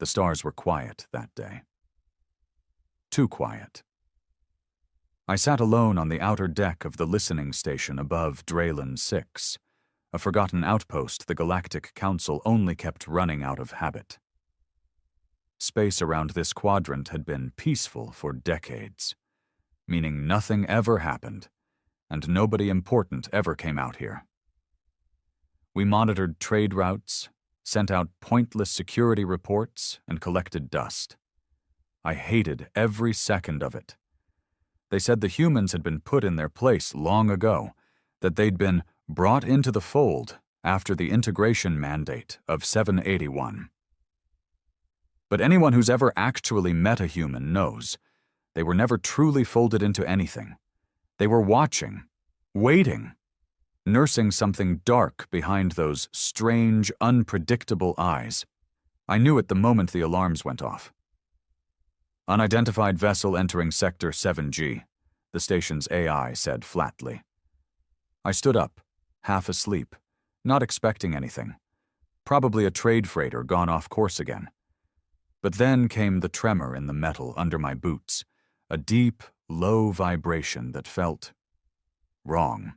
The stars were quiet that day. Too quiet. I sat alone on the outer deck of the listening station above Draylen 6, a forgotten outpost the Galactic Council only kept running out of habit. Space around this quadrant had been peaceful for decades, meaning nothing ever happened, and nobody important ever came out here. We monitored trade routes, sent out pointless security reports, and collected dust. I hated every second of it. They said the humans had been put in their place long ago, that they'd been brought into the fold after the integration mandate of 781. But anyone who's ever actually met a human knows they were never truly folded into anything. They were watching, waiting, nursing something dark behind those strange, unpredictable eyes. I knew it the moment the alarms went off. Unidentified vessel entering Sector 7G, the station's AI said flatly. I stood up, half asleep, not expecting anything. Probably a trade freighter gone off course again. But then came the tremor in the metal under my boots, a deep, low vibration that felt wrong.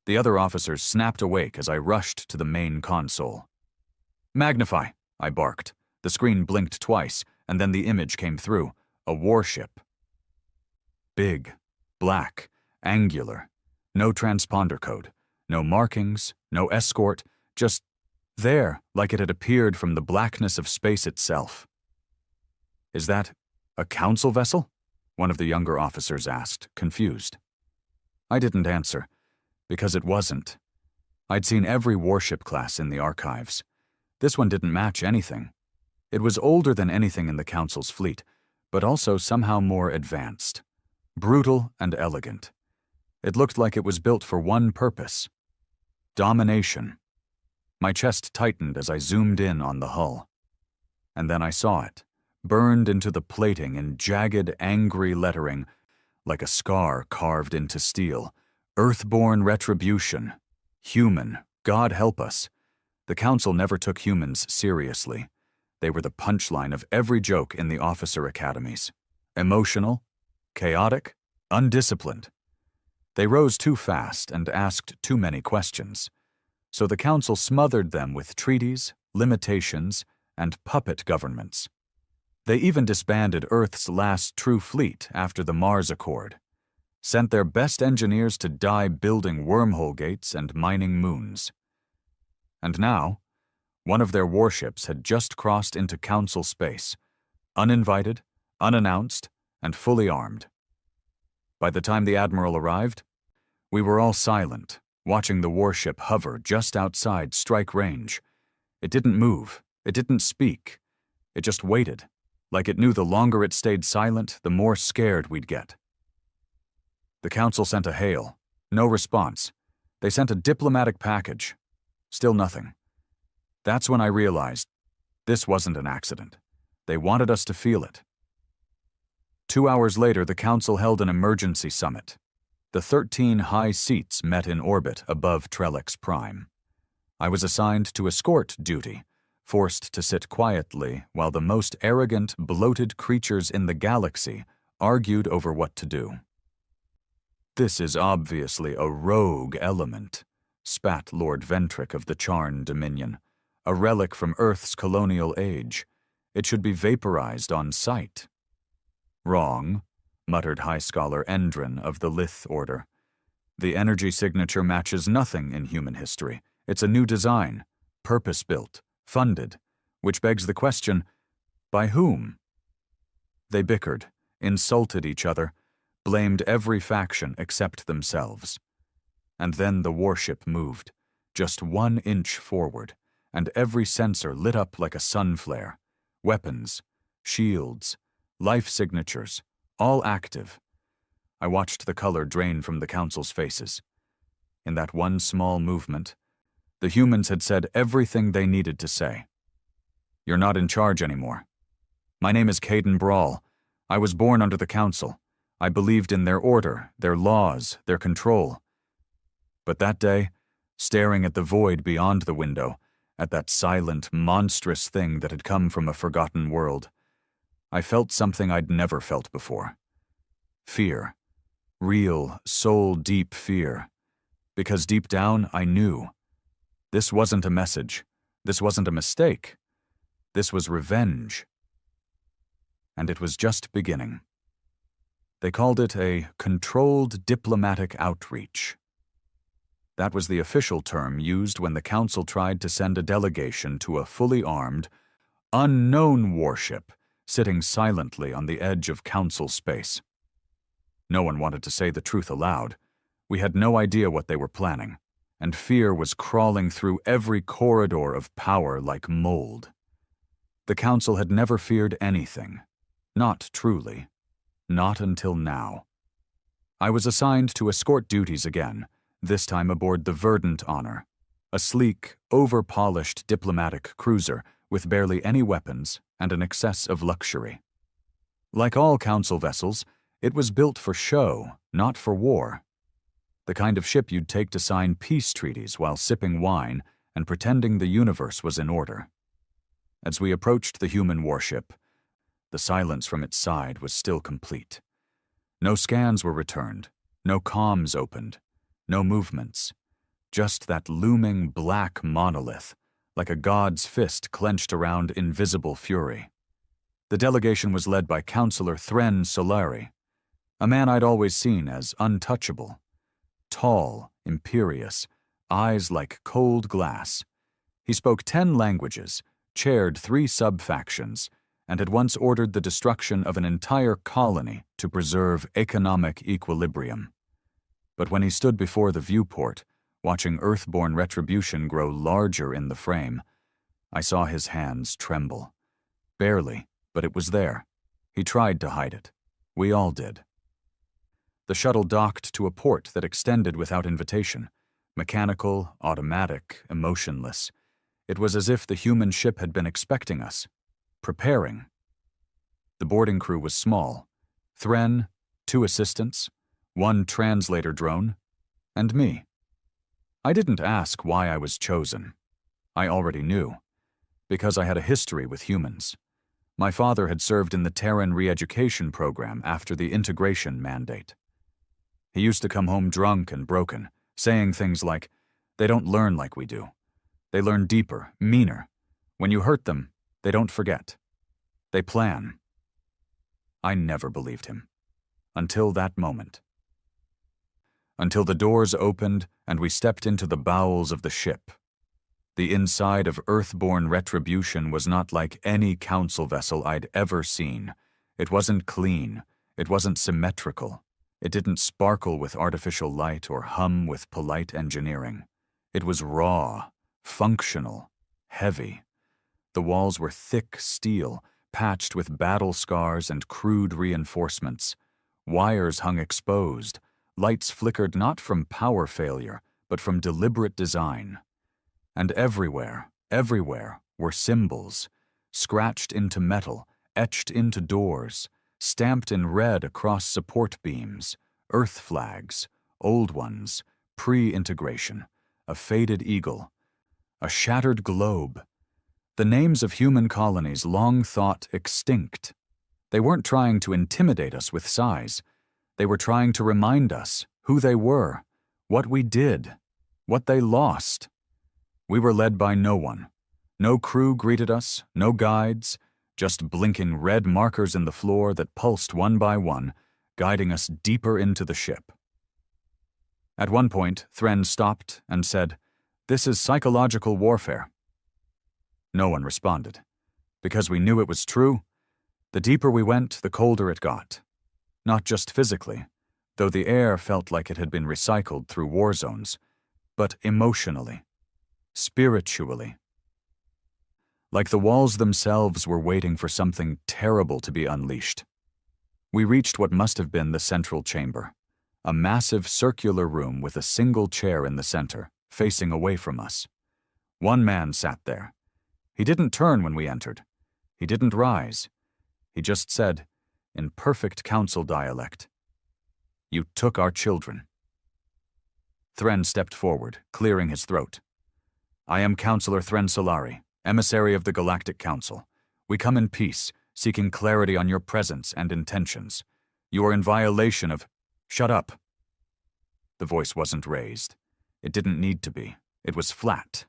The other officers snapped awake as I rushed to the main console. "Magnify," I barked. The screen blinked twice, and then the image came through, a warship. Big, black, angular, no transponder code, no markings, no escort, just there like it had appeared from the blackness of space itself. "Is that a council vessel?" one of the younger officers asked, confused. I didn't answer, because it wasn't. I'd seen every warship class in the archives. This one didn't match anything. It was older than anything in the Council's fleet, but also somehow more advanced. Brutal and elegant. It looked like it was built for one purpose: domination. My chest tightened as I zoomed in on the hull. And then I saw it, burned into the plating in jagged, angry lettering, like a scar carved into steel. Earthborn retribution. Human. God help us. The Council never took humans seriously. They were the punchline of every joke in the officer academies. Emotional, chaotic, undisciplined. They rose too fast and asked too many questions. So the Council smothered them with treaties, limitations, and puppet governments. They even disbanded Earth's last true fleet after the Mars Accord, sent their best engineers to die building wormhole gates and mining moons. And now, one of their warships had just crossed into Council space, uninvited, unannounced, and fully armed. By the time the Admiral arrived, we were all silent, watching the warship hover just outside strike range. It didn't move, it didn't speak, it just waited, like it knew the longer it stayed silent, the more scared we'd get. The Council sent a hail, no response. They sent a diplomatic package, still nothing. That's when I realized this wasn't an accident. They wanted us to feel it. 2 hours later, the Council held an emergency summit. The 13 high seats met in orbit above Trellix Prime. I was assigned to escort duty, forced to sit quietly while the most arrogant, bloated creatures in the galaxy argued over what to do. "This is obviously a rogue element," spat Lord Ventric of the Charn Dominion, a relic from Earth's colonial age. "It should be vaporized on sight." "Wrong," muttered High Scholar Endrin of the Lith Order. "The energy signature matches nothing in human history. It's a new design, purpose-built, funded, which begs the question, by whom?" They bickered, insulted each other, blamed every faction except themselves. And then the warship moved, just 1 inch forward, and every sensor lit up like a sun flare. Weapons, shields, life signatures, all active. I watched the color drain from the Council's faces. In that one small movement, the humans had said everything they needed to say. "You're not in charge anymore. My name is Caden Brawl. I was born under the Council. I believed in their order, their laws, their control. But that day, staring at the void beyond the window, at that silent, monstrous thing that had come from a forgotten world, I felt something I'd never felt before. Fear. Real, soul-deep fear. Because deep down, I knew. This wasn't a message. This wasn't a mistake. This was revenge. And it was just beginning. They called it a controlled diplomatic outreach. That was the official term used when the Council tried to send a delegation to a fully armed, unknown warship sitting silently on the edge of Council space. No one wanted to say the truth aloud. We had no idea what they were planning, and fear was crawling through every corridor of power like mold. The Council had never feared anything. Not truly. Not until now. I was assigned to escort duties again, this time aboard the Verdant Honor, a sleek, over-polished diplomatic cruiser with barely any weapons and an excess of luxury. Like all Council vessels, it was built for show, not for war. The kind of ship you'd take to sign peace treaties while sipping wine and pretending the universe was in order. As we approached the human warship, the silence from its side was still complete. No scans were returned, no comms opened, no movements, just that looming black monolith, like a god's fist clenched around invisible fury. The delegation was led by Councillor Thren Solari, a man I'd always seen as untouchable. Tall, imperious, eyes like cold glass. He spoke 10 languages, chaired 3 sub-factions, and had once ordered the destruction of an entire colony to preserve economic equilibrium. But when he stood before the viewport, watching Earthborn retribution grow larger in the frame, I saw his hands tremble. Barely, but it was there. He tried to hide it. We all did. The shuttle docked to a port that extended without invitation. Mechanical, automatic, emotionless. It was as if the human ship had been expecting us. Preparing. The boarding crew was small. Thren, 2 assistants, 1 translator drone, and me. I didn't ask why I was chosen. I already knew. Because I had a history with humans. My father had served in the Terran re-education program after the integration mandate. He used to come home drunk and broken, saying things like, "They don't learn like we do. They learn deeper, meaner. When you hurt them, they don't forget. They plan." I never believed him. Until that moment. Until the doors opened and we stepped into the bowels of the ship. The inside of Earthborn retribution was not like any Council vessel I'd ever seen. It wasn't clean. It wasn't symmetrical. It didn't sparkle with artificial light or hum with polite engineering. It was raw, functional, heavy. The walls were thick steel, patched with battle scars and crude reinforcements. Wires hung exposed. Lights flickered not from power failure, but from deliberate design. And everywhere were symbols, scratched into metal, etched into doors, stamped in red across support beams, Earth flags, old ones, pre-integration, a faded eagle, a shattered globe. The names of human colonies long thought extinct. They weren't trying to intimidate us with size. They were trying to remind us who they were, what we did, what they lost. We were led by no one. No crew greeted us, no guides, just blinking red markers in the floor that pulsed one by one, guiding us deeper into the ship. At one point, Thren stopped and said, "This is psychological warfare." No one responded. Because we knew it was true, the deeper we went, the colder it got. Not just physically, though the air felt like it had been recycled through war zones, but emotionally, spiritually. Like the walls themselves were waiting for something terrible to be unleashed. We reached what must have been the central chamber, a massive circular room with a single chair in the center, facing away from us. One man sat there. He didn't turn when we entered. He didn't rise. He just said, in perfect Council dialect, "You took our children." Thren stepped forward, clearing his throat. I am Counselor Thren Solari, emissary of the Galactic Council. We come in peace, seeking clarity on your presence and intentions. You are in violation of— Shut up. The voice wasn't raised. It didn't need to be. It was flat.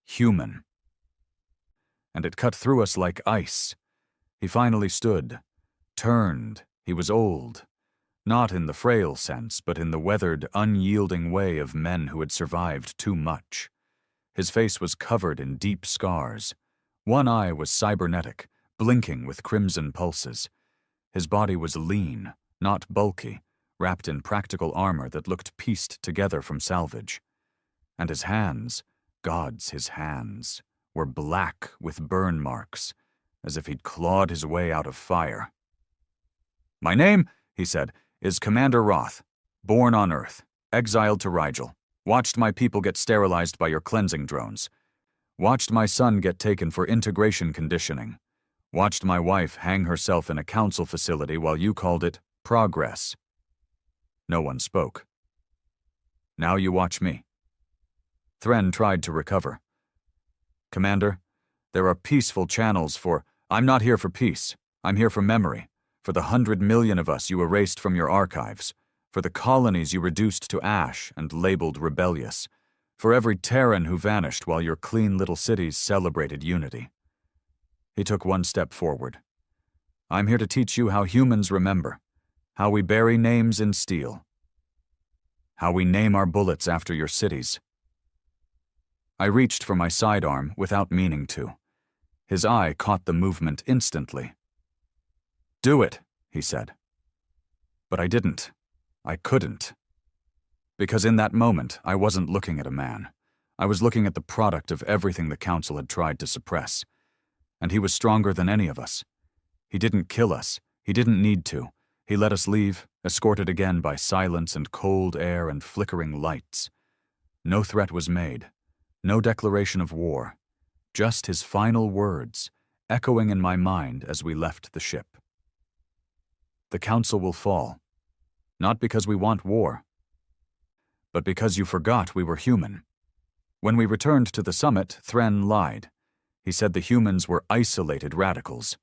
Human. And it cut through us like ice. He finally stood. Turned. He was old. Not in the frail sense, but in the weathered, unyielding way of men who had survived too much. His face was covered in deep scars. One eye was cybernetic, blinking with crimson pulses. His body was lean, not bulky, wrapped in practical armor that looked pieced together from salvage. And his hands, gods, his hands, were black with burn marks, as if he'd clawed his way out of fire. "My name," he said, "is Commander Roth, born on Earth, exiled to Rigel, watched my people get sterilized by your cleansing drones, watched my son get taken for integration conditioning, watched my wife hang herself in a council facility while you called it progress." No one spoke. "Now you watch me." Thren tried to recover. "Commander, there are peaceful channels for— I'm not here for peace. I'm here for memory, for the 100 million of us you erased from your archives, for the colonies you reduced to ash and labeled rebellious, for every Terran who vanished while your clean little cities celebrated unity." He took one step forward. "I'm here to teach you how humans remember, how we bury names in steel, how we name our bullets after your cities." I reached for my sidearm without meaning to. His eye caught the movement instantly. "Do it," he said. But I didn't. I couldn't. Because in that moment, I wasn't looking at a man. I was looking at the product of everything the Council had tried to suppress. And he was stronger than any of us. He didn't kill us. He didn't need to. He let us leave, escorted again by silence and cold air and flickering lights. No threat was made. No declaration of war. Just his final words, echoing in my mind as we left the ship. "The Council will fall. Not because we want war, but because you forgot we were human." When we returned to the summit, Thren lied. He said the humans were isolated radicals,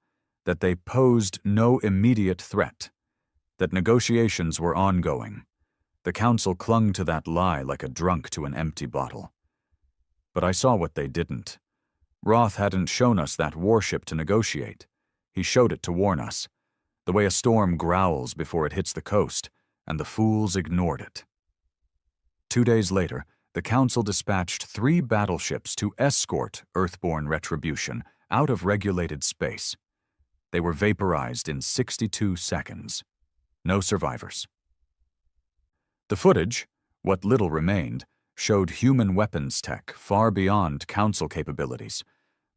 that they posed no immediate threat, that negotiations were ongoing. The Council clung to that lie like a drunk to an empty bottle. But I saw what they didn't. Roth hadn't shown us that warship to negotiate. He showed it to warn us, the way a storm growls before it hits the coast, and the fools ignored it. 2 days later, the Council dispatched 3 battleships to escort Earthborn retribution out of regulated space. They were vaporized in 62 seconds. No survivors. The footage, what little remained, showed human weapons tech far beyond Council capabilities.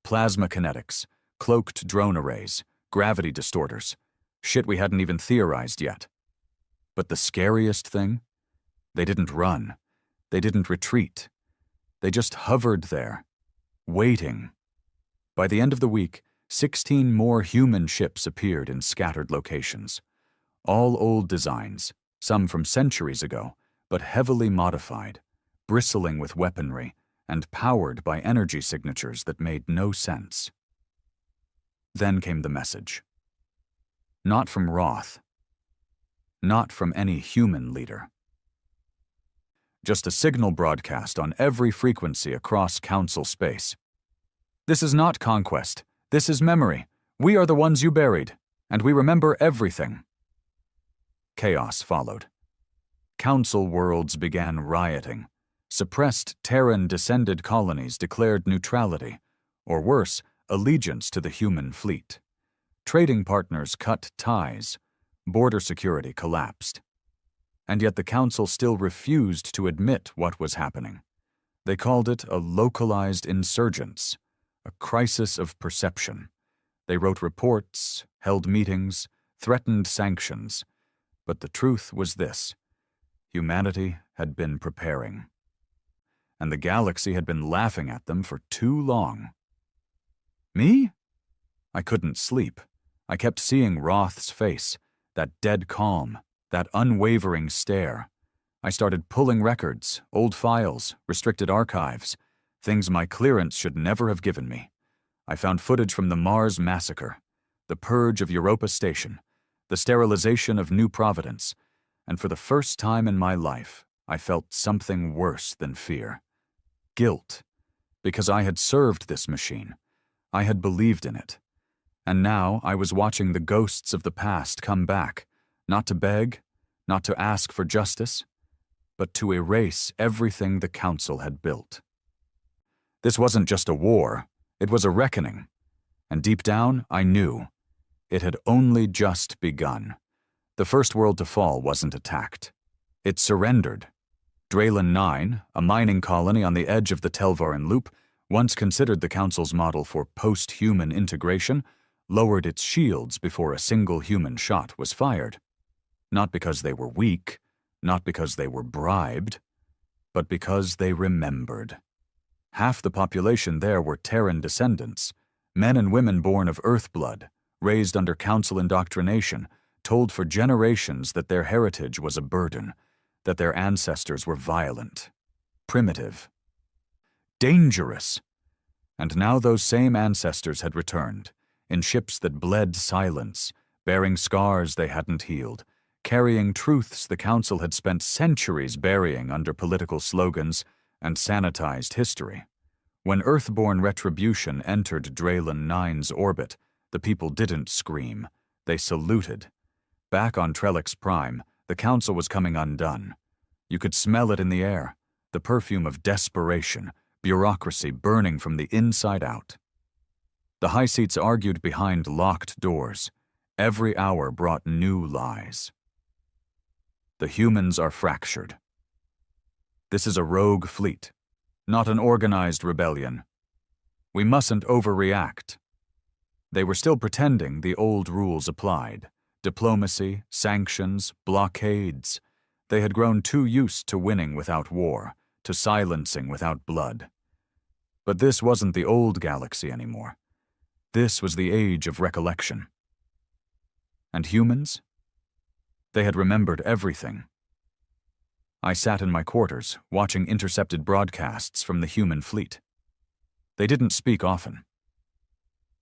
Plasma kinetics, cloaked drone arrays, gravity distorters, shit we hadn't even theorized yet. But the scariest thing? They didn't run. They didn't retreat. They just hovered there, waiting. By the end of the week, 16 more human ships appeared in scattered locations. All old designs, some from centuries ago, but heavily modified, bristling with weaponry, and powered by energy signatures that made no sense. Then came the message. Not from Roth. Not from any human leader. Just a signal broadcast on every frequency across Council space. "This is not conquest. This is memory. We are the ones you buried, and we remember everything." Chaos followed. Council worlds began rioting. Suppressed Terran-descended colonies declared neutrality, or worse, allegiance to the human fleet. Trading partners cut ties. Border security collapsed. And yet the Council still refused to admit what was happening. They called it a localized insurgence, a crisis of perception. They wrote reports, held meetings, threatened sanctions. But the truth was this: humanity had been preparing. And the galaxy had been laughing at them for too long. Me? I couldn't sleep. I kept seeing Roth's face, that dead calm, that unwavering stare. I started pulling records, old files, restricted archives, things my clearance should never have given me. I found footage from the Mars massacre, the purge of Europa Station, the sterilization of New Providence, and for the first time in my life, I felt something worse than fear. Guilt, because I had served this machine. I had believed in it. And now I was watching the ghosts of the past come back, not to beg, not to ask for justice, but to erase everything the Council had built. This wasn't just a war, it was a reckoning. And deep down, I knew. It had only just begun. The first world to fall wasn't attacked. It surrendered. Draylen 9, a mining colony on the edge of the Telvarin Loop, once considered the Council's model for post-human integration, lowered its shields before a single human shot was fired. Not because they were weak, not because they were bribed, but because they remembered. Half the population there were Terran descendants, men and women born of Earth blood, raised under Council indoctrination, told for generations that their heritage was a burden, that their ancestors were violent, primitive, dangerous. And now those same ancestors had returned, in ships that bled silence, bearing scars they hadn't healed, carrying truths the Council had spent centuries burying under political slogans and sanitized history. When Earthborn retribution entered Draylen 9's orbit, the people didn't scream, they saluted. Back on Trellix Prime, the Council was coming undone. You could smell it in the air, the perfume of desperation, bureaucracy burning from the inside out. The high seats argued behind locked doors. Every hour brought new lies. The humans are fractured. This is a rogue fleet, not an organized rebellion. We mustn't overreact. They were still pretending the old rules applied. Diplomacy, sanctions, blockades. They had grown too used to winning without war, to silencing without blood. But this wasn't the old galaxy anymore. This was the age of recollection. And humans? They had remembered everything. I sat in my quarters, watching intercepted broadcasts from the human fleet. They didn't speak often.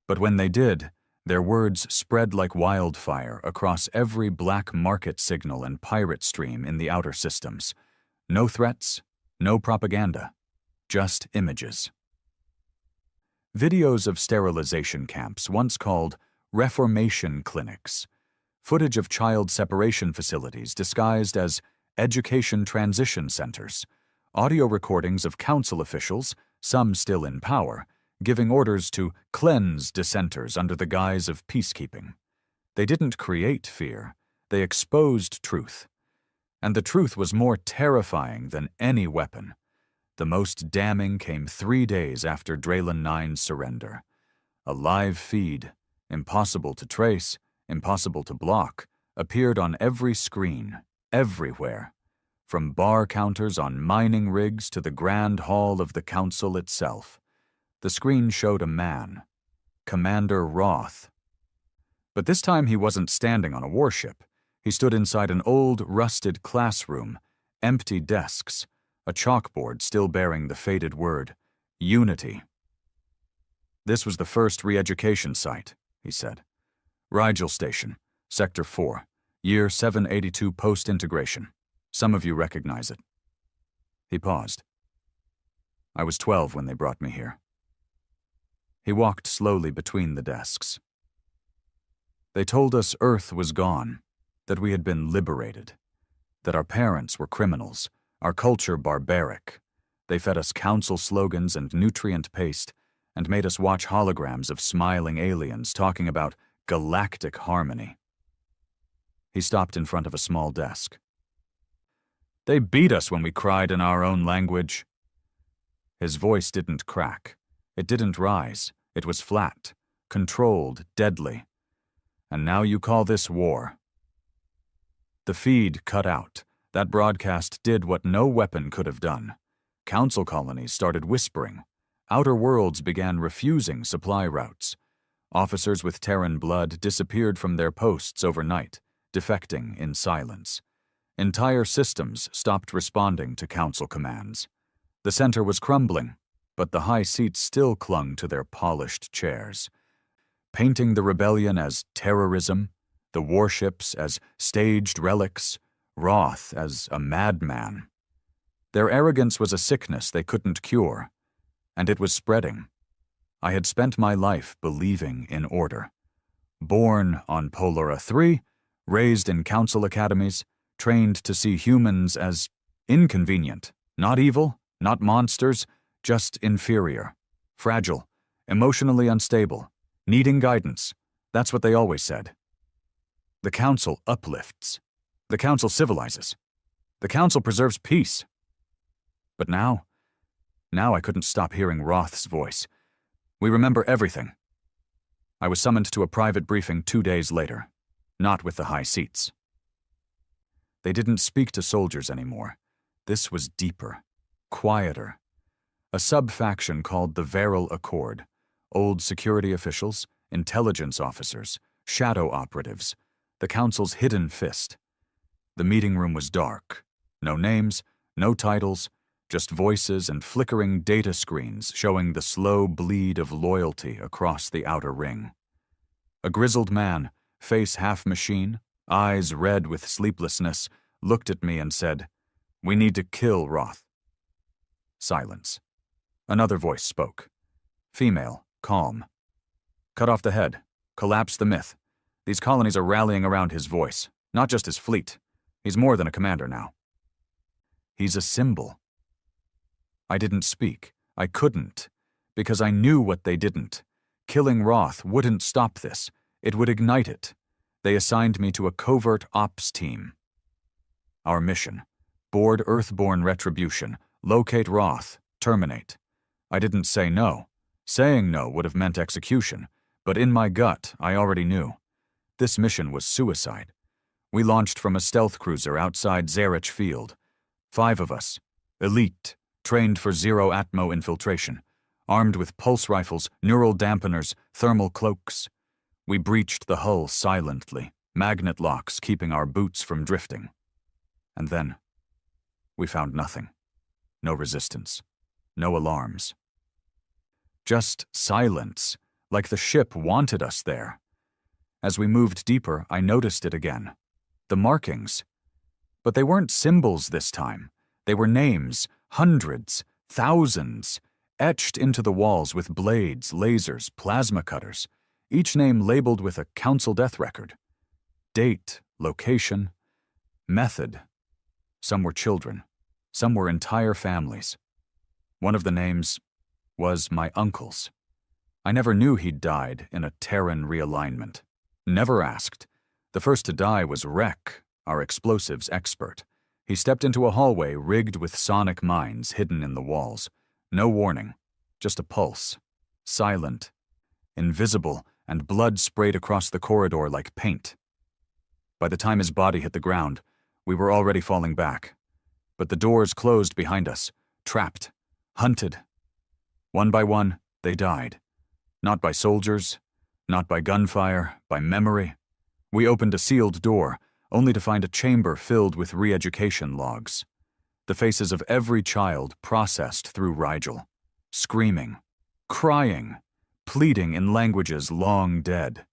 But when they did, their words spread like wildfire across every black market signal and pirate stream in the outer systems. No threats, no propaganda, just images. Videos of sterilization camps, once called reformation clinics, footage of child separation facilities disguised as education transition centers, audio recordings of council officials, some still in power, giving orders to cleanse dissenters under the guise of peacekeeping. They didn't create fear, they exposed truth. And the truth was more terrifying than any weapon. The most damning came 3 days after Draylen 9's surrender. A live feed, impossible to trace, impossible to block, appeared on every screen, everywhere, from bar counters on mining rigs to the grand hall of the Council itself. The screen showed a man, Commander Roth. But this time he wasn't standing on a warship. He stood inside an old, rusted classroom, empty desks, a chalkboard still bearing the faded word, Unity. This was the first re-education site, he said. Rigel Station, Sector 4, Year 782 post-integration. Some of you recognize it. He paused. I was 12 when they brought me here. He walked slowly between the desks. They told us Earth was gone, that we had been liberated, that our parents were criminals, our culture barbaric. They fed us council slogans and nutrient paste and made us watch holograms of smiling aliens talking about galactic harmony. He stopped in front of a small desk. They beat us when we cried in our own language. His voice didn't crack. It didn't rise. It was flat, controlled, deadly. And now you call this war. The feed cut out. That broadcast did what no weapon could have done. Council colonies started whispering. Outer worlds began refusing supply routes. Officers with Terran blood disappeared from their posts overnight, defecting in silence. Entire systems stopped responding to Council commands. The center was crumbling, but the high seats still clung to their polished chairs, painting the rebellion as terrorism, the warships as staged relics, Roth as a madman. Their arrogance was a sickness they couldn't cure, and it was spreading. I had spent my life believing in order. Born on Polora 3, raised in council academies, trained to see humans as inconvenient, not evil, not monsters, just inferior, fragile, emotionally unstable, needing guidance. That's what they always said. The council uplifts. The council civilizes. The council preserves peace. But now I couldn't stop hearing Roth's voice. We remember everything. I was summoned to a private briefing 2 days later, not with the high seats. They didn't speak to soldiers anymore. This was deeper, quieter. A sub-faction called the Viral Accord, old security officials, intelligence officers, shadow operatives, the council's hidden fist. The meeting room was dark. No names, no titles, just voices and flickering data screens showing the slow bleed of loyalty across the outer ring. A grizzled man, face half machine, eyes red with sleeplessness, looked at me and said, "We need to kill Roth." Silence. Another voice spoke. Female, calm. "Cut off the head. Collapse the myth. These colonies are rallying around his voice, not just his fleet. He's more than a commander now. He's a symbol." I didn't speak. I couldn't, because I knew what they didn't. Killing Roth wouldn't stop this. It would ignite it. They assigned me to a covert ops team. Our mission: board Earthborn retribution, locate Roth, terminate. I didn't say no. Saying no would have meant execution, but in my gut, I already knew. This mission was suicide. We launched from a stealth cruiser outside Zarich Field. 5 of us, elite, trained for zero-atmo infiltration, armed with pulse rifles, neural dampeners, thermal cloaks. We breached the hull silently, magnet locks keeping our boots from drifting. And then, we found nothing. No resistance. No alarms. Just silence, like the ship wanted us there. As we moved deeper, I noticed it again. The markings. But they weren't symbols this time. They were names, hundreds, thousands, etched into the walls with blades, lasers, plasma cutters, each name labeled with a council death record. Date, location, method. Some were children. Some were entire families. One of the names was my uncle's. I never knew he'd died in a Terran realignment. Never asked. The first to die was Rek, our explosives expert. He stepped into a hallway rigged with sonic mines hidden in the walls. No warning, just a pulse. Silent, invisible, and blood sprayed across the corridor like paint. By the time his body hit the ground, we were already falling back. But the doors closed behind us, trapped, hunted. One by one, they died. Not by soldiers, not by gunfire, by memory. We opened a sealed door, only to find a chamber filled with re-education logs. The faces of every child processed through Rigel, screaming, crying, pleading in languages long dead.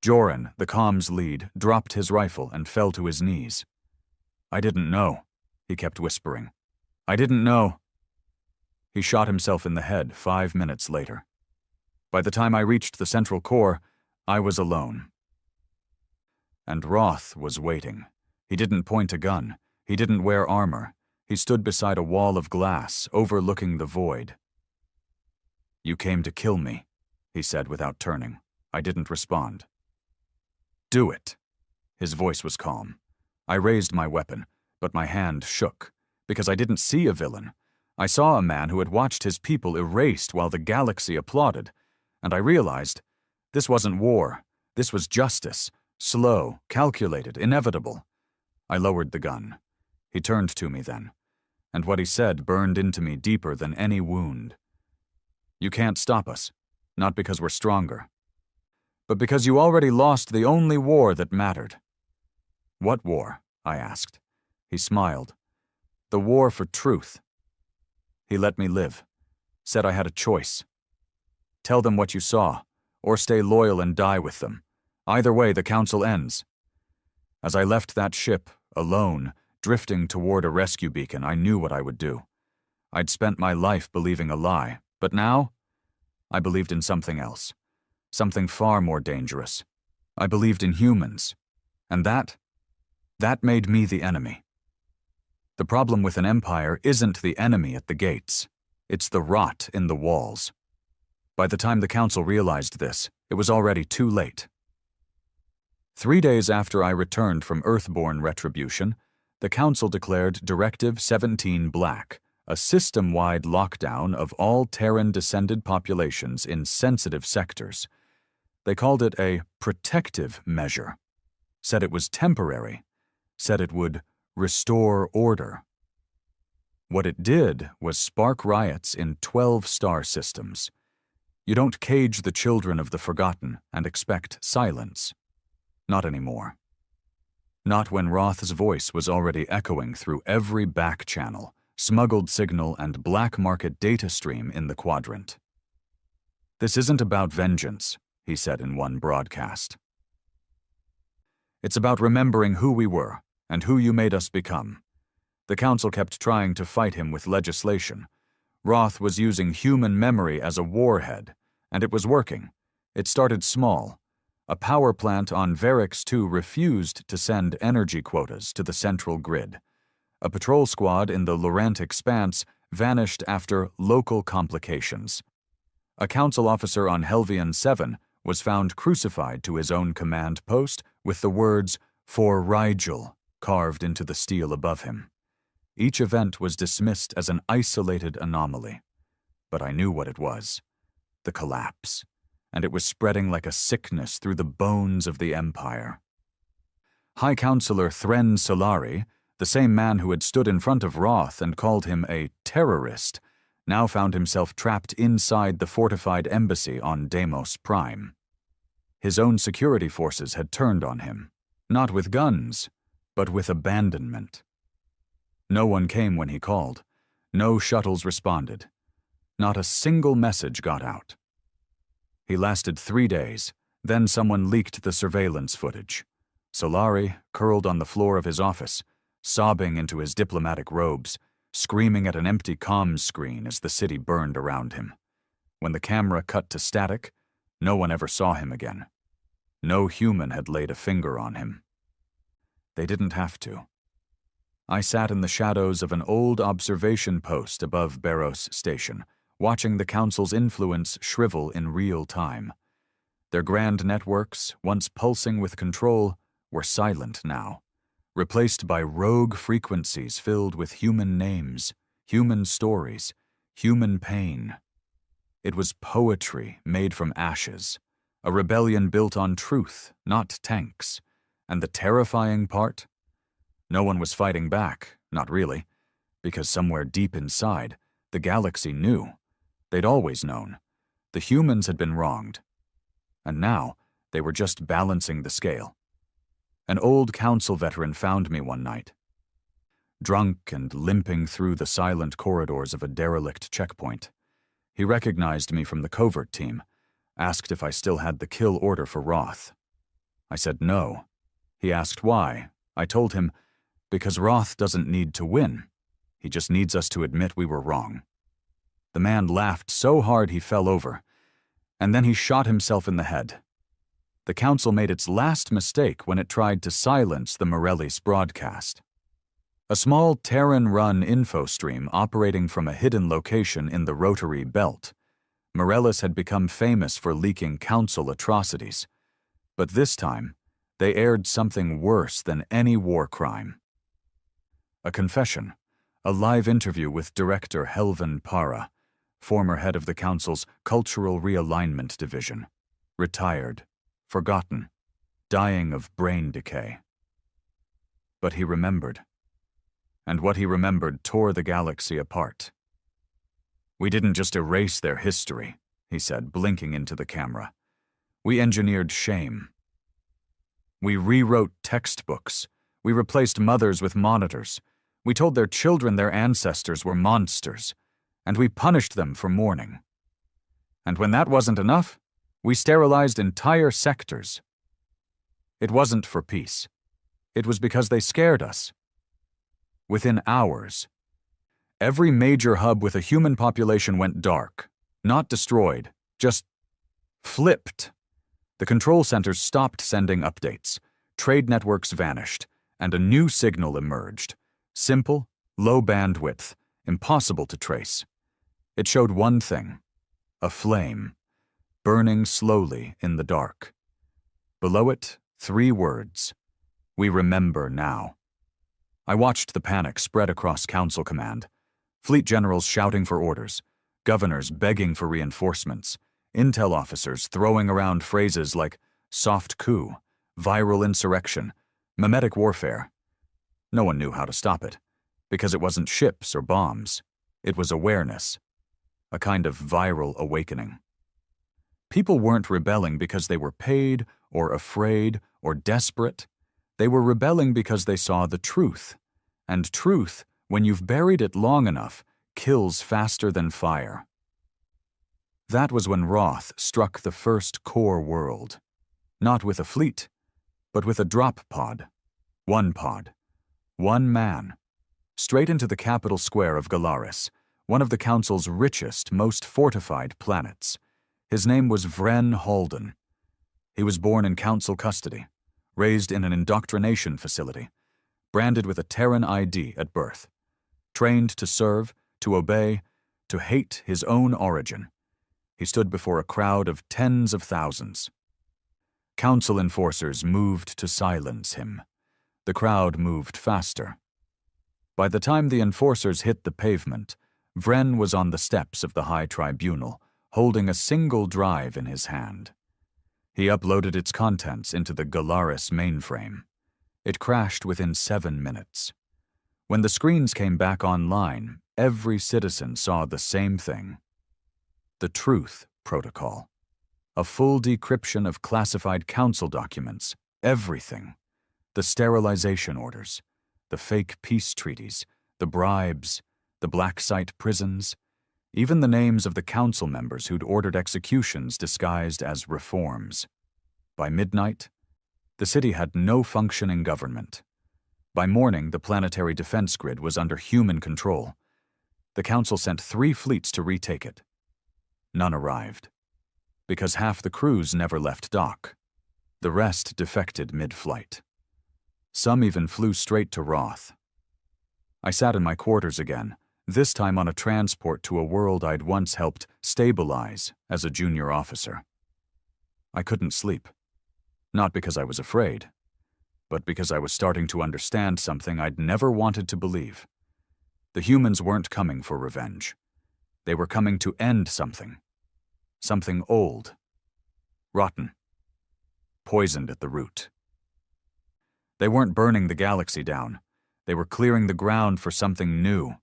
Joran, the comms lead, dropped his rifle and fell to his knees. "I didn't know," he kept whispering. "I didn't know." He shot himself in the head 5 minutes later. By the time I reached the central core, I was alone. And Roth was waiting. He didn't point a gun. He didn't wear armor. He stood beside a wall of glass, overlooking the void. "You came to kill me," he said without turning. I didn't respond. "Do it." His voice was calm. I raised my weapon, but my hand shook, because I didn't see a villain. I saw a man who had watched his people erased while the galaxy applauded, and I realized this wasn't war. This was justice. Slow, calculated, inevitable. I lowered the gun. He turned to me then, and what he said burned into me deeper than any wound. "You can't stop us, not because we're stronger, but because you already lost the only war that mattered." "What war?" I asked. He smiled. "The war for truth." He let me live. said I had a choice. Tell them what you saw, or stay loyal and die with them. Either way, the council ends. As I left that ship, alone, drifting toward a rescue beacon, I knew what I would do. I'd spent my life believing a lie, but now, I believed in something else. Something far more dangerous. I believed in humans. And that made me the enemy. The problem with an empire isn't the enemy at the gates. It's the rot in the walls. By the time the council realized this, it was already too late. 3 days after I returned from Earthborn retribution, the council declared Directive 17 Black, a system-wide lockdown of all Terran-descended populations in sensitive sectors. They called it a protective measure, said it was temporary, said it would restore order. What it did was spark riots in 12 star systems. You don't cage the children of the forgotten and expect silence. Not anymore. Not when Roth's voice was already echoing through every back channel, smuggled signal, and black market data stream in the quadrant. This isn't about vengeance, he said in one broadcast. It's about remembering who we were and who you made us become. The council kept trying to fight him with legislation. Roth was using human memory as a warhead, and it was working. It started small. A power plant on Varix 2 refused to send energy quotas to the central grid. A patrol squad in the Laurent Expanse vanished after local complications. A council officer on Helvian 7 was found crucified to his own command post with the words, "For Rigel," carved into the steel above him. Each event was dismissed as an isolated anomaly. But I knew what it was. The collapse. And it was spreading like a sickness through the bones of the Empire. High Counselor Thren Solari, the same man who had stood in front of Roth and called him a terrorist, now found himself trapped inside the fortified embassy on Deimos Prime. His own security forces had turned on him, not with guns, but with abandonment. No one came when he called. No shuttles responded. Not a single message got out. He lasted 3 days, then someone leaked the surveillance footage. Solari curled on the floor of his office, sobbing into his diplomatic robes, screaming at an empty comms screen as the city burned around him. When the camera cut to static, no one ever saw him again. No human had laid a finger on him. They didn't have to. I sat in the shadows of an old observation post above Barros Station, watching the council's influence shrivel in real time. Their grand networks, once pulsing with control, were silent now, replaced by rogue frequencies filled with human names, human stories, human pain. It was poetry made from ashes, a rebellion built on truth, not tanks. And the terrifying part? No one was fighting back, not really, because somewhere deep inside, the galaxy knew. They'd always known. The humans had been wronged. And now, they were just balancing the scale. An old council veteran found me one night. Drunk and limping through the silent corridors of a derelict checkpoint. He recognized me from the covert team, asked if I still had the kill order for Roth. I said no. He asked why. I told him, because Roth doesn't need to win. He just needs us to admit we were wrong. The man laughed so hard he fell over, and then he shot himself in the head. The council made its last mistake when it tried to silence the Morellis broadcast. A small Terran-run info stream operating from a hidden location in the Rotary Belt. Morellis had become famous for leaking council atrocities. But this time, they aired something worse than any war crime. A confession, a live interview with Director Helvan Para, former head of the Council's Cultural Realignment Division, retired, forgotten, dying of brain decay. But he remembered. And what he remembered tore the galaxy apart. "We didn't just erase their history," he said, blinking into the camera. "We engineered shame. We rewrote textbooks. We replaced mothers with monitors. We told their children their ancestors were monsters. and we punished them for mourning. And when that wasn't enough, we sterilized entire sectors. It wasn't for peace. It was because they scared us. Within hours, every major hub with a human population went dark, not destroyed, just flipped. The control centers stopped sending updates, trade networks vanished, and a new signal emerged. Simple, low bandwidth, impossible to trace. It showed one thing: a flame, burning slowly in the dark. Below it, 3 words: "We remember now." I watched the panic spread across Council Command. Fleet generals shouting for orders, governors begging for reinforcements, intel officers throwing around phrases like soft coup, viral insurrection, mimetic warfare. No one knew how to stop it, because it wasn't ships or bombs. It was awareness, a kind of viral awakening. People weren't rebelling because they were paid or afraid or desperate. They were rebelling because they saw the truth. And truth, when you've buried it long enough, kills faster than fire. That was when Roth struck the first core world. Not with a fleet, but with a drop pod. One man. Straight into the capital square of Galaris, one of the Council's richest, most fortified planets. His name was Vren Halden. He was born in Council custody, raised in an indoctrination facility, branded with a Terran ID at birth, trained to serve, to obey, to hate his own origin. He stood before a crowd of tens of thousands. Council enforcers moved to silence him. The crowd moved faster. By the time the enforcers hit the pavement, Vren was on the steps of the High Tribunal, holding a single drive in his hand. He uploaded its contents into the Galaris mainframe. It crashed within 7 minutes. When the screens came back online, every citizen saw the same thing. The Truth Protocol. A full decryption of classified council documents, everything. The sterilization orders, the fake peace treaties, the bribes, the black site prisons, even the names of the council members who'd ordered executions disguised as reforms. By midnight, the city had no functioning government. By morning, the planetary defense grid was under human control. The council sent 3 fleets to retake it. None arrived, because half the crews never left dock. The rest defected mid-flight. Some even flew straight to Roth. I sat in my quarters again, this time on a transport to a world I'd once helped stabilize as a junior officer. I couldn't sleep. Not because I was afraid, but because I was starting to understand something I'd never wanted to believe. The humans weren't coming for revenge. They were coming to end something. Something old. Rotten. Poisoned at the root. They weren't burning the galaxy down. They were clearing the ground for something new.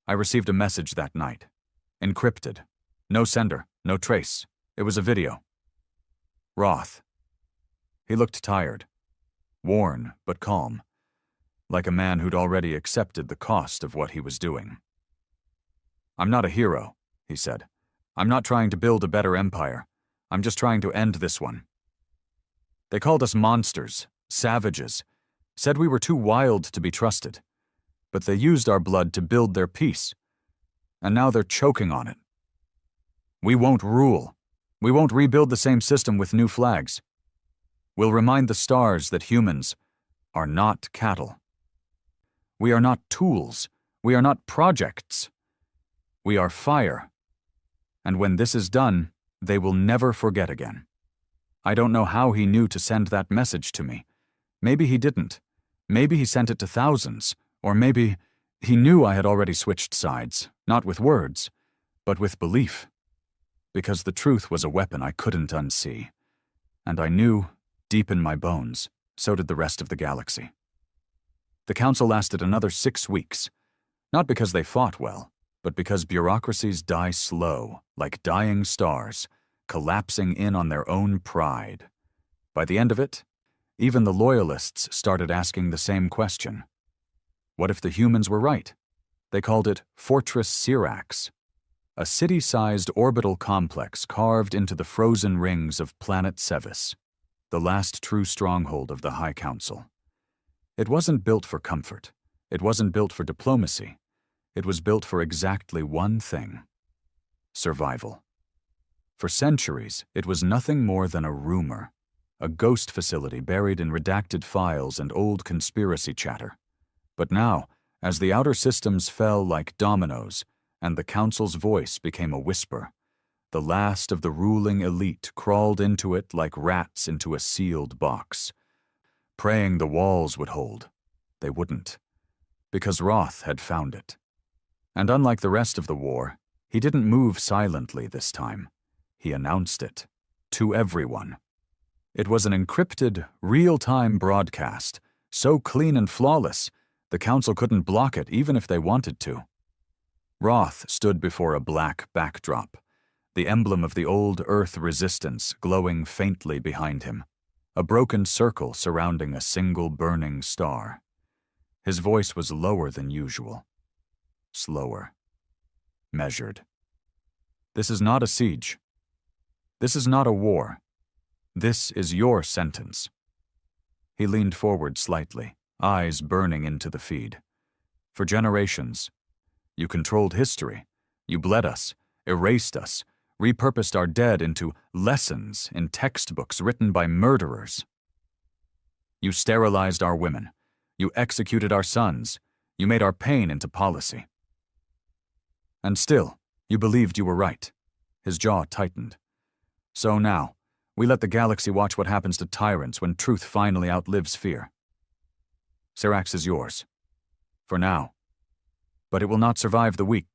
I received a message that night. Encrypted. No sender, no trace. It was a video. Roth. He looked tired. Worn, but calm. Like a man who'd already accepted the cost of what he was doing. "I'm not a hero," he said. "I'm not trying to build a better empire. I'm just trying to end this one. They called us monsters, savages, said we were too wild to be trusted. But they used our blood to build their peace. And now they're choking on it. We won't rule. We won't rebuild the same system with new flags. We'll remind the stars that humans are not cattle. We are not tools. We are not projects. We are fire. And when this is done, they will never forget again." I don't know how he knew to send that message to me. Maybe he didn't. Maybe he sent it to thousands. Or maybe he knew I had already switched sides, not with words, but with belief. Because the truth was a weapon I couldn't unsee. And I knew, deep in my bones, so did the rest of the galaxy. The council lasted another 6 weeks, not because they fought well, but because bureaucracies die slow, like dying stars, collapsing in on their own pride. By the end of it, even the loyalists started asking the same question. What if the humans were right? They called it Fortress Syrax, a city-sized orbital complex carved into the frozen rings of planet Sevis, the last true stronghold of the High Council. It wasn't built for comfort. It wasn't built for diplomacy. It was built for exactly one thing: survival. For centuries, it was nothing more than a rumor, a ghost facility buried in redacted files and old conspiracy chatter. But now, as the outer systems fell like dominoes and the Council's voice became a whisper, the last of the ruling elite crawled into it like rats into a sealed box, praying the walls would hold. They wouldn't, because Roth had found it. And unlike the rest of the war, he didn't move silently this time. He announced it to everyone. It was an encrypted, real-time broadcast, so clean and flawless, the Council couldn't block it even if they wanted to. Roth stood before a black backdrop, the emblem of the old Earth resistance glowing faintly behind him, a broken circle surrounding a single burning star. His voice was lower than usual, slower, measured. This is not a siege. This is not a war. This is your sentence. He leaned forward slightly, eyes burning into the feed. For generations, you controlled history. You bled us, erased us, repurposed our dead into lessons in textbooks written by murderers. You sterilized our women. You executed our sons. You made our pain into policy. And still, you believed you were right. His jaw tightened. So now, we let the galaxy watch what happens to tyrants when truth finally outlives fear. Syrax is yours. For now. But it will not survive the week.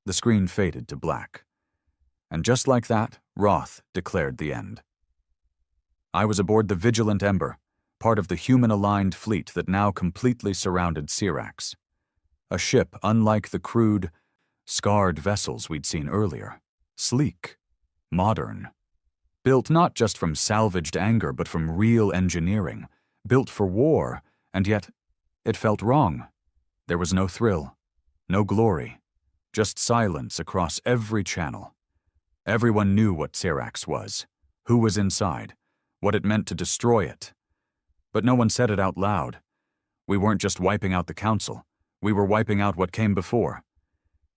The screen faded to black. And just like that, Roth declared the end. I was aboard the Vigilant Ember, part of the human-aligned fleet that now completely surrounded Syrax. A ship unlike the crude, scarred vessels we'd seen earlier. Sleek, modern. Built not just from salvaged anger, but from real engineering. Built for war, and yet it felt wrong. There was no thrill, no glory, just silence across every channel. Everyone knew what Syrax was, who was inside, what it meant to destroy it. But no one said it out loud. We weren't just wiping out the Council. We were wiping out what came before.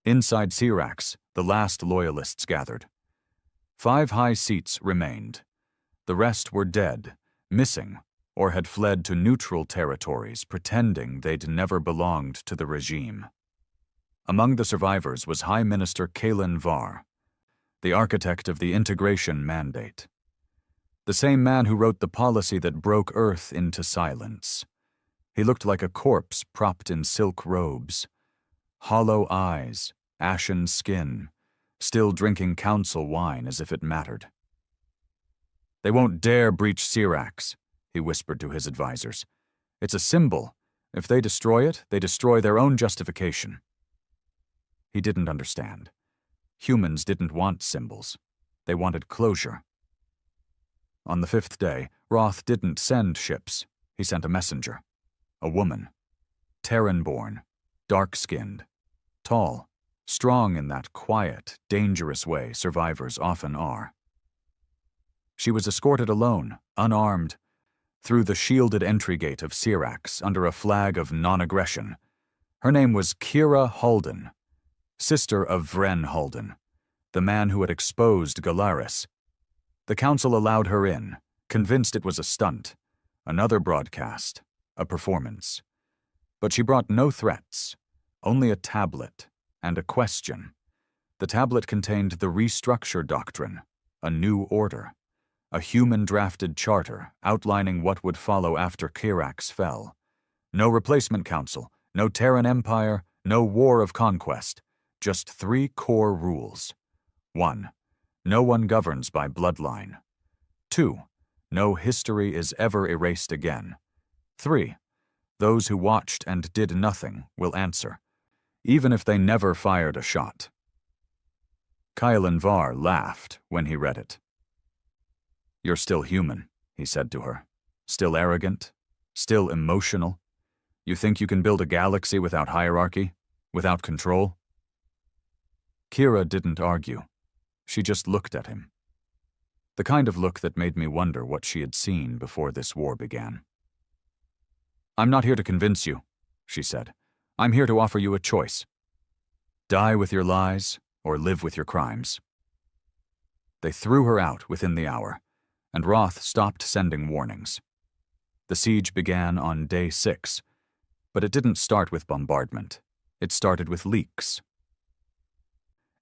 Inside Syrax, the last loyalists gathered. 5 high seats remained. The rest were dead, missing, or had fled to neutral territories, pretending they'd never belonged to the regime. Among the survivors was High Minister Kalen Var, the architect of the integration mandate. The same man who wrote the policy that broke Earth into silence. He looked like a corpse propped in silk robes. Hollow eyes, ashen skin, still drinking council wine as if it mattered. They won't dare breach Syrax, he whispered to his advisors. It's a symbol. If they destroy it, they destroy their own justification. He didn't understand. Humans didn't want symbols. They wanted closure. On the 5th day, Roth didn't send ships. He sent a messenger. A woman. Terran-born, dark-skinned, tall, strong in that quiet, dangerous way survivors often are. She was escorted alone, unarmed, through the shielded entry gate of Syrax under a flag of non-aggression. Her name was Kira Halden, sister of Vren Halden, the man who had exposed Galaris. The Council allowed her in, convinced it was a stunt, another broadcast, a performance. But she brought no threats, only a tablet and a question. The tablet contained the restructure doctrine, a new order, a human-drafted charter outlining what would follow after Syrax fell. No replacement council, no Terran Empire, no war of conquest, just 3 core rules. 1. No one governs by bloodline. 2. No history is ever erased again. 3. Those who watched and did nothing will answer, even if they never fired a shot. Kalen Var laughed when he read it. You're still human, he said to her. Still arrogant, still emotional. You think you can build a galaxy without hierarchy? Without control? Kira didn't argue. She just looked at him. The kind of look that made me wonder what she had seen before this war began. I'm not here to convince you, she said. I'm here to offer you a choice. Die with your lies, or live with your crimes. They threw her out within the hour, and Roth stopped sending warnings. The siege began on day 6, but it didn't start with bombardment. It started with leaks.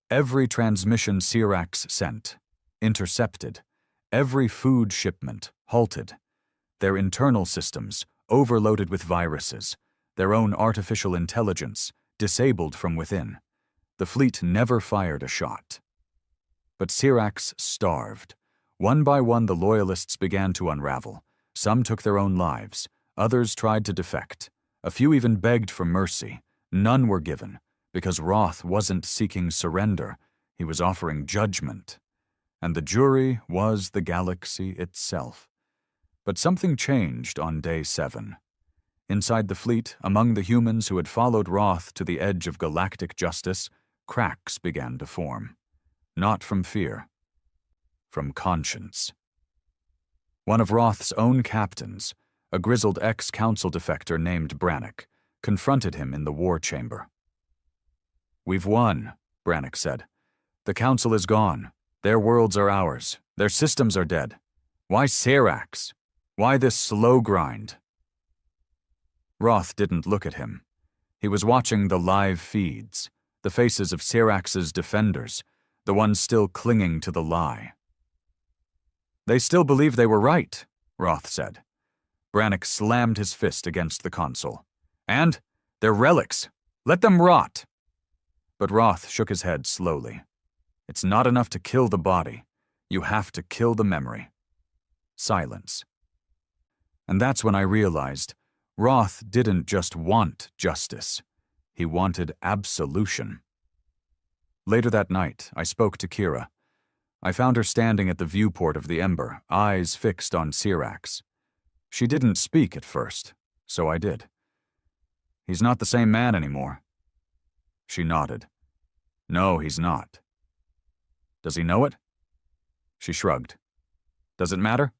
Every transmission Sirax sent, intercepted, every food shipment halted, their internal systems overloaded with viruses, their own artificial intelligence disabled from within. The fleet never fired a shot. But Sirax starved. One by one the loyalists began to unravel. Some took their own lives, others tried to defect. A few even begged for mercy. None were given, because Roth wasn't seeking surrender, he was offering judgment. And the jury was the galaxy itself. But something changed on day 7. Inside the fleet, among the humans who had followed Roth to the edge of galactic justice, cracks began to form. Not from fear, from conscience. One of Roth's own captains, a grizzled ex-council defector named Brannock, confronted him in the war chamber. We've won, Brannock said. The council is gone. Their worlds are ours. Their systems are dead. Why Sirax? Why this slow grind? Roth didn't look at him. He was watching the live feeds, the faces of Sirax's defenders, the ones still clinging to the lie. They still believe they were right, Roth said. Brannock slammed his fist against the console. And they're relics. Let them rot. But Roth shook his head slowly. It's not enough to kill the body. You have to kill the memory. Silence. And that's when I realized Roth didn't just want justice. He wanted absolution. Later that night, I spoke to Kira. I found her standing at the viewport of the Ember, eyes fixed on Sirax. She didn't speak at first, so I did. He's not the same man anymore. She nodded. No, he's not. Does he know it? She shrugged. Does it matter?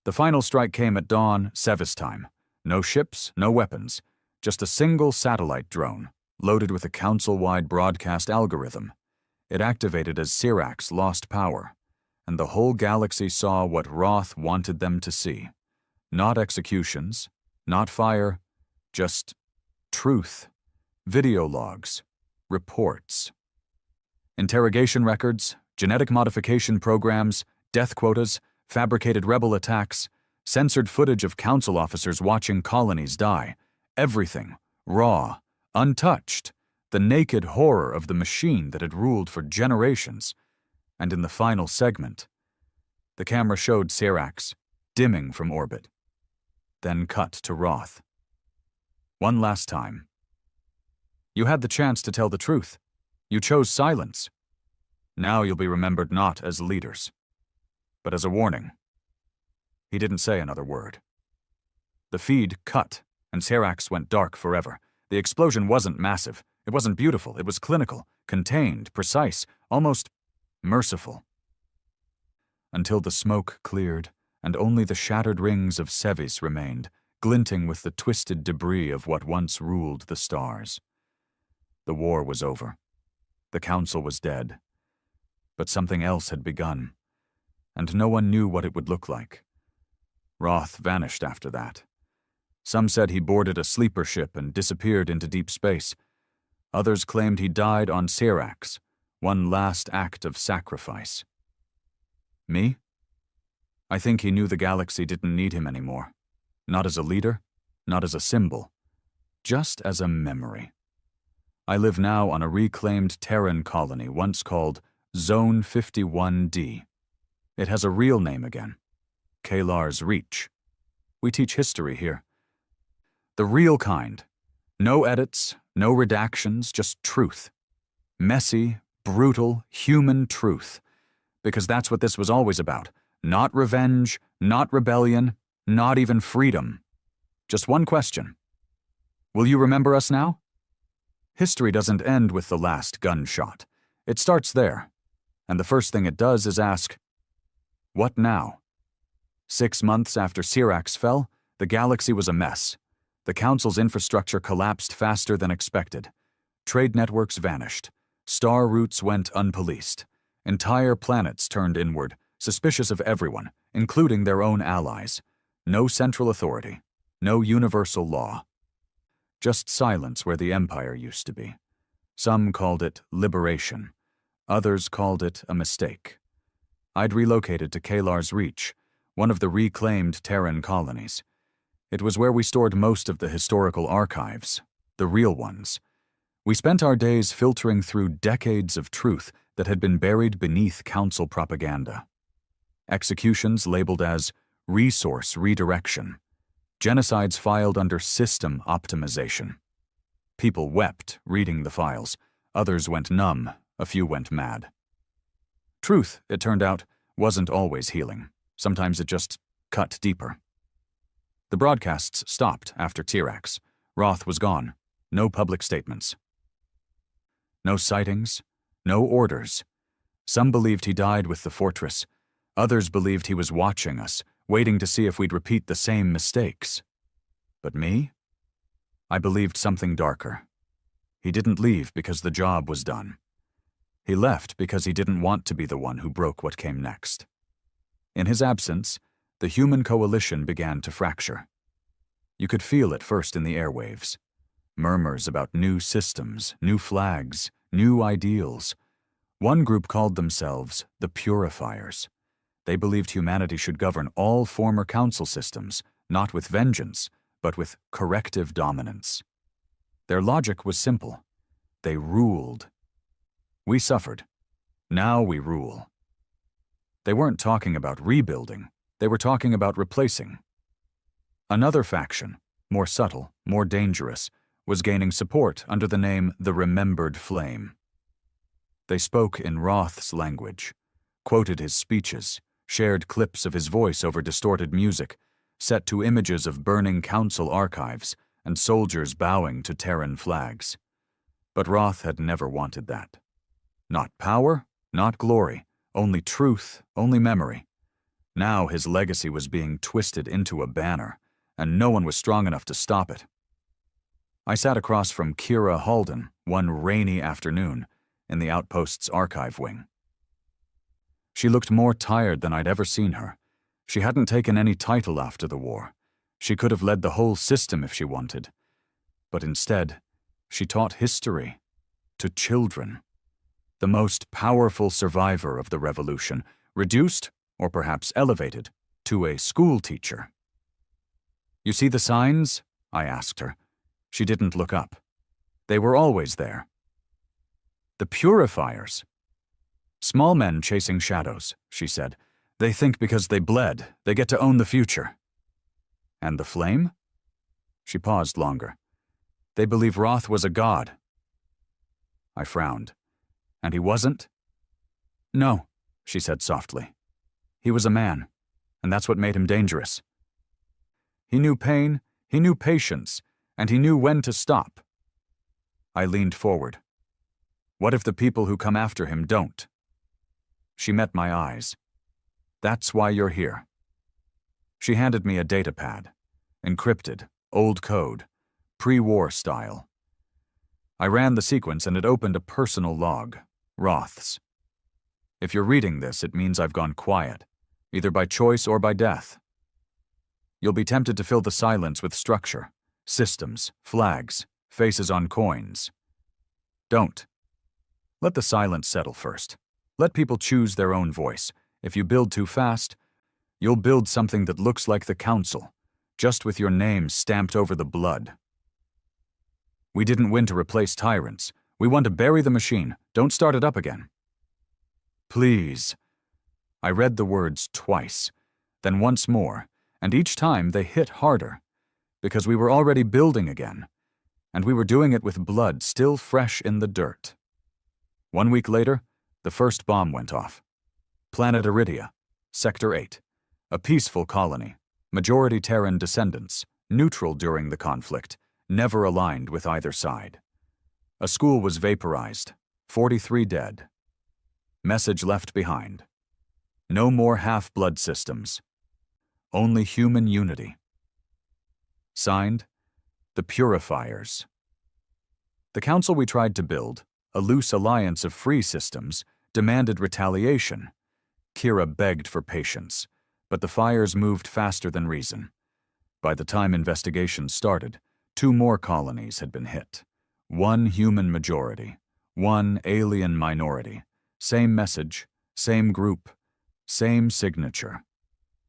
The final strike came at dawn, Sevis time. No ships, no weapons, just a single satellite drone, loaded with a council-wide broadcast algorithm. It activated as Sirax lost power, and the whole galaxy saw what Roth wanted them to see. Not executions, not fire, just truth, video logs, reports. Interrogation records, genetic modification programs, death quotas, fabricated rebel attacks, censored footage of council officers watching colonies die. Everything, raw, untouched, the naked horror of the machine that had ruled for generations. And in the final segment, the camera showed Sirax, dimming from orbit. Then cut to Roth. One last time. You had the chance to tell the truth. You chose silence. Now you'll be remembered not as leaders, but as a warning. He didn't say another word. The feed cut, and Sirax went dark forever. The explosion wasn't massive. It wasn't beautiful. It was clinical, contained, precise, almost merciful. Until the smoke cleared, and only the shattered rings of Sevis remained, glinting with the twisted debris of what once ruled the stars. The war was over. The council was dead. But something else had begun, and no one knew what it would look like. Roth vanished after that. Some said he boarded a sleeper ship and disappeared into deep space. Others claimed he died on Sirax, one last act of sacrifice. Me? I think he knew the galaxy didn't need him anymore. Not as a leader, not as a symbol, just as a memory. I live now on a reclaimed Terran colony once called Zone 51D. It has a real name again, Kalar's Reach. We teach history here. The real kind. No edits, no redactions, just truth. Messy, brutal, human truth. Because that's what this was always about. Not revenge, not rebellion, not even freedom. Just one question. Will you remember us now? History doesn't end with the last gunshot. It starts there. And the first thing it does is ask, what now? 6 months after Syrax fell, the galaxy was a mess. The Council's infrastructure collapsed faster than expected. Trade networks vanished. Star routes went unpoliced. Entire planets turned inward, suspicious of everyone, including their own allies. No central authority. No universal law. Just silence where the Empire used to be. Some called it liberation. Others called it a mistake. I'd relocated to Kalar's Reach, one of the reclaimed Terran colonies. It was where we stored most of the historical archives, the real ones. We spent our days filtering through decades of truth that had been buried beneath Council propaganda. Executions labeled as resource redirection. Genocides filed under system optimization. People wept reading the files. Others went numb. A few went mad. Truth, it turned out, wasn't always healing. Sometimes it just cut deeper. The broadcasts stopped after Syrax. Roth was gone. No public statements. No sightings. No orders. Some believed he died with the fortress. Others believed he was watching us, waiting to see if we'd repeat the same mistakes. But me? I believed something darker. He didn't leave because the job was done. He left because he didn't want to be the one who broke what came next. In his absence, the human coalition began to fracture. You could feel it first in the airwaves. Murmurs about new systems, new flags, new ideals. One group called themselves the Purifiers. They believed humanity should govern all former council systems, not with vengeance, but with corrective dominance. Their logic was simple. They ruled. We suffered. Now we rule. They weren't talking about rebuilding. They were talking about replacing. Another faction, more subtle, more dangerous, was gaining support under the name the Remembered Flame. They spoke in Roth's language, quoted his speeches, shared clips of his voice over distorted music, set to images of burning council archives and soldiers bowing to Terran flags. But Roth had never wanted that. Not power, not glory, only truth, only memory. Now his legacy was being twisted into a banner, and no one was strong enough to stop it. I sat across from Kira Halden one rainy afternoon in the outpost's archive wing. She looked more tired than I'd ever seen her. She hadn't taken any title after the war. She could have led the whole system if she wanted. But instead, she taught history to children. The most powerful survivor of the revolution, reduced, or perhaps elevated, to a school teacher. You see the signs? I asked her. She didn't look up. They were always there. The Purifiers. Small men chasing shadows, she said. They think because they bled, they get to own the future. And the flame? She paused longer. They believe Roth was a god. I frowned. And he wasn't? No, she said softly. He was a man, and that's what made him dangerous. He knew pain, he knew patience, and he knew when to stop. I leaned forward. What if the people who come after him don't? She met my eyes. That's why you're here. She handed me a data pad, encrypted, old code, pre-war style. I ran the sequence and it opened a personal log, Roth's. If you're reading this, it means I've gone quiet, either by choice or by death. You'll be tempted to fill the silence with structure, systems, flags, faces on coins. Don't. Let the silence settle first. Let people choose their own voice. If you build too fast, you'll build something that looks like the Council, just with your name stamped over the blood. We didn't win to replace tyrants. We won to bury the machine. Don't start it up again. Please. I read the words twice, then once more, and each time they hit harder, because we were already building again, and we were doing it with blood still fresh in the dirt. 1 week later, the first bomb went off. Planet Iridia, Sector 8, a peaceful colony, majority Terran descendants, neutral during the conflict, never aligned with either side. A school was vaporized, 43 dead. Message left behind. No more half-blood systems. Only human unity. Signed, the Purifiers. The council we tried to build, a loose alliance of free systems, demanded retaliation. Kira begged for patience, but the fires moved faster than reason. By the time investigations started, 2 more colonies had been hit. 1 human majority, 1 alien minority. Same message, same group, same signature.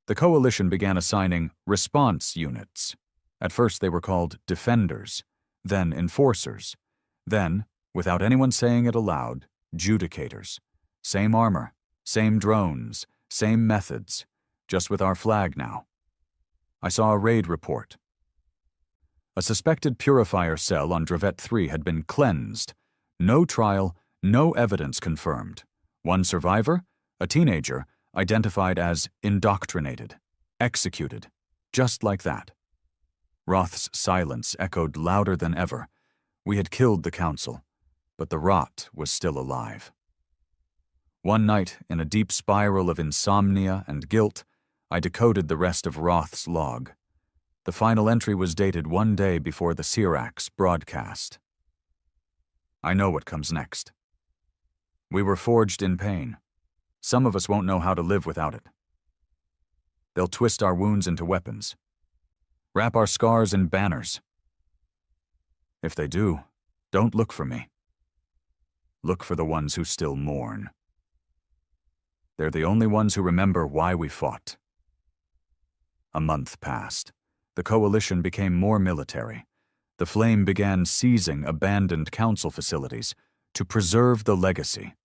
The coalition began assigning response units. At first they were called defenders, then enforcers, then, without anyone saying it aloud, judicators. Same armor, same drones, same methods, just with our flag now. I saw a raid report. A suspected purifier cell on Dravet 3 had been cleansed. No trial, no evidence confirmed. 1 survivor, a teenager, identified as indoctrinated, executed, just like that. Roth's silence echoed louder than ever. We had killed the council, but the rot was still alive. One night, in a deep spiral of insomnia and guilt, I decoded the rest of Roth's log. The final entry was dated 1 day before the Syrax broadcast. I know what comes next. We were forged in pain. Some of us won't know how to live without it. They'll twist our wounds into weapons, wrap our scars in banners. If they do, don't look for me. Look for the ones who still mourn. They're the only ones who remember why we fought. A month passed. The coalition became more military. The flame began seizing abandoned council facilities to preserve the legacy.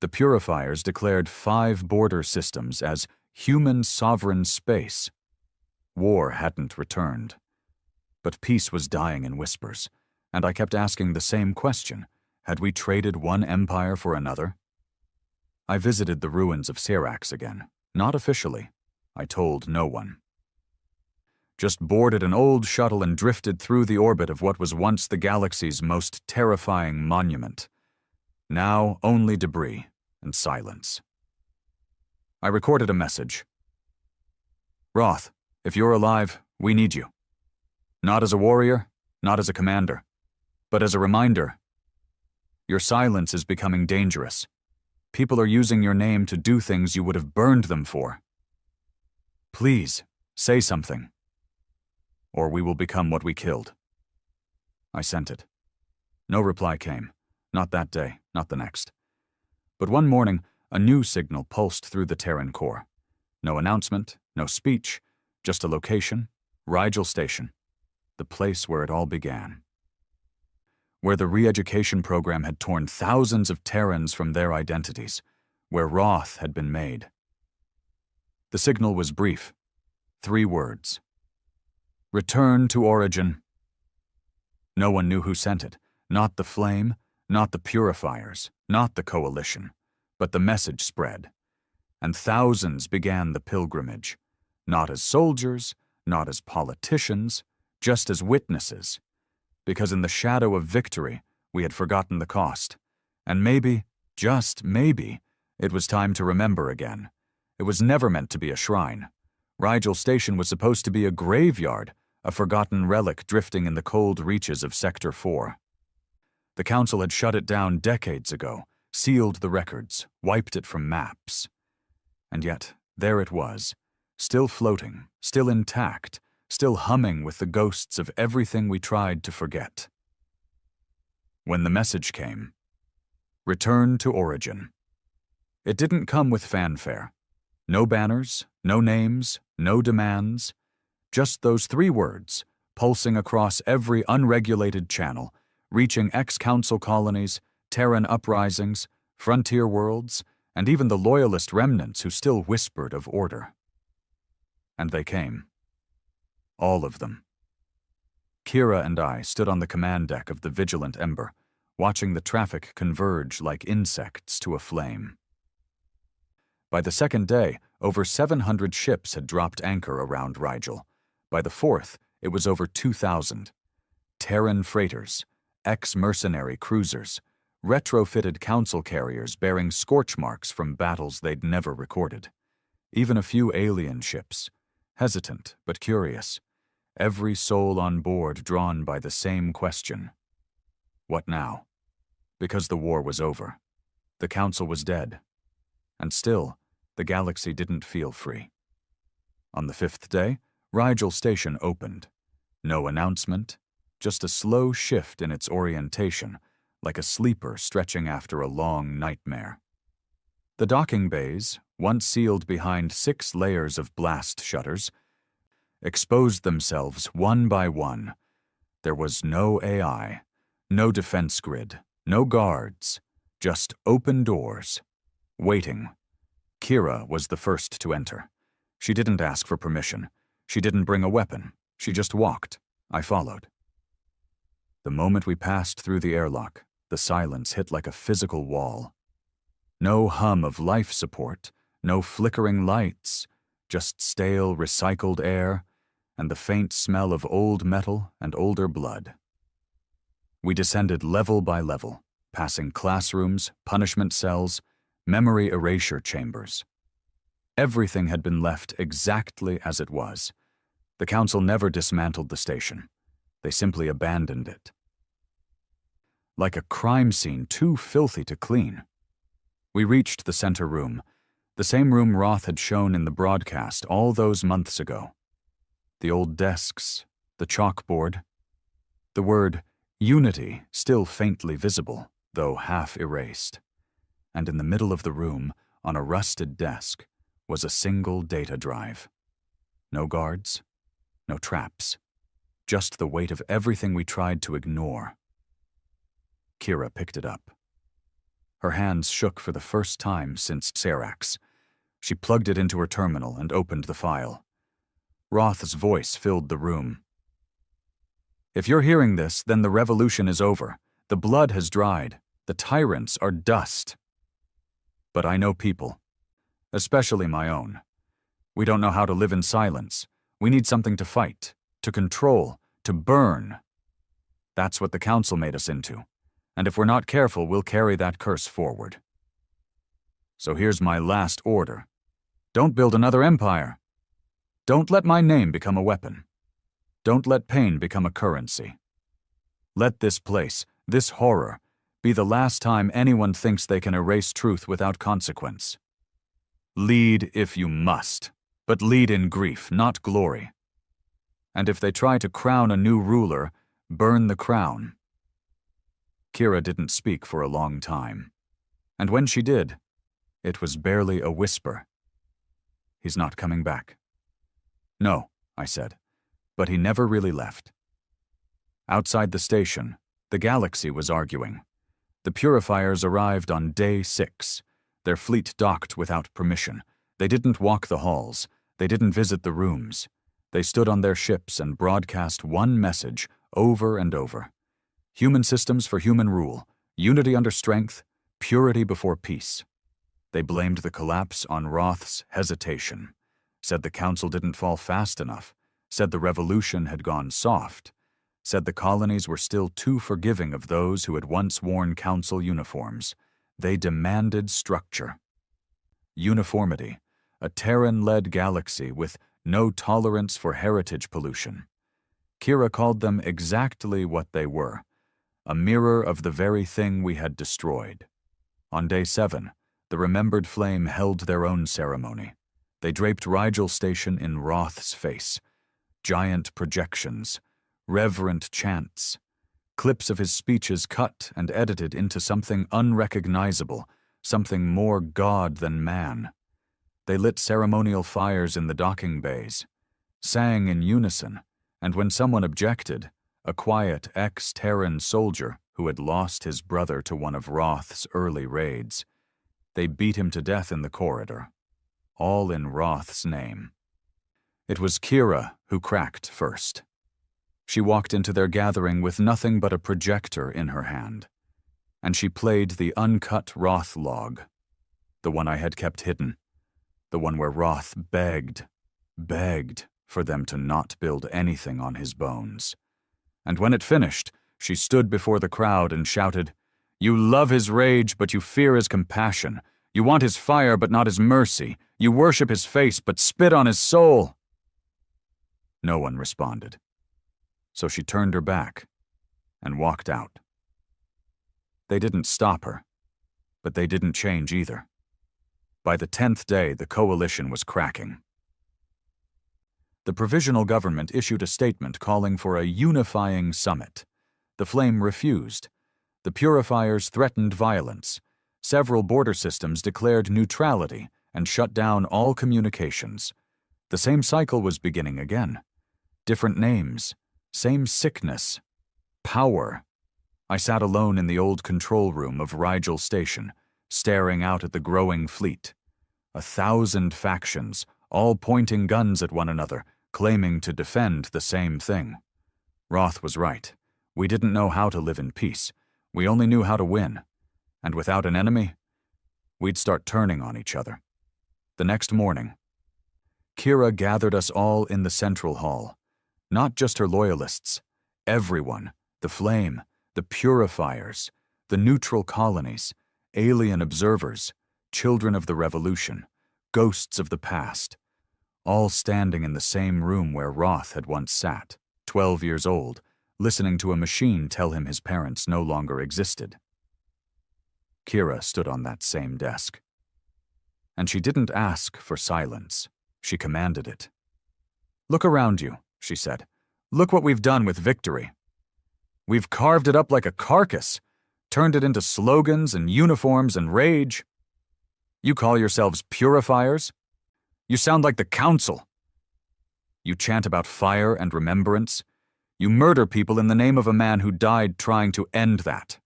The Purifiers declared 5 border systems as human sovereign space. War hadn't returned. But peace was dying in whispers, and I kept asking the same question. Had we traded one empire for another? I visited the ruins of Syrax again. Not officially. I told no one. Just boarded an old shuttle and drifted through the orbit of what was once the galaxy's most terrifying monument. Now only debris and silence. I recorded a message. Roth, if you're alive, we need you. Not as a warrior, not as a commander, but as a reminder. Your silence is becoming dangerous. People are using your name to do things you would have burned them for. Please, say something. Or we will become what we killed. I sent it. No reply came. Not that day, not the next. But one morning, a new signal pulsed through the Terran core. No announcement, no speech, just a location, Rigel Station, the place where it all began. Where the re-education program had torn thousands of Terrans from their identities, where Roth had been made. The signal was brief. 3 words. Return to origin. No one knew who sent it. Not the flame, not the Purifiers, not the coalition, but the message spread. And thousands began the pilgrimage, not as soldiers, not as politicians, just as witnesses. Because in the shadow of victory, we had forgotten the cost. And maybe, just maybe, it was time to remember again. It was never meant to be a shrine. Rigel Station was supposed to be a graveyard, a forgotten relic drifting in the cold reaches of Sector 4. The Council had shut it down decades ago, sealed the records, wiped it from maps. And yet, there it was, still floating, still intact, still humming with the ghosts of everything we tried to forget. When the message came, return to origin. It didn't come with fanfare. No banners, no names, no demands. Just those 3 words, pulsing across every unregulated channel, reaching ex-council colonies, Terran uprisings, frontier worlds, and even the loyalist remnants who still whispered of order. And they came. All of them. Kira and I stood on the command deck of the Vigilant Ember, watching the traffic converge like insects to a flame. By the 2nd day, over 700 ships had dropped anchor around Rigel. By the 4th, it was over 2,000. Terran freighters, ex-mercenary cruisers, retrofitted council carriers bearing scorch marks from battles they'd never recorded. Even a few alien ships, hesitant but curious, every soul on board drawn by the same question. What now? Because the war was over. The council was dead. And still, the galaxy didn't feel free. On the 5th day, Rigel Station opened. No announcement, just a slow shift in its orientation, like a sleeper stretching after a long nightmare. The docking bays, once sealed behind 6 layers of blast shutters, exposed themselves one by one. There was no AI, no defense grid, no guards, just open doors, waiting. Kira was the first to enter. She didn't ask for permission. She didn't bring a weapon. She just walked. I followed. The moment we passed through the airlock, the silence hit like a physical wall. No hum of life support, no flickering lights, just stale, recycled air and the faint smell of old metal and older blood. We descended level by level, passing classrooms, punishment cells, memory erasure chambers. Everything had been left exactly as it was. The council never dismantled the station. They simply abandoned it. Like a crime scene too filthy to clean. We reached the center room, the same room Roth had shown in the broadcast all those months ago. The old desks, the chalkboard, the word Unity still faintly visible, though half erased. And in the middle of the room, on a rusted desk, was a single data drive. No guards, no traps, just the weight of everything we tried to ignore. Kira picked it up. Her hands shook for the first time since Serax. She plugged it into her terminal and opened the file. Roth's voice filled the room. If you're hearing this, then the revolution is over. The blood has dried. The tyrants are dust. But I know people, especially my own. We don't know how to live in silence. We need something to fight, to control, to burn. That's what the council made us into. And if we're not careful, we'll carry that curse forward. So here's my last order. Don't build another empire. Don't let my name become a weapon. Don't let pain become a currency. Let this place, this horror, be the last time anyone thinks they can erase truth without consequence. Lead if you must, but lead in grief, not glory. And if they try to crown a new ruler, burn the crown. Kira didn't speak for a long time. And when she did, it was barely a whisper. He's not coming back. No, I said, but he never really left. Outside the station, the galaxy was arguing. The purifiers arrived on day 6. Their fleet docked without permission. They didn't walk the halls. They didn't visit the rooms. They stood on their ships and broadcast one message over and over. Human systems for human rule, unity under strength, purity before peace. They blamed the collapse on Roth's hesitation, said the council didn't fall fast enough, said the revolution had gone soft, said the colonies were still too forgiving of those who had once worn council uniforms. They demanded structure. Uniformity, a Terran-led galaxy with no tolerance for heritage pollution. Kira called them exactly what they were, a mirror of the very thing we had destroyed. On day 7, the Remembered Flame held their own ceremony. They draped Rigel Station in Roth's face. Giant projections, reverent chants, clips of his speeches cut and edited into something unrecognizable, something more God than man. They lit ceremonial fires in the docking bays, sang in unison, and when someone objected, a quiet ex-Terran soldier who had lost his brother to one of Roth's early raids, they beat him to death in the corridor, all in Roth's name. It was Kira who cracked first. She walked into their gathering with nothing but a projector in her hand, and she played the uncut Roth log, the one I had kept hidden, the one where Roth begged for them to not build anything on his bones. And when it finished, she stood before the crowd and shouted, "You love his rage, but you fear his compassion. You want his fire, but not his mercy. You worship his face, but spit on his soul." No one responded. So she turned her back and walked out. They didn't stop her, but they didn't change either. By the 10th day, the coalition was cracking. The provisional government issued a statement calling for a unifying summit. The Flame refused. The Purifiers threatened violence. Several border systems declared neutrality and shut down all communications. The same cycle was beginning again. Different names, same sickness, power. I sat alone in the old control room of Rigel Station, staring out at the growing fleet. 1,000 factions, all pointing guns at one another, claiming to defend the same thing. Roth was right. We didn't know how to live in peace. We only knew how to win. And without an enemy, we'd start turning on each other. The next morning, Kira gathered us all in the central hall. Not just her loyalists. Everyone, the Flame, the Purifiers, the neutral colonies, alien observers, children of the revolution, ghosts of the past, all standing in the same room where Roth had once sat, 12 years old, listening to a machine tell him his parents no longer existed. Kira stood on that same desk. And she didn't ask for silence. She commanded it. "Look around you," she said. "Look what we've done with victory. We've carved it up like a carcass, turned it into slogans and uniforms and rage. You call yourselves purifiers? You sound like the council. You chant about fire and remembrance. You murder people in the name of a man who died trying to end that."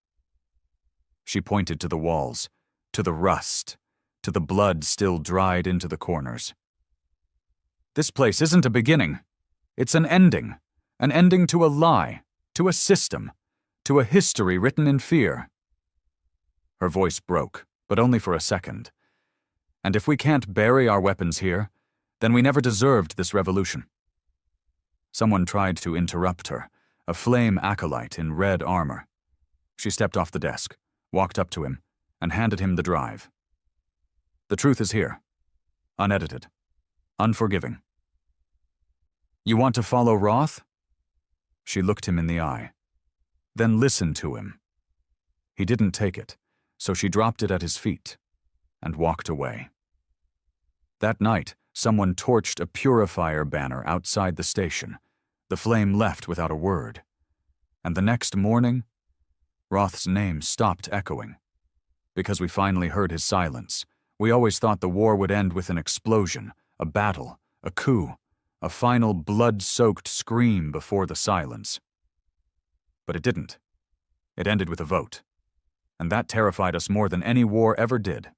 She pointed to the walls, to the rust, to the blood still dried into the corners. "This place isn't a beginning. It's an ending to a lie, to a system, to a history written in fear." Her voice broke, but only for a second. "And if we can't bury our weapons here, then we never deserved this revolution." Someone tried to interrupt her, a Flame acolyte in red armor. She stepped off the desk, walked up to him, and handed him the drive. "The truth is here. Unedited. Unforgiving. You want to follow Roth?" She looked him in the eye. "Then listen to him." He didn't take it, so she dropped it at his feet and walked away. That night, someone torched a Purifier banner outside the station. The Flame left without a word. And the next morning, Roth's name stopped echoing. Because we finally heard his silence. We always thought the war would end with an explosion, a battle, a coup, a final blood-soaked scream before the silence. But it didn't. It ended with a vote. And that terrified us more than any war ever did.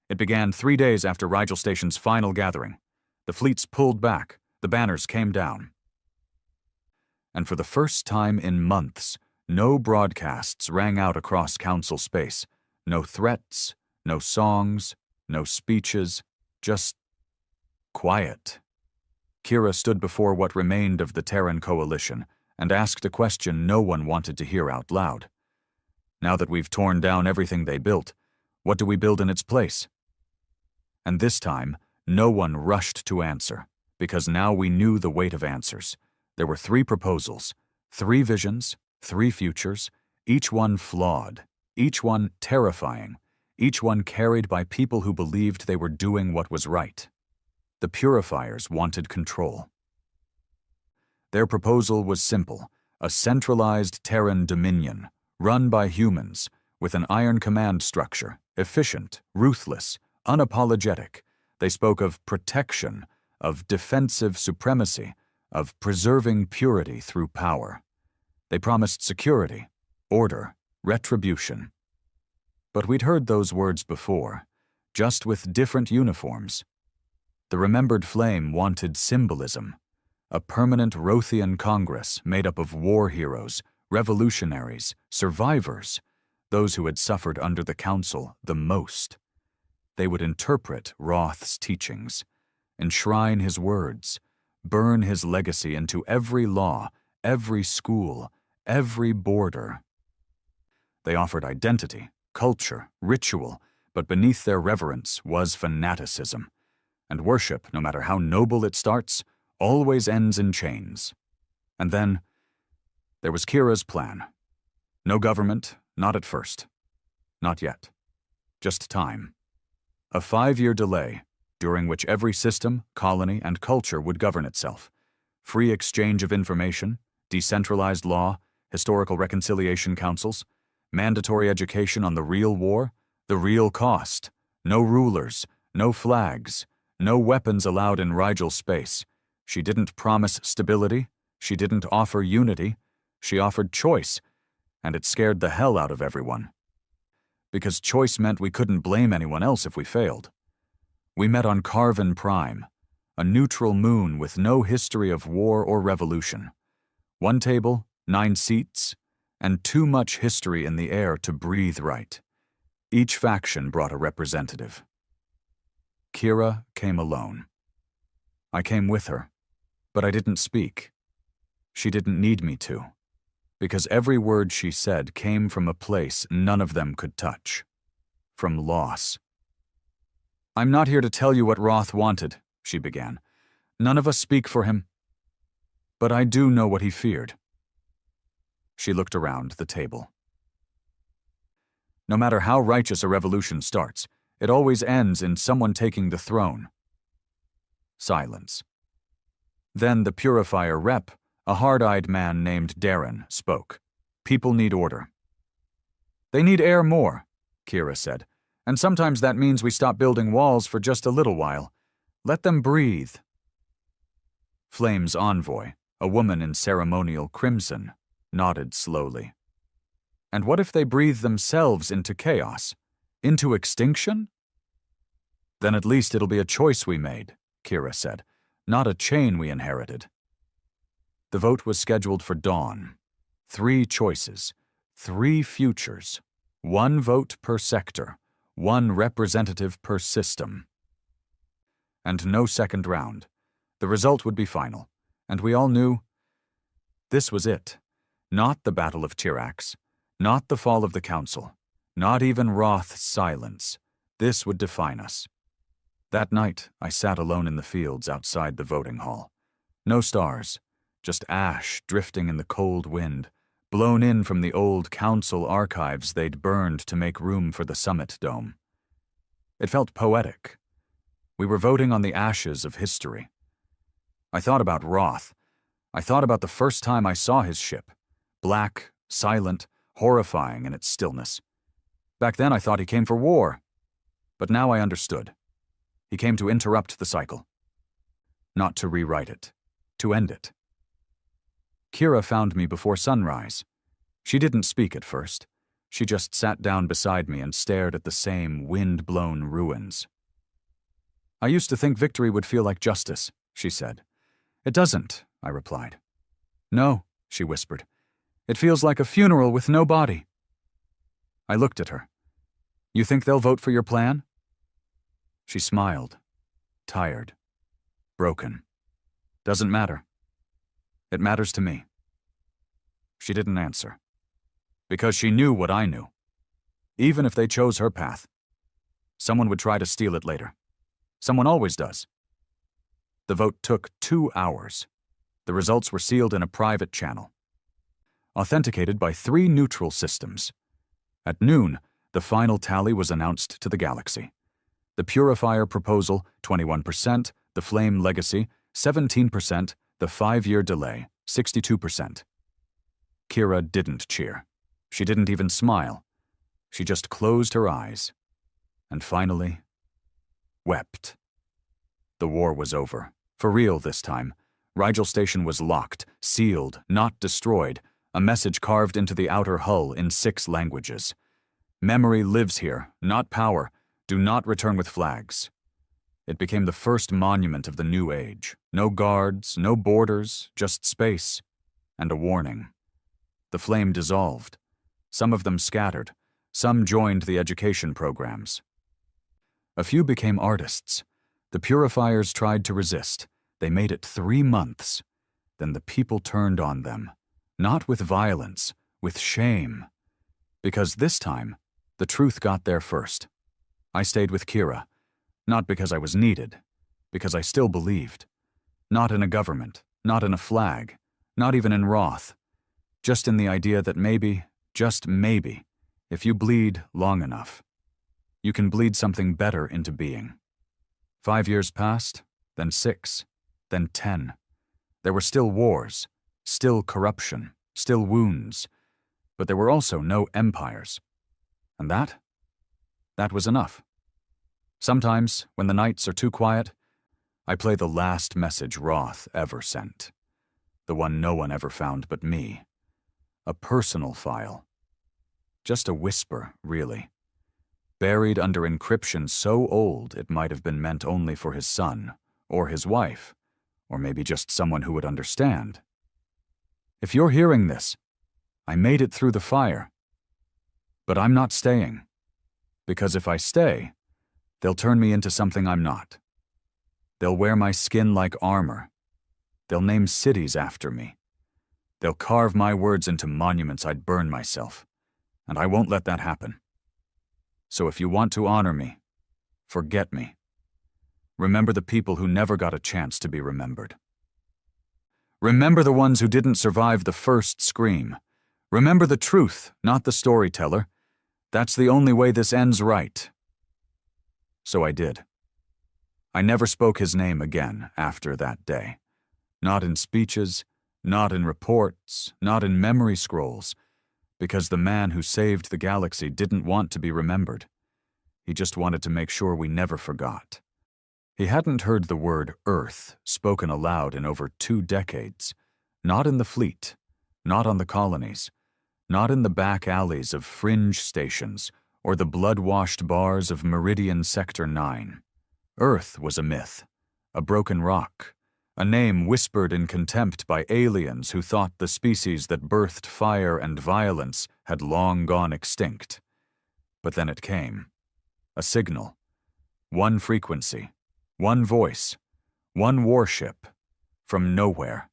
It began 3 days after Rigel Station's final gathering. The fleets pulled back, the banners came down. And for the first time in months, no broadcasts rang out across council space. No threats, no songs, no speeches, just quiet. Kira stood before what remained of the Terran coalition and asked a question no one wanted to hear out loud. Now that we've torn down everything they built, what do we build in its place? And this time, no one rushed to answer, because now we knew the weight of answers. There were 3 proposals, 3 visions, 3 futures, each one flawed, each one terrifying, each one carried by people who believed they were doing what was right. The Purifiers wanted control. Their proposal was simple, a centralized Terran dominion, run by humans, with an iron command structure, efficient, ruthless, unapologetic. They spoke of protection, of defensive supremacy, of preserving purity through power. They promised security, order, retribution. But we'd heard those words before, just with different uniforms. The remembered Flame wanted symbolism, a permanent Rothian Congress made up of war heroes, revolutionaries, survivors, those who had suffered under the Council the most. They would interpret Roth's teachings, enshrine his words, burn his legacy into every law, every school, every border. They offered identity, culture, ritual, but beneath their reverence was fanaticism. And worship, no matter how noble it starts, always ends in chains. And then, there was Kira's plan. No government, not at first. Not yet. Just time. A 5-year delay, during which every system, colony, and culture would govern itself. Free exchange of information, decentralized law, historical reconciliation councils, mandatory education on the real war, the real cost, no rulers, no flags, no weapons allowed in Rigel space. She didn't promise stability, she didn't offer unity, she offered choice, and it scared the hell out of everyone. Because choice meant we couldn't blame anyone else if we failed. We met on Carven Prime, a neutral moon with no history of war or revolution. 1 table, 9 seats, and too much history in the air to breathe right. Each faction brought a representative. Kira came alone. I came with her, but I didn't speak. She didn't need me to, because every word she said came from a place none of them could touch. From loss. "I'm not here to tell you what Roth wanted," she began. "None of us speak for him. But I do know what he feared." She looked around the table. No matter how righteous a revolution starts, it always ends in someone taking the throne. Silence. Then the Purifier rep, a hard-eyed man named Darren, spoke. "People need order." "They need air more," Kira said, "and sometimes that means we stop building walls for just a little while. Let them breathe." Flame's envoy, a woman in ceremonial crimson, nodded slowly. "And what if they breathe themselves into chaos? Into extinction?" "Then at least it'll be a choice we made," Kira said, "not a chain we inherited." The vote was scheduled for dawn. 3 choices, 3 futures, 1 vote per sector, 1 representative per system. And no second round. The result would be final, and we all knew this was it. Not the Battle of Tirax, not the fall of the Council, not even Roth's silence. This would define us. That night, I sat alone in the fields outside the voting hall. No stars, just ash drifting in the cold wind, blown in from the old council archives they'd burned to make room for the summit dome. It felt poetic. We were voting on the ashes of history. I thought about Roth. I thought about the first time I saw his ship. Black, silent, horrifying in its stillness. Back then I thought he came for war. But now I understood. He came to interrupt the cycle. Not to rewrite it. To end it. Kira found me before sunrise. She didn't speak at first. She just sat down beside me and stared at the same wind-blown ruins. "I used to think victory would feel like justice," she said. "It doesn't," I replied. "No," she whispered. "It feels like a funeral with no body." I looked at her. "You think they'll vote for your plan?" She smiled. Tired. Broken. "Doesn't matter. It matters to me." She didn't answer. Because she knew what I knew. Even if they chose her path, someone would try to steal it later. Someone always does. The vote took 2 hours. The results were sealed in a private channel. Authenticated by 3 neutral systems. At noon, the final tally was announced to the galaxy. The Purifier proposal, 21%, the Flame legacy, 17%, the 5-year delay, 62%. Kira didn't cheer. She didn't even smile. She just closed her eyes. And finally, wept. The war was over. For real this time. Rigel Station was locked, sealed, not destroyed, a message carved into the outer hull in 6 languages. Memory lives here, not power. Do not return with flags. It became the first monument of the new age. No guards, no borders, just space. And a warning. The flame dissolved. Some of them scattered. Some joined the education programs. A few became artists. The Purifiers tried to resist. They made it 3 months. then the people turned on them, not with violence, with shame. Because this time, the truth got there first. I stayed with Kira, not because I was needed, because I still believed. Not in a government, not in a flag, not even in Roth. Just in the idea that maybe, just maybe, if you bleed long enough, you can bleed something better into being. 5 years passed, then 6, then 10. There were still wars, still corruption, still wounds, but there were also no empires. And that was enough. Sometimes, when the nights are too quiet, I play the last message Roth ever sent. The one no one ever found but me. A personal file. Just a whisper, really. Buried under encryption so old it might have been meant only for his son, or his wife, or maybe just someone who would understand. If you're hearing this, I made it through the fire. But I'm not staying. Because if I stay, they'll turn me into something I'm not. They'll wear my skin like armor. They'll name cities after me. They'll carve my words into monuments I'd burn myself. And I won't let that happen. So if you want to honor me, forget me. Remember the people who never got a chance to be remembered. Remember the ones who didn't survive the first scream. Remember the truth, not the storyteller. That's the only way this ends right. So I did. I never spoke his name again after that day. Not in speeches, not in reports, not in memory scrolls, because the man who saved the galaxy didn't want to be remembered. He just wanted to make sure we never forgot. He hadn't heard the word Earth spoken aloud in over 2 decades, not in the fleet, not on the colonies, not in the back alleys of fringe stations or the blood-washed bars of Meridian Sector 9. Earth was a myth, a broken rock, a name whispered in contempt by aliens who thought the species that birthed fire and violence had long gone extinct. But then it came. A signal. One frequency. One voice. One warship. From nowhere.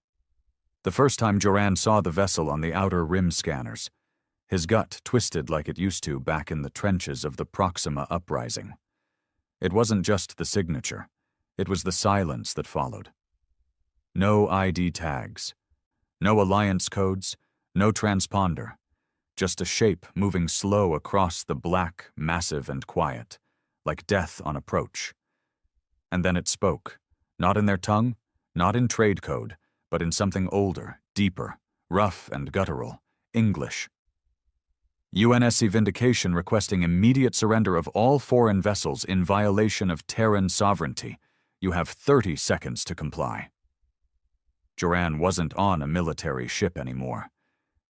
The first time Joran saw the vessel on the outer rim scanners, his gut twisted like it used to back in the trenches of the Proxima uprising. It wasn't just the signature. It was the silence that followed. No ID tags. No alliance codes. No transponder. Just a shape moving slow across the black, massive and quiet, like death on approach. And then it spoke, not in their tongue, not in trade code, but in something older, deeper, rough and guttural, English. UNSC Vindication requesting immediate surrender of all foreign vessels in violation of Terran sovereignty. You have 30 seconds to comply. Joran wasn't on a military ship anymore.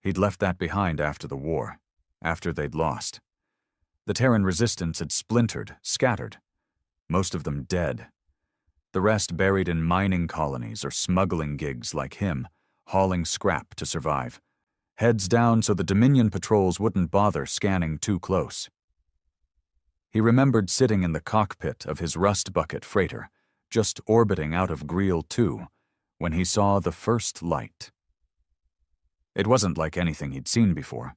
He'd left that behind after the war, after they'd lost. The Terran resistance had splintered, scattered, most of them dead. The rest buried in mining colonies or smuggling gigs like him, hauling scrap to survive. Heads down so the Dominion patrols wouldn't bother scanning too close. He remembered sitting in the cockpit of his rust bucket freighter, just orbiting out of Greel 2, when he saw the first light. It wasn't like anything he'd seen before.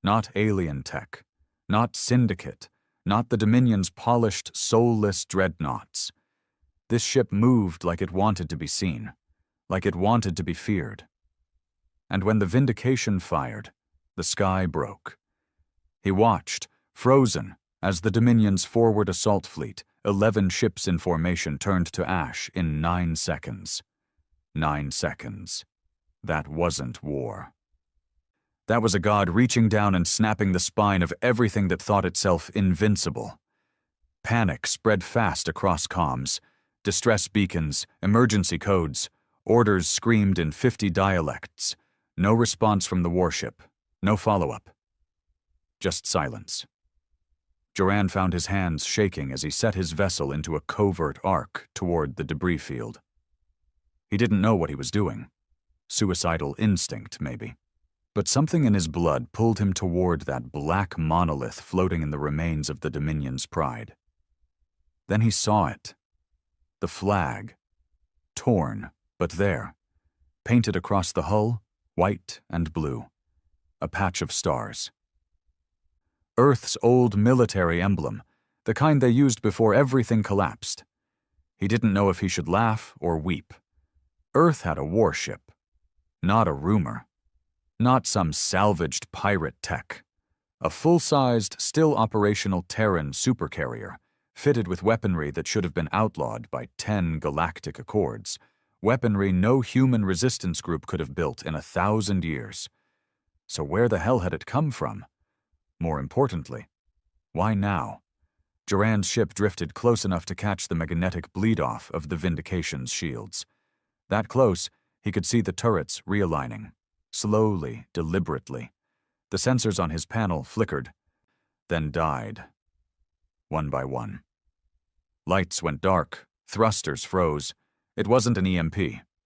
Not alien tech, not Syndicate, not the Dominion's polished, soulless dreadnoughts. This ship moved like it wanted to be seen, like it wanted to be feared. And when the Vindication fired, the sky broke. He watched, frozen, as the Dominion's forward assault fleet, 11 ships in formation, turned to ash in 9 seconds. 9 seconds. That wasn't war. That was a god reaching down and snapping the spine of everything that thought itself invincible. Panic spread fast across comms. Distress beacons, emergency codes, orders screamed in 50 dialects. No response from the warship. No follow-up. Just silence. Joran found his hands shaking as he set his vessel into a covert arc toward the debris field. He didn't know what he was doing. Suicidal instinct, maybe. But something in his blood pulled him toward that black monolith floating in the remains of the Dominion's pride. Then he saw it. The flag. Torn, but there. painted across the hull, white and blue, a patch of stars. Earth's old military emblem, the kind they used before everything collapsed. He didn't know if he should laugh or weep. Earth had a warship, not a rumor, not some salvaged pirate tech. A full-sized, still operational Terran supercarrier, fitted with weaponry that should have been outlawed by 10 galactic accords, weaponry no human resistance group could have built in 1,000 years. So where the hell had it come from? More importantly, why now? Duran's ship drifted close enough to catch the magnetic bleed-off of the Vindication's shields. That close, he could see the turrets realigning, slowly, deliberately. The sensors on his panel flickered, then died, one by one. Lights went dark, thrusters froze. It wasn't an EMP.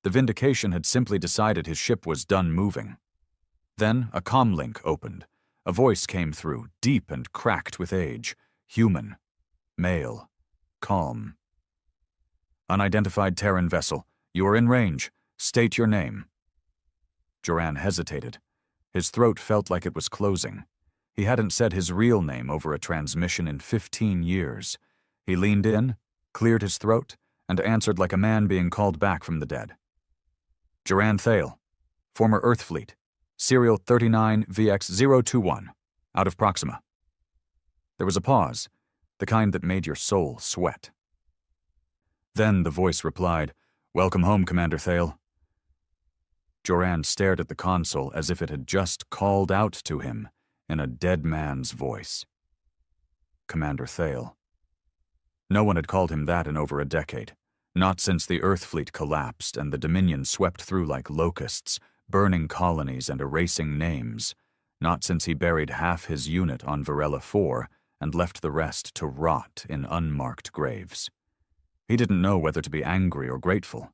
The Vindication had simply decided his ship was done moving. Then a comlink opened. A voice came through, deep and cracked with age, human, male, calm. "Unidentified Terran vessel. You are in range. State your name." Duran hesitated. His throat felt like it was closing. He hadn't said his real name over a transmission in 15 years. He leaned in, cleared his throat, and answered like a man being called back from the dead. "Duran Thale, former Earth Fleet, serial 39VX021, out of Proxima." There was a pause, the kind that made your soul sweat. Then the voice replied, "Welcome home, Commander Thale." Duran stared at the console as if it had just called out to him in a dead man's voice. Commander Thale. No one had called him that in over a decade, not since the Earth fleet collapsed and the Dominion swept through like locusts, burning colonies and erasing names, not since he buried half his unit on Varela 4 and left the rest to rot in unmarked graves. He didn't know whether to be angry or grateful.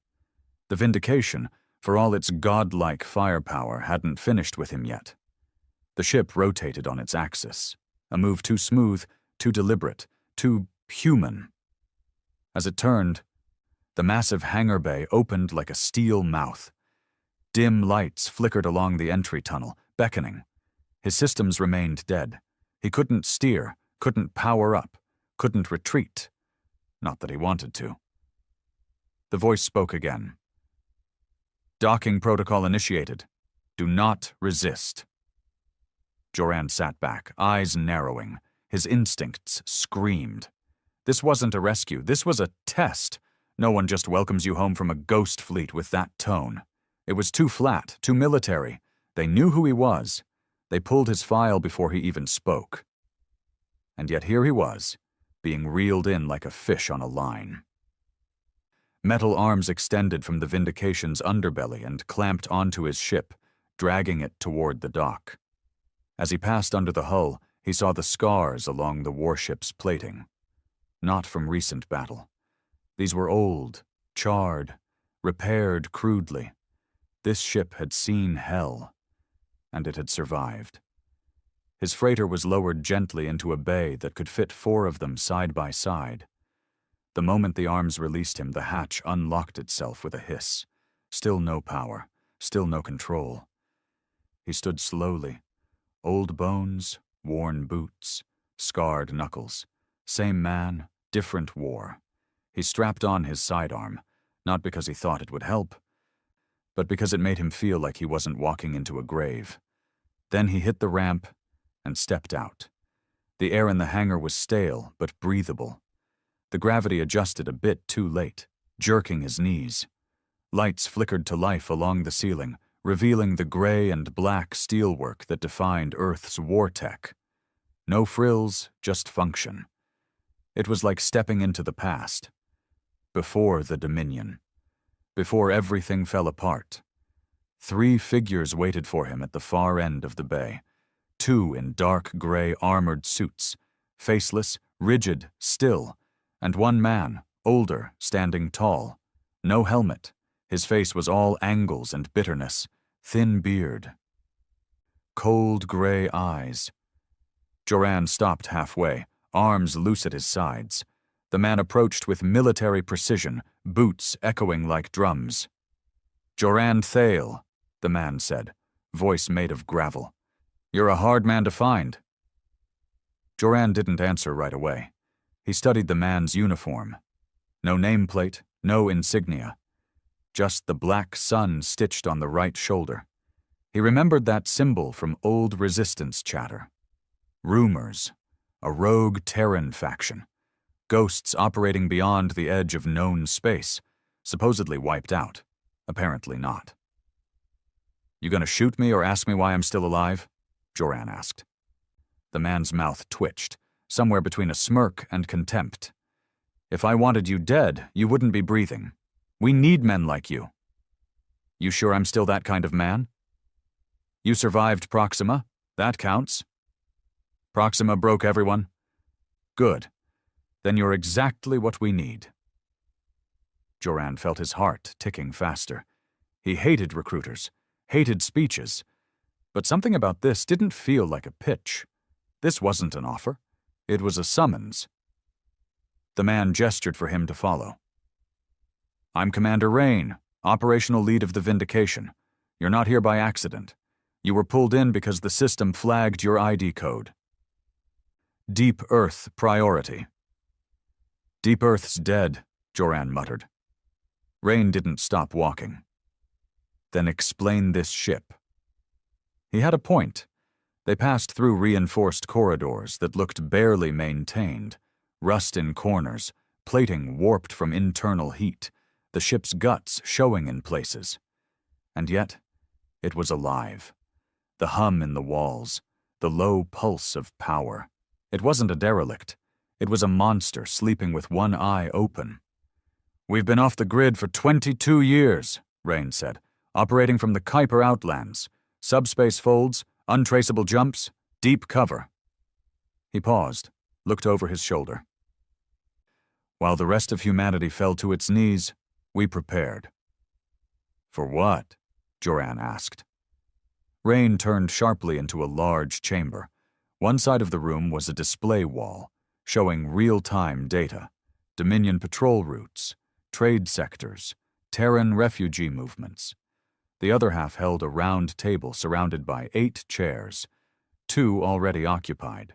The Vindication, for all its godlike firepower, hadn't finished with him yet. The ship rotated on its axis, a move too smooth, too deliberate, too human. As it turned, the massive hangar bay opened like a steel mouth. Dim lights flickered along the entry tunnel, beckoning. His systems remained dead. He couldn't steer, couldn't power up, couldn't retreat. Not that he wanted to. The voice spoke again. "Docking protocol initiated. Do not resist." Duran sat back, eyes narrowing. His instincts screamed. This wasn't a rescue. This was a test. No one just welcomes you home from a ghost fleet with that tone. It was too flat, too military. They knew who he was. They pulled his file before he even spoke. And yet here he was, being reeled in like a fish on a line. Metal arms extended from the Vindication's underbelly and clamped onto his ship, dragging it toward the dock. As he passed under the hull, he saw the scars along the warship's plating. Not from recent battle. These were old, charred, repaired crudely. This ship had seen hell, and it had survived. His freighter was lowered gently into a bay that could fit 4 of them side by side. The moment the arms released him, the hatch unlocked itself with a hiss. Still no power, still no control. He stood slowly. Old bones, worn boots, scarred knuckles. Same man, different war. He strapped on his sidearm, not because he thought it would help, but because it made him feel like he wasn't walking into a grave. Then he hit the ramp and stepped out. The air in the hangar was stale but breathable. The gravity adjusted a bit too late, jerking his knees. Lights flickered to life along the ceiling, revealing the gray and black steelwork that defined Earth's war tech. No frills, just function. It was like stepping into the past. Before the Dominion. Before everything fell apart. 3 figures waited for him at the far end of the bay. 2 in dark gray armored suits, faceless, rigid, still, and 1 man, older, standing tall. No helmet. His face was all angles and bitterness, thin beard. Cold gray eyes. Duran stopped halfway, arms loose at his sides. The man approached with military precision, boots echoing like drums. Joran Thale, the man said, voice made of gravel. You're a hard man to find. Joran didn't answer right away. He studied the man's uniform. No nameplate, no insignia. Just the black sun stitched on the right shoulder. He remembered that symbol from old resistance chatter. Rumors. A rogue Terran faction. Ghosts operating beyond the edge of known space. Supposedly wiped out. Apparently not. You gonna shoot me or ask me why I'm still alive? Joran asked. The man's mouth twitched, somewhere between a smirk and contempt. If I wanted you dead, you wouldn't be breathing. We need men like you. You sure I'm still that kind of man? You survived Proxima. That counts. Proxima broke everyone. Good. Then you're exactly what we need. Joran felt his heart ticking faster. He hated recruiters, hated speeches. But something about this didn't feel like a pitch. This wasn't an offer. It was a summons. The man gestured for him to follow. I'm Commander Rain, operational lead of the Vindication. You're not here by accident. You were pulled in because the system flagged your ID code. Deep Earth priority. Deep Earth's dead, Joran muttered. Rain didn't stop walking. Then explain this ship. He had a point. They passed through reinforced corridors that looked barely maintained, rust in corners, plating warped from internal heat, the ship's guts showing in places. And yet, it was alive. The hum in the walls, the low pulse of power. It wasn't a derelict. It was a monster sleeping with one eye open. We've been off the grid for 22 years, Rain said, operating from the Kuiper Outlands. Subspace folds, untraceable jumps, deep cover. He paused, looked over his shoulder. While the rest of humanity fell to its knees, we prepared. For what? Joran asked. Rain turned sharply into a large chamber. One side of the room was a display wall, showing real-time data, Dominion patrol routes, trade sectors, Terran refugee movements. The other half held a round table surrounded by 8 chairs, 2 already occupied,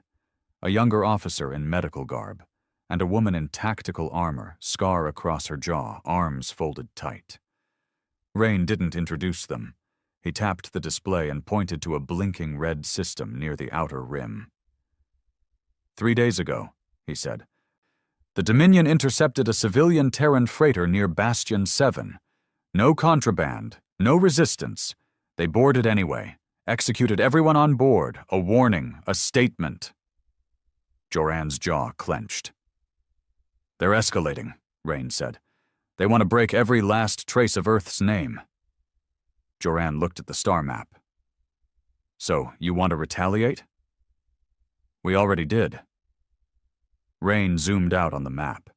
a younger officer in medical garb, and a woman in tactical armor, scar across her jaw, arms folded tight. Rain didn't introduce them. He tapped the display and pointed to a blinking red system near the outer rim. 3 days ago, he said, the Dominion intercepted a civilian Terran freighter near Bastion 7. No contraband, no resistance. They boarded anyway, executed everyone on board, a warning, a statement. Joran's jaw clenched. They're escalating, Rain said. They want to break every last trace of Earth's name. Joran looked at the star map. So, you want to retaliate? We already did. Rain zoomed out on the map.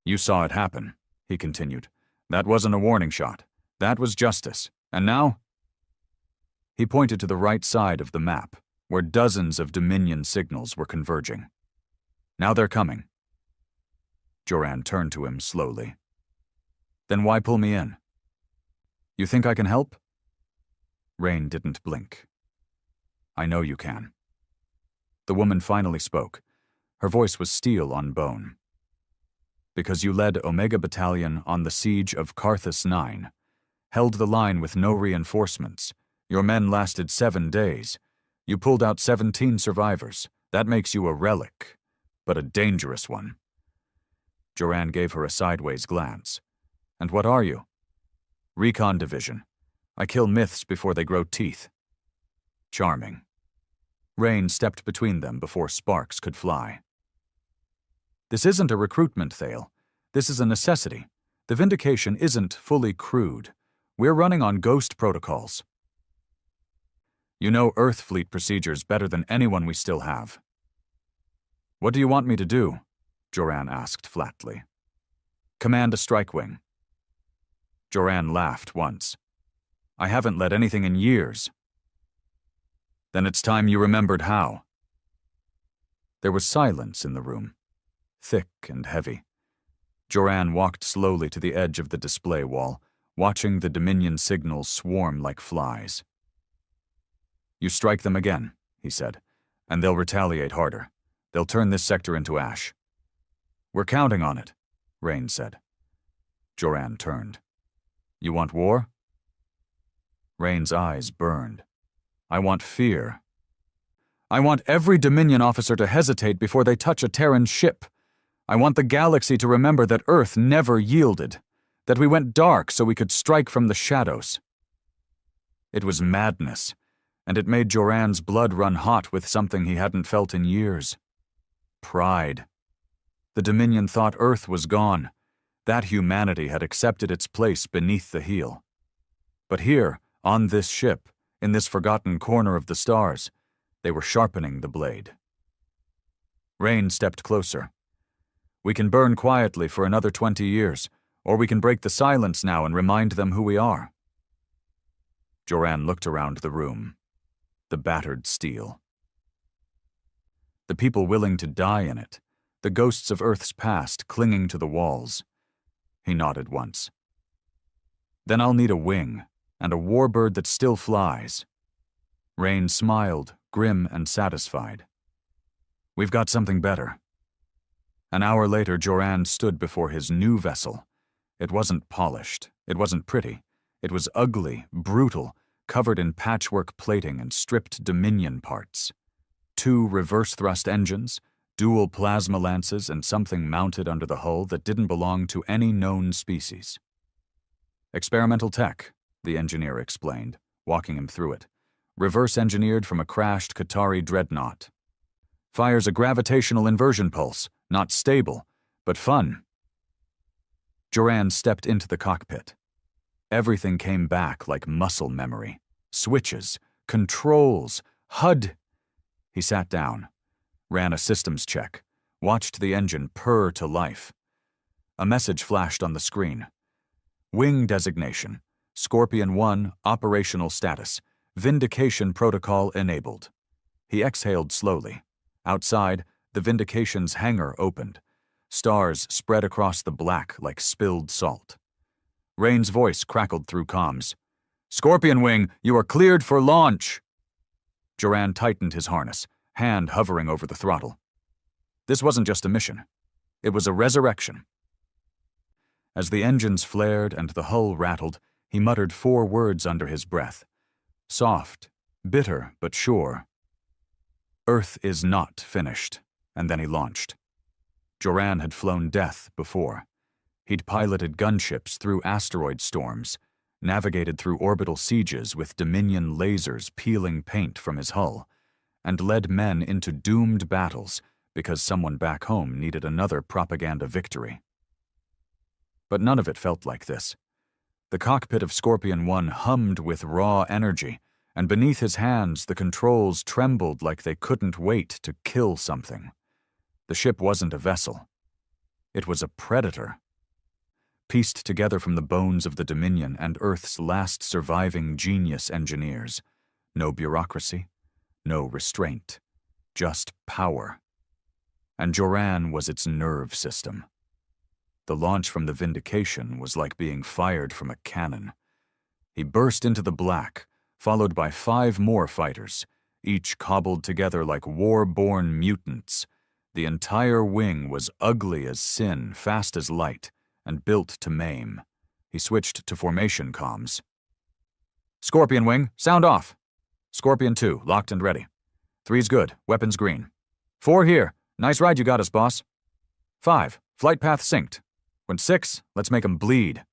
You saw it happen, he continued. That wasn't a warning shot. That was justice. And now? He pointed to the right side of the map, where dozens of Dominion signals were converging. Now they're coming. Joran turned to him slowly. Then why pull me in? You think I can help? Rain didn't blink. I know you can. The woman finally spoke. Her voice was steel on bone. Because you led Omega Battalion on the siege of Carthus 9, held the line with no reinforcements. Your men lasted 7 days. You pulled out 17 survivors. That makes you a relic, but a dangerous one. Joran gave her a sideways glance. And what are you? Recon Division. I kill myths before they grow teeth. Charming. Rain stepped between them before sparks could fly. This isn't a recruitment, Thale. This is a necessity. The Vindication isn't fully crewed. We're running on ghost protocols. You know Earth Fleet procedures better than anyone we still have. What do you want me to do? Joran asked flatly. Command a strike wing. Joran laughed once. I haven't led anything in years. Then it's time you remembered how. There was silence in the room, thick and heavy. Joran walked slowly to the edge of the display wall, watching the Dominion signals swarm like flies. "You strike them again," he said, "and they'll retaliate harder. They'll turn this sector into ash." "We're counting on it," Rain said. Joran turned. "You want war?" Rain's eyes burned. "I want fear. I want every Dominion officer to hesitate before they touch a Terran ship. I want the galaxy to remember that Earth never yielded, that we went dark so we could strike from the shadows." It was madness, and it made Joran's blood run hot with something he hadn't felt in years. Pride. The Dominion thought Earth was gone, that humanity had accepted its place beneath the heel. But here, on this ship, in this forgotten corner of the stars, they were sharpening the blade. Rain stepped closer. "We can burn quietly for another 20 years, or we can break the silence now and remind them who we are." Joran looked around the room. The battered steel. The people willing to die in it, the ghosts of Earth's past clinging to the walls. He nodded once. "Then I'll need a wing, and a warbird that still flies." Rain smiled, grim and satisfied. "We've got something better." An hour later, Joran stood before his new vessel. It wasn't polished. It wasn't pretty. It was ugly, brutal, covered in patchwork plating and stripped Dominion parts. 2 reverse-thrust engines, dual plasma lances, and something mounted under the hull that didn't belong to any known species. "Experimental tech," the engineer explained, walking him through it. "Reverse-engineered from a crashed Qatari dreadnought. Fires a gravitational inversion pulse, not stable, but fun." Joran stepped into the cockpit. Everything came back like muscle memory. Switches, controls, HUD. He sat down, ran a systems check, watched the engine purr to life. A message flashed on the screen. "Wing designation. Scorpion 1, operational status. Vindication protocol enabled." He exhaled slowly. Outside, the Vindication's hangar opened. Stars spread across the black like spilled salt. Rain's voice crackled through comms. "Scorpion Wing, you are cleared for launch." Joran tightened his harness, hand hovering over the throttle. This wasn't just a mission. It was a resurrection. As the engines flared and the hull rattled, he muttered 4 words under his breath. Soft, bitter, but sure. "Earth is not finished," and then he launched. Joran had flown death before. He'd piloted gunships through asteroid storms, navigated through orbital sieges with Dominion lasers peeling paint from his hull, and led men into doomed battles because someone back home needed another propaganda victory. But none of it felt like this. The cockpit of Scorpion 1 hummed with raw energy, and beneath his hands the controls trembled like they couldn't wait to kill something. The ship wasn't a vessel. It was a predator. Pieced together from the bones of the Dominion and Earth's last surviving genius engineers. No bureaucracy, no restraint, just power. And Joran was its nerve system. The launch from the Vindication was like being fired from a cannon. He burst into the black, followed by 5 more fighters, each cobbled together like war-born mutants. The entire wing was ugly as sin, fast as light, and built to maim. He switched to formation comms. "Scorpion Wing, sound off. Scorpion 2, locked and ready. 3's good, weapons green. 4 here, nice ride you got us, boss. 5, flight path synced. When 6, let's make 'em bleed."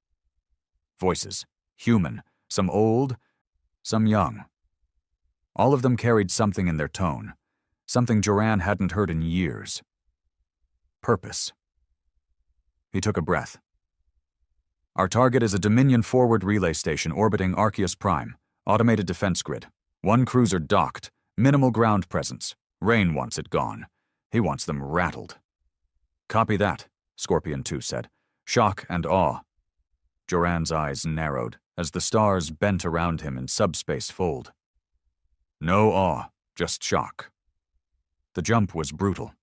Voices, human, some old, some young. All of them carried something in their tone, something Joran hadn't heard in years. Purpose. He took a breath. "Our target is a Dominion forward relay station orbiting Arceus Prime, automated defense grid. 1 cruiser docked, minimal ground presence. Rain wants it gone. He wants them rattled." "Copy that," Scorpion 2 said. Shock and awe. Joran's eyes narrowed as the stars bent around him in subspace fold. No awe, just shock. The jump was brutal.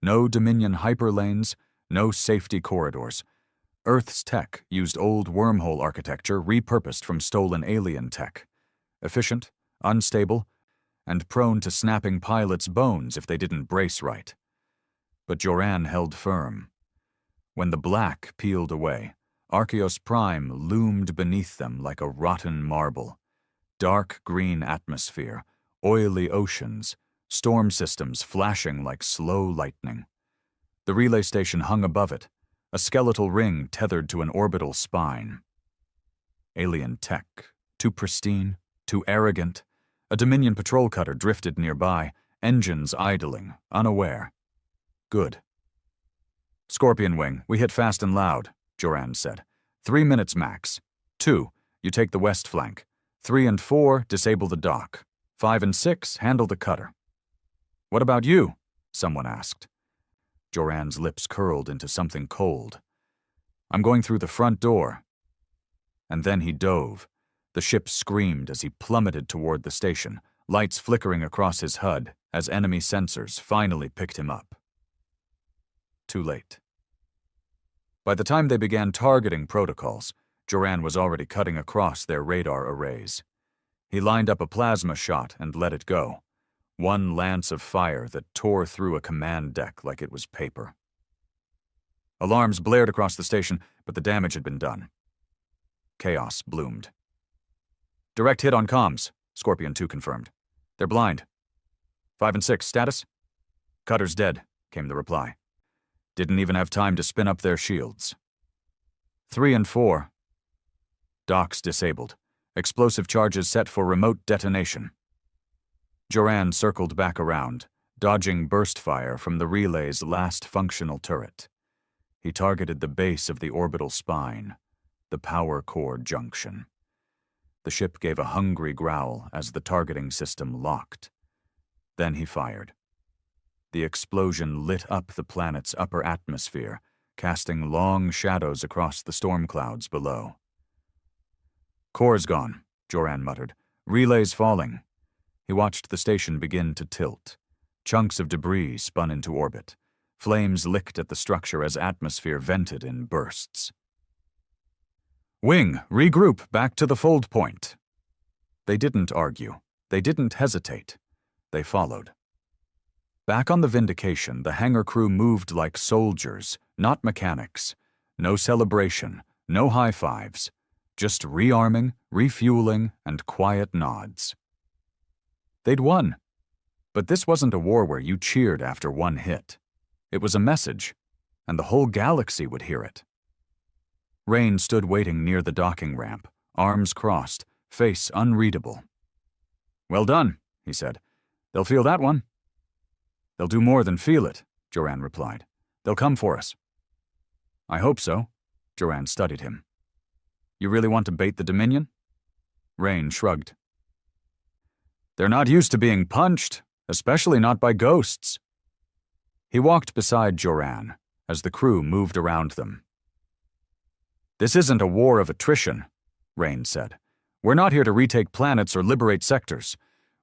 No Dominion hyperlanes, no safety corridors. Earth's tech used old wormhole architecture repurposed from stolen alien tech. Efficient, unstable, and prone to snapping pilots' bones if they didn't brace right. But Joran held firm. When the black peeled away, Archeos Prime loomed beneath them like a rotten marble. Dark green atmosphere, oily oceans, storm systems flashing like slow lightning. The relay station hung above it, a skeletal ring tethered to an orbital spine. Alien tech, too pristine, too arrogant. A Dominion patrol cutter drifted nearby, engines idling, unaware. Good. Scorpion Wing, we hit fast and loud, Joran said. 3 minutes max. 2, you take the west flank. 3 and 4, disable the dock. 5 and 6, handle the cutter. What about you? Someone asked. Joran's lips curled into something cold. I'm going through the front door. And then he dove. The ship screamed as he plummeted toward the station, lights flickering across his HUD as enemy sensors finally picked him up. Too late. By the time they began targeting protocols, Joran was already cutting across their radar arrays. He lined up a plasma shot and let it go. One lance of fire that tore through a command deck like it was paper. Alarms blared across the station, but the damage had been done. Chaos bloomed. Direct hit on comms, Scorpion 2 confirmed. They're blind. 5 and 6, status? Cutter's dead, came the reply. Didn't even have time to spin up their shields. 3 and 4. Docks disabled. Explosive charges set for remote detonation. Joran circled back around, dodging burst fire from the relay's last functional turret. He targeted the base of the orbital spine, the power core junction. The ship gave a hungry growl as the targeting system locked. Then he fired. The explosion lit up the planet's upper atmosphere, casting long shadows across the storm clouds below. Core's gone, Joran muttered. Relays falling. He watched the station begin to tilt. Chunks of debris spun into orbit. Flames licked at the structure as atmosphere vented in bursts. Wing, regroup back to the fold point. They didn't argue. They didn't hesitate. They followed. Back on the Vindication, the hangar crew moved like soldiers, not mechanics. No celebration, no high fives. Just rearming, refueling, and quiet nods. They'd won. But this wasn't a war where you cheered after one hit. It was a message, and the whole galaxy would hear it. Rain stood waiting near the docking ramp, arms crossed, face unreadable. Well done, he said. They'll feel that one. They'll do more than feel it, Joran replied. They'll come for us. I hope so, Joran studied him. You really want to bait the Dominion? Rain shrugged. They're not used to being punched, especially not by ghosts. He walked beside Joran as the crew moved around them. This isn't a war of attrition, Rain said. We're not here to retake planets or liberate sectors.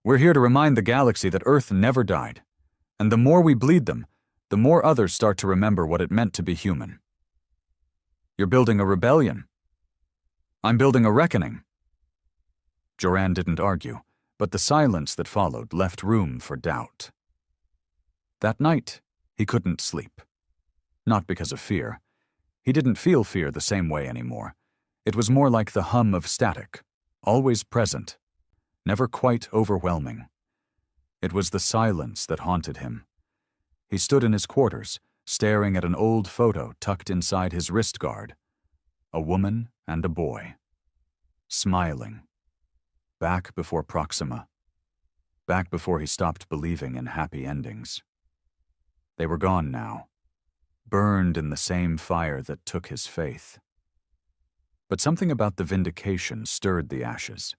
We're here to remind the galaxy that Earth never died. And the more we bleed them, the more others start to remember what it meant to be human. You're building a rebellion. I'm building a reckoning. Joran didn't argue, but the silence that followed left room for doubt. That night, he couldn't sleep. Not because of fear. He didn't feel fear the same way anymore. It was more like the hum of static, always present, never quite overwhelming. It was the silence that haunted him. He stood in his quarters, staring at an old photo tucked inside his wrist guard. A woman and a boy. Smiling. Back before Proxima. Back before he stopped believing in happy endings. They were gone now, burned in the same fire that took his faith. But something about the Vindication stirred the ashes.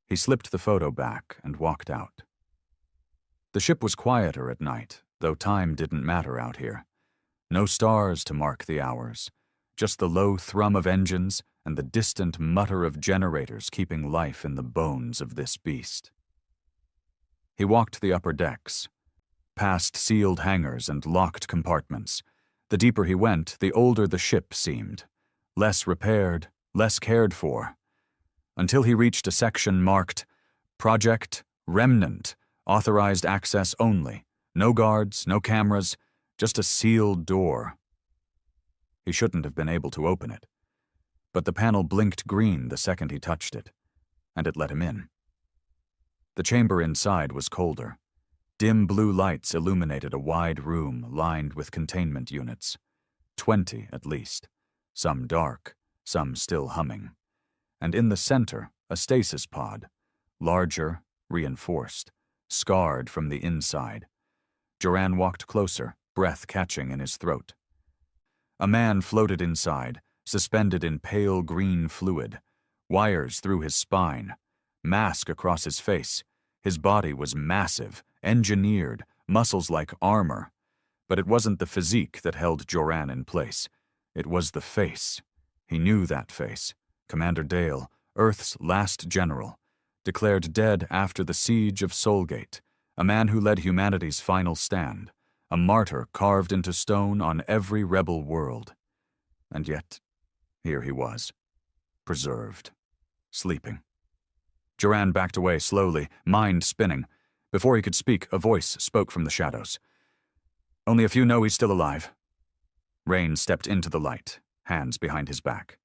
He slipped the photo back and walked out. The ship was quieter at night, though time didn't matter out here. No stars to mark the hours, just the low thrum of engines and the distant mutter of generators keeping life in the bones of this beast. He walked the upper decks, past sealed hangars and locked compartments, The deeper he went, the older the ship seemed. Less repaired, less cared for. Until he reached a section marked Project Remnant, authorized access only. No guards, no cameras, just a sealed door. He shouldn't have been able to open it. But the panel blinked green the second he touched it, and it let him in. The chamber inside was colder. Dim blue lights illuminated a wide room lined with containment units. 20 at least. Some dark, some still humming. And in the center, a stasis pod. Larger, reinforced, scarred from the inside. Joran walked closer, breath catching in his throat. A man floated inside, suspended in pale green fluid. Wires through his spine. Mask across his face. His body was massive, engineered, muscles like armor. But it wasn't the physique that held Joran in place. It was the face. He knew that face. Commander Dale, Earth's last general, declared dead after the siege of Soulgate, a man who led humanity's final stand, a martyr carved into stone on every rebel world. And yet, here he was, preserved, sleeping. Joran backed away slowly, mind spinning. Before he could speak, a voice spoke from the shadows. "Only a few know he's still alive." Rain stepped into the light, hands behind his back.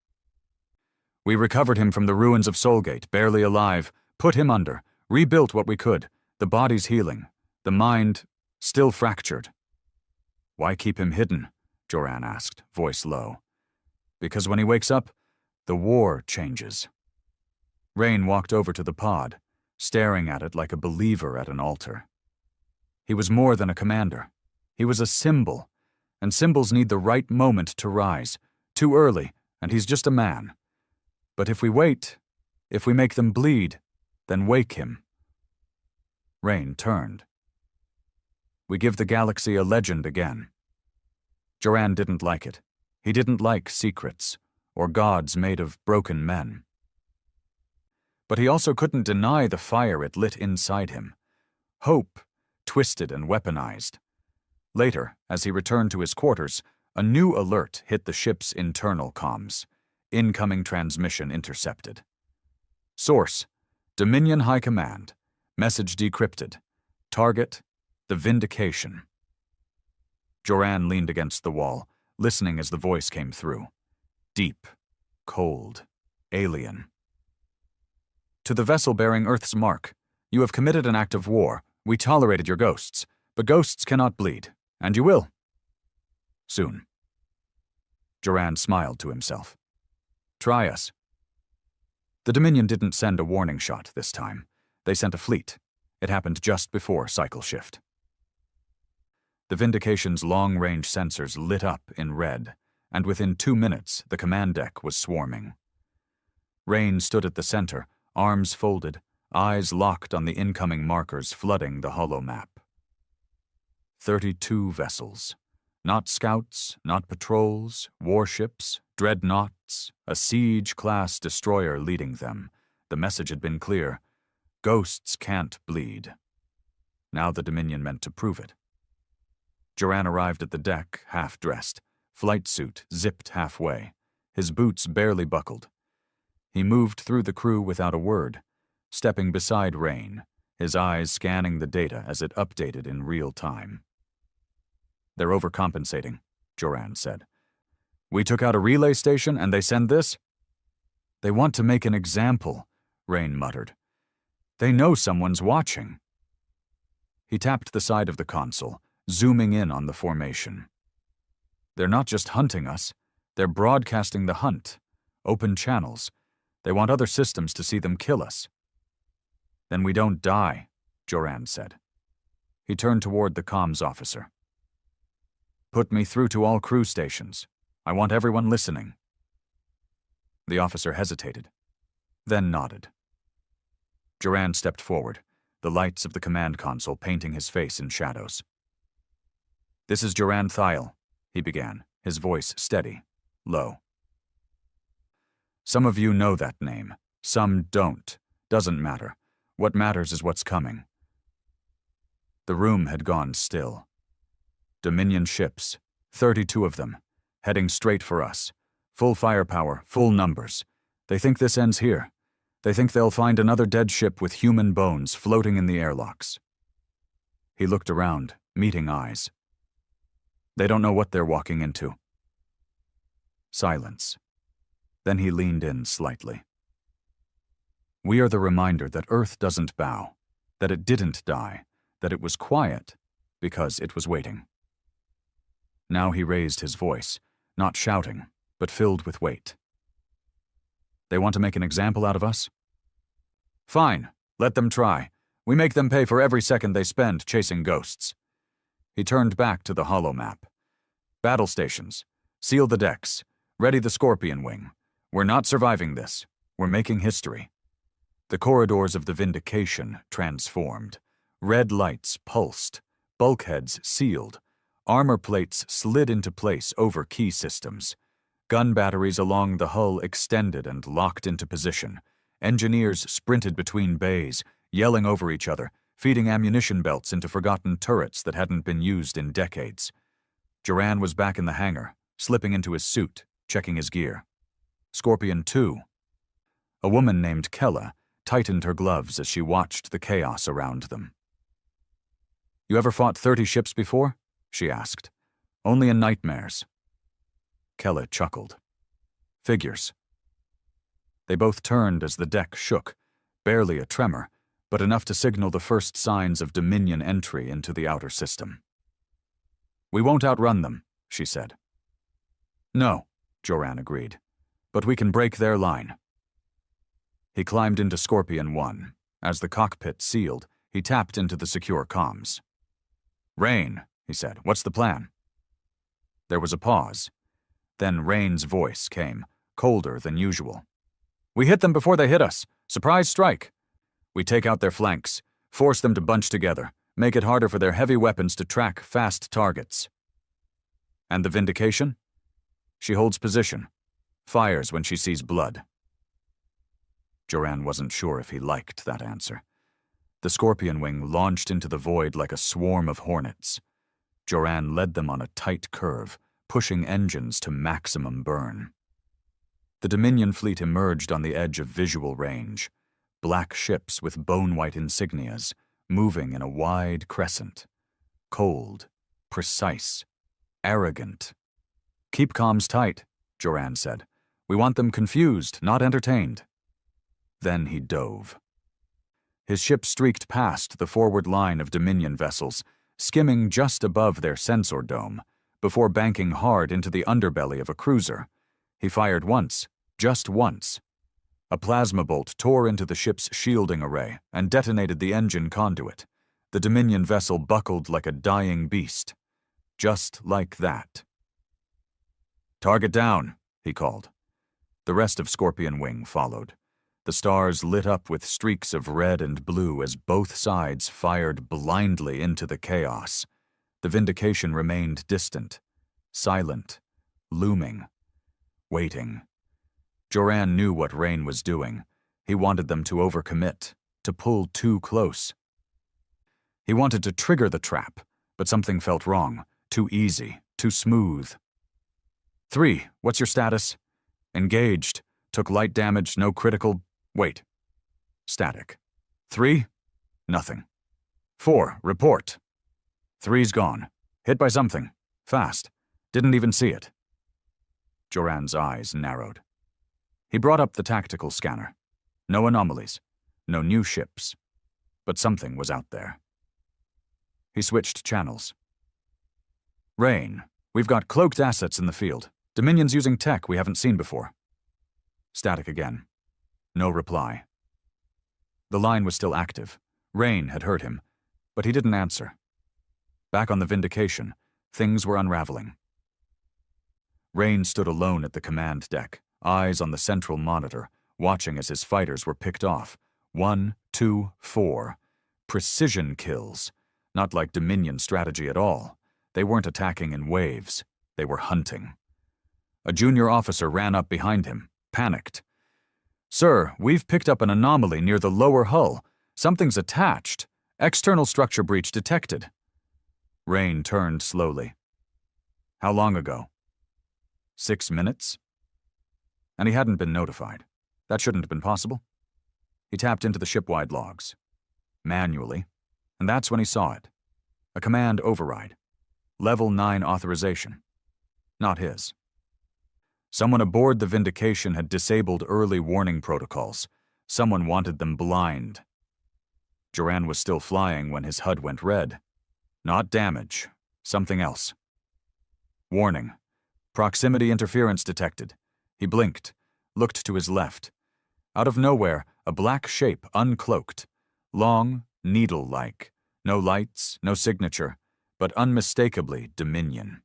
"We recovered him from the ruins of Soulgate, barely alive, put him under, rebuilt what we could. The body's healing, the mind still fractured." "Why keep him hidden?" Joran asked, voice low. "Because when he wakes up, the war changes." Rain walked over to the pod, staring at it like a believer at an altar. He was more than a commander. He was a symbol, and symbols need the right moment to rise. Too early, and he's just a man. But if we wait, if we make them bleed, then wake him. Rain turned. "We give the galaxy a legend again." Joran didn't like it. He didn't like secrets, or gods made of broken men. But he also couldn't deny the fire it lit inside him. Hope, twisted and weaponized. Later, as he returned to his quarters, a new alert hit the ship's internal comms. Incoming transmission intercepted. Source: Dominion High Command. Message decrypted. Target: the Vindication. Joran leaned against the wall, listening as the voice came through. Deep, cold, alien. "To the vessel bearing Earth's mark, you have committed an act of war. We tolerated your ghosts, but ghosts cannot bleed, and you will. Soon." Joran smiled to himself. "Try us." The Dominion didn't send a warning shot this time. They sent a fleet. It happened just before cycle shift. The Vindication's long-range sensors lit up in red, and within 2 minutes, the command deck was swarming. Rain stood at the center, arms folded, eyes locked on the incoming markers flooding the holomap. 32 vessels. Not scouts, not patrols, warships, dreadnoughts, a siege-class destroyer leading them. The message had been clear. Ghosts can't bleed. Now the Dominion meant to prove it. Joran arrived at the deck, half-dressed, flight suit zipped halfway, his boots barely buckled. He moved through the crew without a word, stepping beside Rain, his eyes scanning the data as it updated in real time. "They're overcompensating," Joran said. "We took out a relay station and they send this?" "They want to make an example," Rain muttered. "They know someone's watching." He tapped the side of the console, zooming in on the formation. "They're not just hunting us, they're broadcasting the hunt. Open channels. They want other systems to see them kill us." "Then we don't die," Joran said. He turned toward the comms officer. "Put me through to all crew stations. I want everyone listening." The officer hesitated, then nodded. Joran stepped forward, the lights of the command console painting his face in shadows. "This is Joran Thiel," he began, his voice steady, low. "Some of you know that name. Some don't. Doesn't matter. What matters is what's coming." The room had gone still. Dominion ships, 32 of them, heading straight for us. Full firepower, full numbers. They think this ends here. They think they'll find another dead ship with human bones floating in the airlocks. He looked around, meeting eyes. They don't know what they're walking into. Silence. Then he leaned in slightly. We are the reminder that Earth doesn't bow, that it didn't die, that it was quiet because it was waiting. Now he raised his voice, not shouting, but filled with weight. They want to make an example out of us? Fine, let them try. We make them pay for every second they spend chasing ghosts. He turned back to the holo map. Battle stations. Seal the decks. Ready the Scorpion Wing. We're not surviving this. We're making history. The corridors of the Vindication transformed. Red lights pulsed. Bulkheads sealed. Armor plates slid into place over key systems. Gun batteries along the hull extended and locked into position. Engineers sprinted between bays, yelling over each other, feeding ammunition belts into forgotten turrets that hadn't been used in decades. Joran was back in the hangar, slipping into his suit, checking his gear. Scorpion 2. A woman named Kella tightened her gloves as she watched the chaos around them. You ever fought 30 ships before? She asked. Only in nightmares. Kella chuckled. Figures. They both turned as the deck shook, barely a tremor, but enough to signal the first signs of Dominion entry into the outer system. We won't outrun them, she said. No, Joran agreed, but we can break their line. He climbed into Scorpion 1. As the cockpit sealed, he tapped into the secure comms. Rain, he said, what's the plan? There was a pause. Then Rain's voice came, colder than usual. We hit them before they hit us. Surprise strike. We take out their flanks, force them to bunch together, make it harder for their heavy weapons to track fast targets. And the Vindication? She holds position, fires when she sees blood. Joran wasn't sure if he liked that answer. The Scorpion Wing launched into the void like a swarm of hornets. Joran led them on a tight curve, pushing engines to maximum burn. The Dominion fleet emerged on the edge of visual range, black ships with bone-white insignias, moving in a wide crescent. Cold, precise, arrogant. Keep comms tight, Joran said. We want them confused, not entertained. Then he dove. His ship streaked past the forward line of Dominion vessels, skimming just above their sensor dome, before banking hard into the underbelly of a cruiser. He fired once, just once. A plasma bolt tore into the ship's shielding array and detonated the engine conduit. The Dominion vessel buckled like a dying beast. Just like that. Target down, he called. The rest of Scorpion Wing followed. The stars lit up with streaks of red and blue as both sides fired blindly into the chaos. The Vindication remained distant, silent, looming, waiting. Joran knew what Rain was doing. He wanted them to overcommit, to pull too close. He wanted to trigger the trap, but something felt wrong, too easy, too smooth. 3, what's your status? Engaged. Took light damage, no critical. Wait. Static. 3? Nothing. 4, report. 3's gone. Hit by something. Fast. Didn't even see it. Joran's eyes narrowed. He brought up the tactical scanner. No anomalies. No new ships. But something was out there. He switched channels. Rain, we've got cloaked assets in the field. Dominion's using tech we haven't seen before. Static again. No reply. The line was still active. Rain had heard him, but he didn't answer. Back on the Vindication, things were unraveling. Rain stood alone at the command deck, eyes on the central monitor, watching as his fighters were picked off. 1, 2, 4. Precision kills. Not like Dominion strategy at all. They weren't attacking in waves. They were hunting. A junior officer ran up behind him, panicked. Sir, we've picked up an anomaly near the lower hull. Something's attached. External structure breach detected. Rain turned slowly. How long ago? 6 minutes? And he hadn't been notified. That shouldn't have been possible. He tapped into the ship-wide logs. Manually. And that's when he saw it. A command override. Level 9 authorization. Not his. Someone aboard the Vindication had disabled early warning protocols. Someone wanted them blind. Joran was still flying when his HUD went red. Not damage. Something else. Warning. Proximity interference detected. He blinked, looked to his left. Out of nowhere, a black shape uncloaked. Long, needle-like. No lights, no signature, but unmistakably Dominion.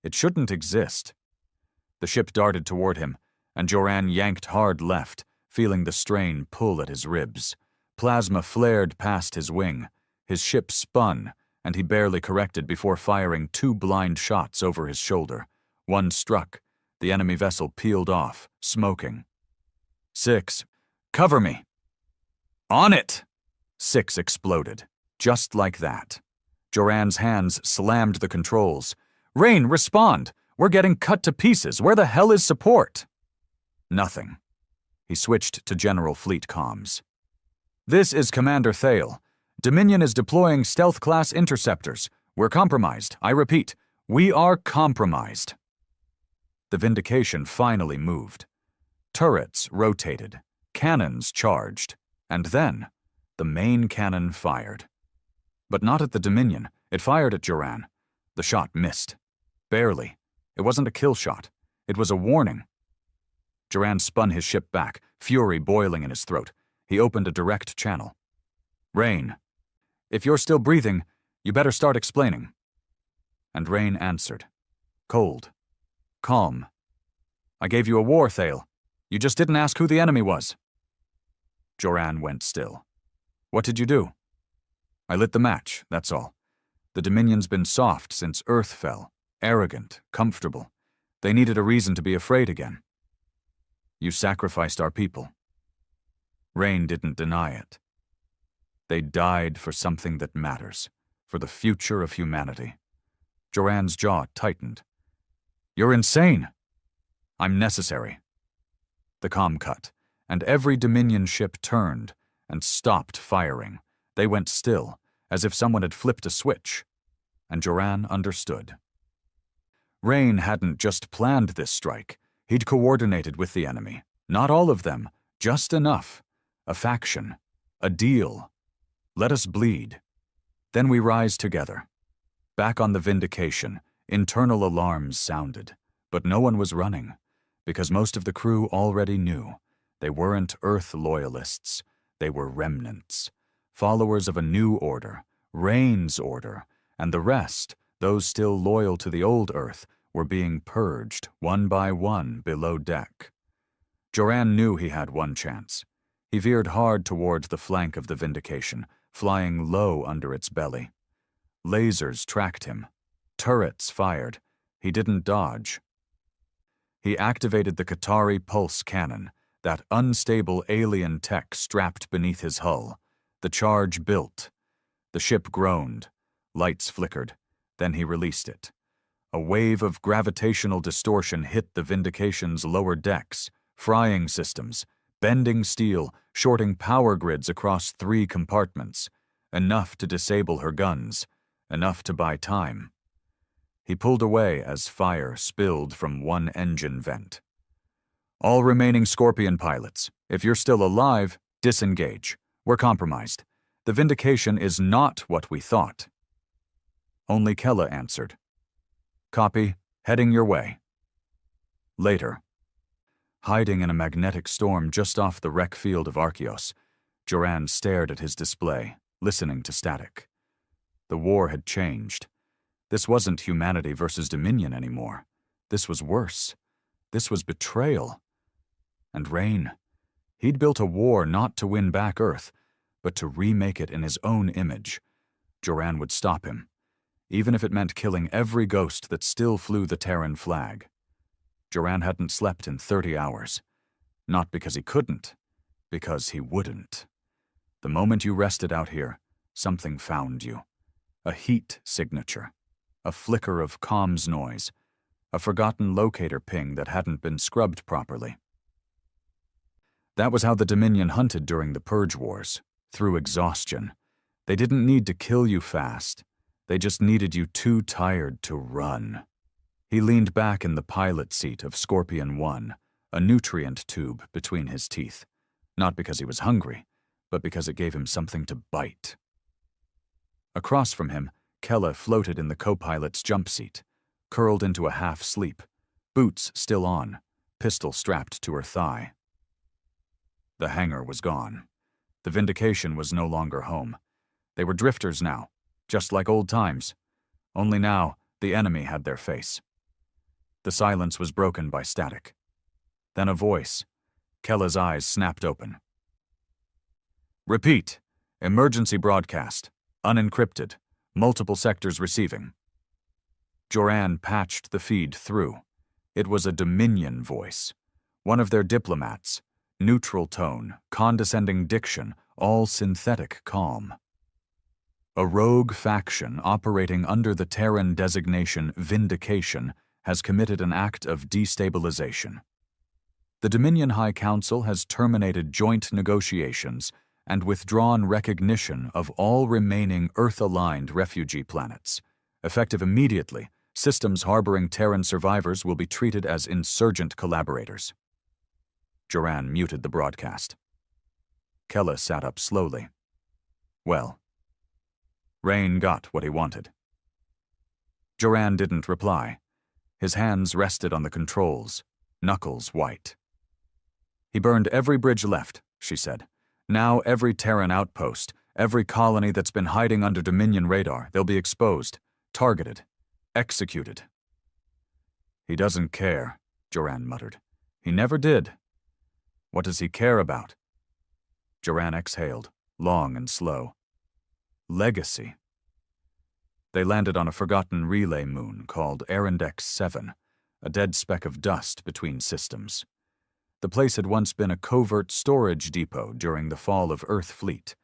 It shouldn't exist. The ship darted toward him, and Joran yanked hard left, feeling the strain pull at his ribs. Plasma flared past his wing. His ship spun, and he barely corrected before firing 2 blind shots over his shoulder. One struck. The enemy vessel peeled off, smoking. 6. Cover me! On it! 6 exploded. Just like that. Joran's hands slammed the controls. Rain, respond! We're getting cut to pieces. Where the hell is support? Nothing. He switched to General Fleet comms. This is Commander Thale. Dominion is deploying stealth-class interceptors. We're compromised. I repeat, we are compromised. The Vindication finally moved. Turrets rotated. Cannons charged. And then, the main cannon fired. But not at the Dominion. It fired at Joran. The shot missed. Barely. It wasn't a kill shot. It was a warning. Joran spun his ship back, fury boiling in his throat. He opened a direct channel. Rain, if you're still breathing, you better start explaining. And Rain answered. Cold. Calm. I gave you a war, Thale. You just didn't ask who the enemy was. Joran went still. What did you do? I lit the match, that's all. The Dominion's been soft since Earth fell. Arrogant, comfortable. They needed a reason to be afraid again. You sacrificed our people. Rain didn't deny it. They died for something that matters, for the future of humanity. Joran's jaw tightened. You're insane. I'm necessary. The comm cut, and every Dominion ship turned and stopped firing. They went still, as if someone had flipped a switch. And Joran understood. Rain hadn't just planned this strike. He'd coordinated with the enemy. Not all of them, just enough. A faction. A deal. Let us bleed. Then we rise together. Back on the Vindication, internal alarms sounded. But no one was running, because most of the crew already knew. They weren't Earth loyalists. They were remnants. Followers of a new order, Rain's order, and the rest, those still loyal to the old Earth, were being purged, one by one, below deck. Joran knew he had one chance. He veered hard toward the flank of the Vindication, flying low under its belly. Lasers tracked him. Turrets fired. He didn't dodge. He activated the Qatari pulse cannon, that unstable alien tech strapped beneath his hull. The charge built. The ship groaned. Lights flickered. Then he released it. A wave of gravitational distortion hit the Vindication's lower decks, frying systems, bending steel, shorting power grids across 3 compartments. Enough to disable her guns. Enough to buy time. He pulled away as fire spilled from one engine vent. All remaining Scorpion pilots, if you're still alive, disengage. We're compromised. The Vindication is not what we thought. Only Kella answered. Copy, heading your way. Later. Hiding in a magnetic storm just off the wreck field of Archeos, Joran stared at his display, listening to static. The war had changed. This wasn't humanity versus Dominion anymore. This was worse. This was betrayal. And Rain. He'd built a war not to win back Earth, but to remake it in his own image. Joran would stop him, even if it meant killing every ghost that still flew the Terran flag. Joran hadn't slept in 30 hours. Not because he couldn't, because he wouldn't. The moment you rested out here, something found you. A heat signature. a flicker of comms noise, a forgotten locator ping that hadn't been scrubbed properly. That was how the Dominion hunted during the Purge Wars, through exhaustion. They didn't need to kill you fast. They just needed you too tired to run. He leaned back in the pilot seat of Scorpion 1, a nutrient tube between his teeth, not because he was hungry, but because it gave him something to bite. Across from him, Kella floated in the co-pilot's jump seat, curled into a half-sleep, boots still on, pistol strapped to her thigh. The hangar was gone. The Vindication was no longer home. They were drifters now, just like old times. Only now, the enemy had their face. The silence was broken by static. Then a voice. Kella's eyes snapped open. Repeat. Emergency broadcast. Unencrypted. Multiple sectors receiving. Joran patched the feed through. It was a Dominion voice. One of their diplomats. Neutral tone, condescending diction, all synthetic calm. A rogue faction operating under the Terran designation Vindication has committed an act of destabilization. The Dominion High Council has terminated joint negotiations and withdrawn recognition of all remaining Earth-aligned refugee planets. Effective immediately, systems harboring Terran survivors will be treated as insurgent collaborators. Joran muted the broadcast. Kella sat up slowly. Well, Rain got what he wanted. Joran didn't reply. His hands rested on the controls, knuckles white. He burned every bridge left, she said. Now every Terran outpost, every colony that's been hiding under Dominion radar, they'll be exposed, targeted, executed. He doesn't care, Joran muttered. He never did. What does he care about? Joran exhaled, long and slow. Legacy. They landed on a forgotten relay moon called Arendex 7, a dead speck of dust between systems. The place had once been a covert storage depot during the fall of Earth Fleet,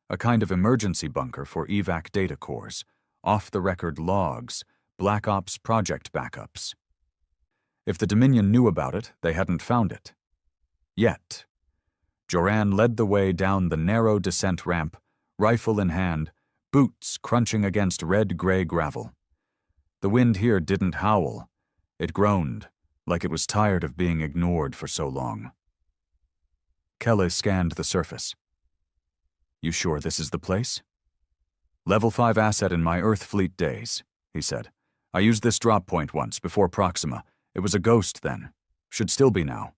a kind of emergency bunker for evac data cores, off-the-record logs, Black Ops project backups. If the Dominion knew about it, they hadn't found it. Yet. Joran led the way down the narrow descent ramp, rifle in hand, boots crunching against red-gray gravel. The wind here didn't howl. It groaned, like it was tired of being ignored for so long. Kella scanned the surface. You sure this is the place? Level 5 asset in my Earth Fleet days, he said. I used this drop point once, before Proxima. It was a ghost then. Should still be now.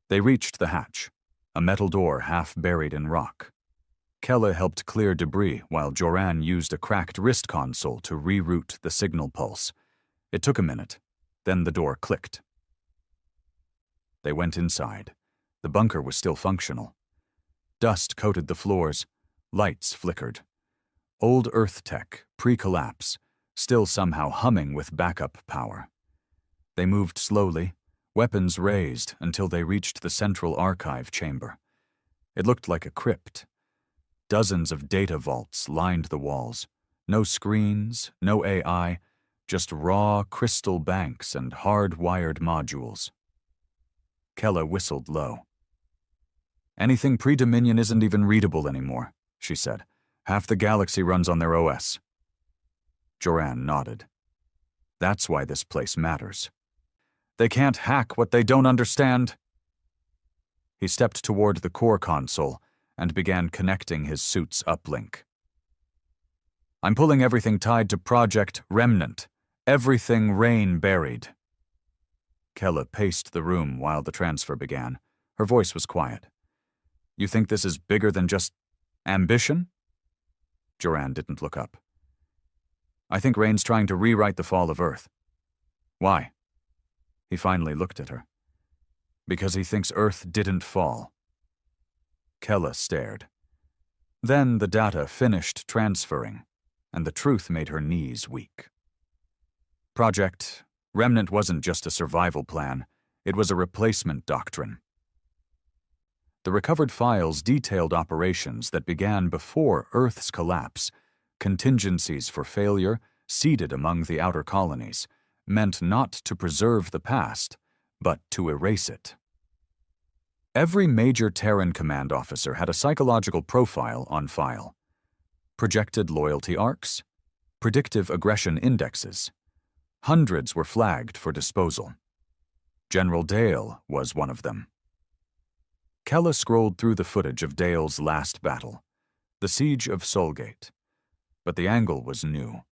They reached the hatch, a metal door half buried in rock. Kella helped clear debris while Joran used a cracked wrist console to reroute the signal pulse. It took a minute, then the door clicked. They went inside. The bunker was still functional. Dust coated the floors, lights flickered. Old Earth tech, pre-collapse, still somehow humming with backup power. They moved slowly, weapons raised until they reached the central archive chamber. It looked like a crypt. Dozens of data vaults lined the walls. No screens, no AI, just raw crystal banks and hard-wired modules. Kella whistled low. Anything pre-Dominion isn't even readable anymore, she said. Half the galaxy runs on their OS. Joran nodded. That's why this place matters. They can't hack what they don't understand. He stepped toward the core console and began connecting his suit's uplink. I'm pulling everything tied to Project Remnant. Everything Rain buried. Kella paced the room while the transfer began. Her voice was quiet. You think this is bigger than just ambition? Joran didn't look up. I think Rain's trying to rewrite the fall of Earth. Why? He finally looked at her. Because he thinks Earth didn't fall. Kella stared. Then the data finished transferring, and the truth made her knees weak. Project Remnant wasn't just a survival plan, it was a replacement doctrine. The recovered files detailed operations that began before Earth's collapse, contingencies for failure, seeded among the outer colonies, meant not to preserve the past, but to erase it. Every major Terran command officer had a psychological profile on file. Projected loyalty arcs, predictive aggression indexes. Hundreds were flagged for disposal. General Dale was one of them. Kella scrolled through the footage of Dale's last battle, the Siege of Solgate. But the angle was new.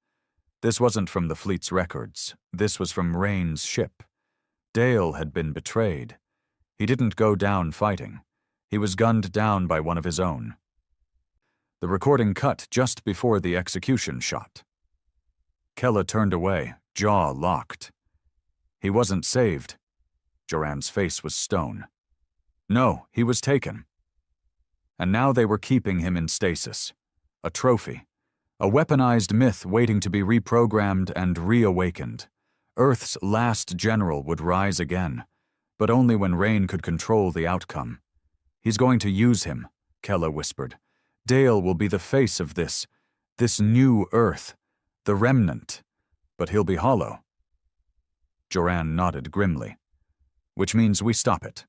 This wasn't from the fleet's records. This was from Rain's ship. Dale had been betrayed. He didn't go down fighting. He was gunned down by one of his own. The recording cut just before the execution shot. Kella turned away, jaw locked. He wasn't saved. Joran's face was stone. No, he was taken. And now they were keeping him in stasis. A trophy. A weaponized myth waiting to be reprogrammed and reawakened. Earth's last general would rise again, but only when Rain could control the outcome. He's going to use him, Kella whispered. Dale will be the face of this new Earth, the remnant, but he'll be hollow. Joran nodded grimly. Which means we stop it.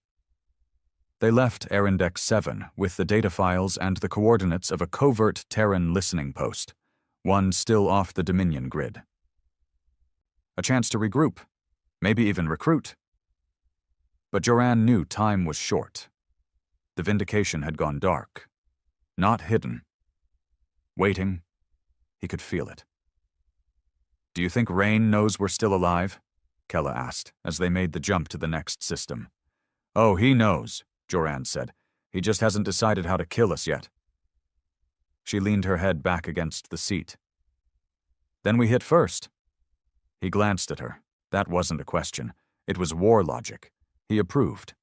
They left Arendex 7 with the data files and the coordinates of a covert Terran listening post, one still off the Dominion grid. A chance to regroup, maybe even recruit. But Joran knew time was short. The Vindication had gone dark, not hidden. Waiting, he could feel it. Do you think Rain knows we're still alive? Kella asked, as they made the jump to the next system. Oh, he knows, Joran said. He just hasn't decided how to kill us yet. She leaned her head back against the seat. Then we hit first. He glanced at her. That wasn't a question. It was war logic. He approved.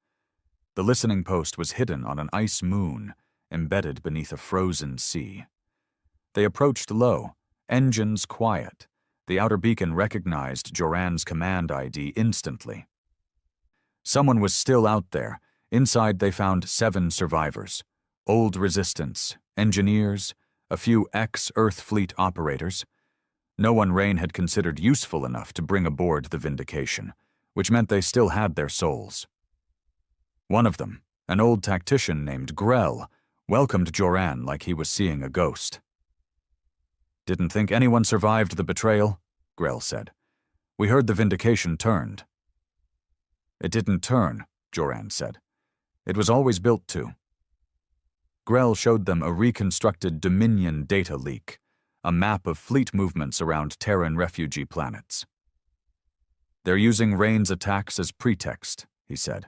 The listening post was hidden on an ice moon, embedded beneath a frozen sea. They approached low, engines quiet. The outer beacon recognized Joran's command ID instantly. Someone was still out there. Inside they found 7 survivors. Old Resistance, engineers, a few ex-Earth Fleet operators. No one Rain had considered useful enough to bring aboard the Vindication, which meant they still had their souls. One of them, an old tactician named Grell, welcomed Joran like he was seeing a ghost. Didn't think anyone survived the betrayal, Grell said. We heard the Vindication turned. It didn't turn, Joran said. It was always built to. Grell showed them a reconstructed Dominion data leak, a map of fleet movements around Terran refugee planets. They're using Rain's attacks as pretext, he said.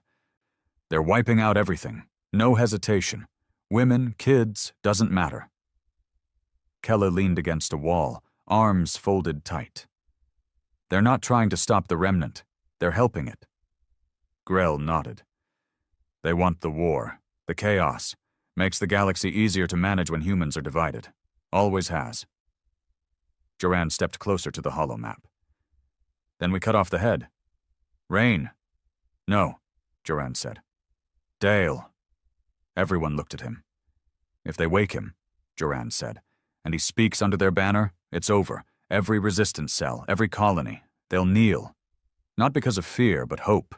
They're wiping out everything, no hesitation. Women, kids, doesn't matter. Kella leaned against a wall, arms folded tight. They're not trying to stop the remnant. They're helping it. Grell nodded. They want the war, the chaos. Makes the galaxy easier to manage when humans are divided. Always has. Joran stepped closer to the holomap. Then we cut off the head. Rain. No, Joran said. Dale. Everyone looked at him. If they wake him, Joran said, and he speaks under their banner, it's over. Every resistance cell, every colony, they'll kneel. Not because of fear, but hope.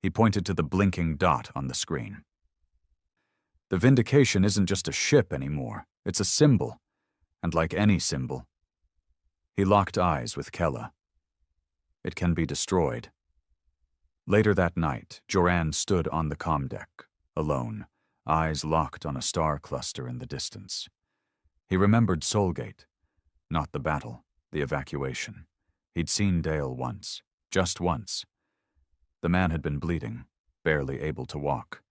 He pointed to the blinking dot on the screen. The Vindication isn't just a ship anymore. It's a symbol. And like any symbol, he locked eyes with Kella. It can be destroyed. Later that night, Joran stood on the comm deck, alone, eyes locked on a star cluster in the distance. He remembered Solgate, not the battle, the evacuation. He'd seen Dale once, just once. The man had been bleeding, barely able to walk,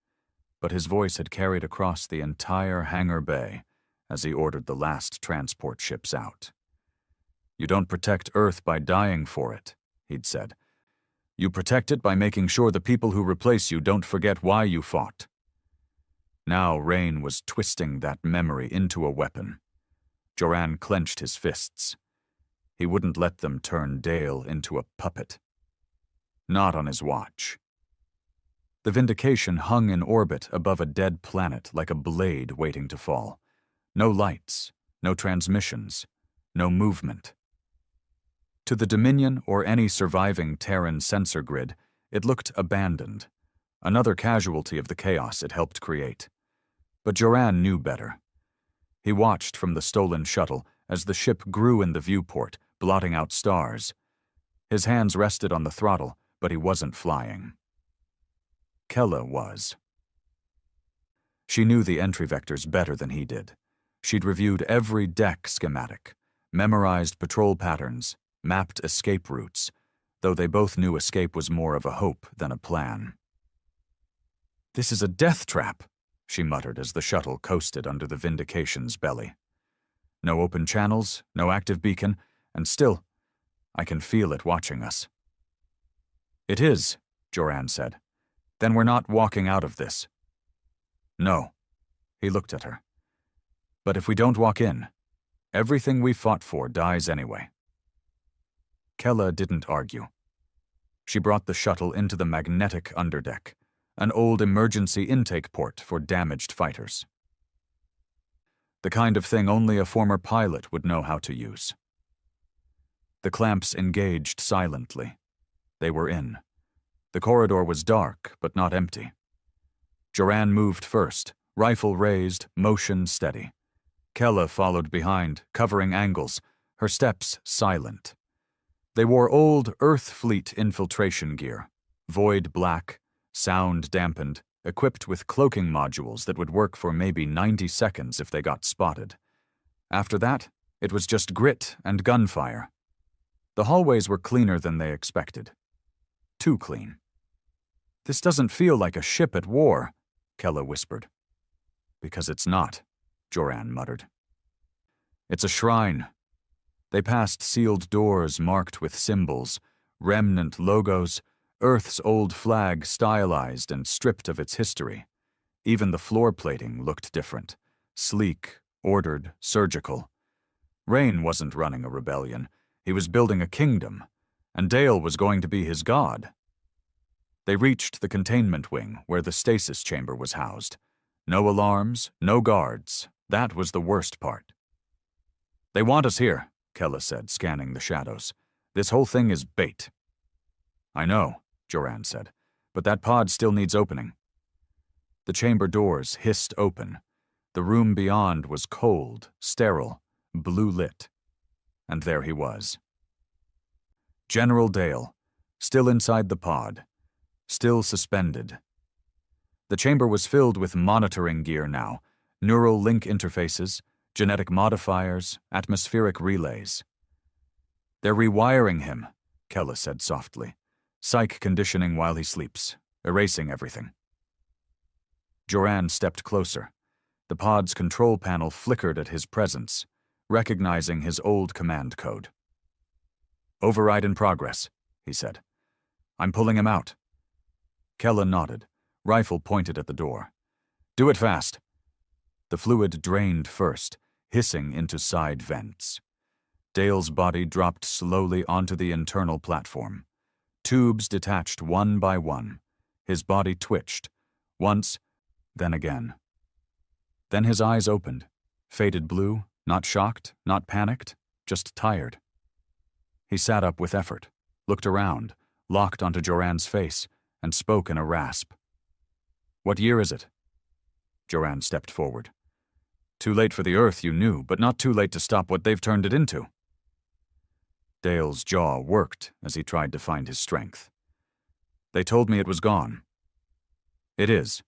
but his voice had carried across the entire hangar bay as he ordered the last transport ships out. You don't protect Earth by dying for it, he'd said. You protect it by making sure the people who replace you don't forget why you fought. Now Rain was twisting that memory into a weapon. Joran clenched his fists. He wouldn't let them turn Dale into a puppet. Not on his watch. The Vindication hung in orbit above a dead planet like a blade waiting to fall. No lights, no transmissions, no movement. To the Dominion or any surviving Terran sensor grid, it looked abandoned, another casualty of the chaos it helped create. But Joran knew better. He watched from the stolen shuttle as the ship grew in the viewport, blotting out stars. His hands rested on the throttle, but he wasn't flying. Kella was. She knew the entry vectors better than he did. She'd reviewed every deck schematic, memorized patrol patterns, mapped escape routes, though they both knew escape was more of a hope than a plan. "This is a death trap," she muttered as the shuttle coasted under the Vindication's belly. No open channels, no active beacon, and still, I can feel it watching us. "It is," Joran said. "Then we're not walking out of this." "No." He looked at her. "But if we don't walk in, everything we fought for dies anyway." Kella didn't argue. She brought the shuttle into the magnetic underdeck, an old emergency intake port for damaged fighters. The kind of thing only a former pilot would know how to use. The clamps engaged silently. They were in. The corridor was dark, but not empty. Joran moved first, rifle raised, motion steady. Kella followed behind, covering angles, her steps silent. They wore old Earth Fleet infiltration gear, void black, sound dampened, equipped with cloaking modules that would work for maybe 90 seconds if they got spotted. After that, it was just grit and gunfire. The hallways were cleaner than they expected. Too clean. "This doesn't feel like a ship at war," Kella whispered. "Because it's not," Joran muttered. "It's a shrine." They passed sealed doors marked with symbols, remnant logos, Earth's old flag stylized and stripped of its history. Even the floor plating looked different, sleek, ordered, surgical. Rain wasn't running a rebellion. He was building a kingdom, and Dale was going to be his god. They reached the containment wing where the stasis chamber was housed. No alarms, no guards. That was the worst part. "They want us here," Kella said, scanning the shadows. "This whole thing is bait." "I know," Joran said, "but that pod still needs opening." The chamber doors hissed open. The room beyond was cold, sterile, blue-lit. And there he was. General Dale, still inside the pod, still suspended. The chamber was filled with monitoring gear now, neural link interfaces, genetic modifiers, atmospheric relays. "They're rewiring him," Kella said softly. "Psych conditioning while he sleeps, erasing everything." Joran stepped closer. The pod's control panel flickered at his presence, recognizing his old command code. "Override in progress," he said. "I'm pulling him out." Kella nodded, rifle pointed at the door. "Do it fast." The fluid drained first, hissing into side vents. Dale's body dropped slowly onto the internal platform. Tubes detached one by one. His body twitched, once, then again. Then his eyes opened, faded blue, not shocked, not panicked, just tired. He sat up with effort, looked around, locked onto Joran's face, and spoke in a rasp. "What year is it?" Joran stepped forward. "Too late for the Earth, you knew, but not too late to stop what they've turned it into." Dale's jaw worked as he tried to find his strength. "They told me it was gone." "It is.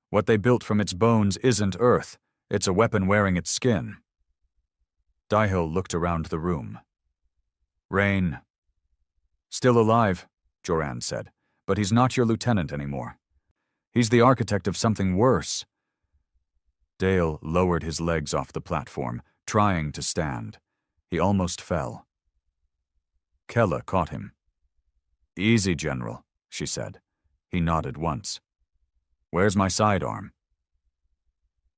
What they built from its bones isn't Earth. It's a weapon wearing its skin." Daiho looked around the room. "Rain." "Still alive," Joran said, "but he's not your lieutenant anymore. He's the architect of something worse." Dale lowered his legs off the platform, trying to stand. He almost fell. Kella caught him. "Easy, General," she said. He nodded once. "Where's my sidearm?"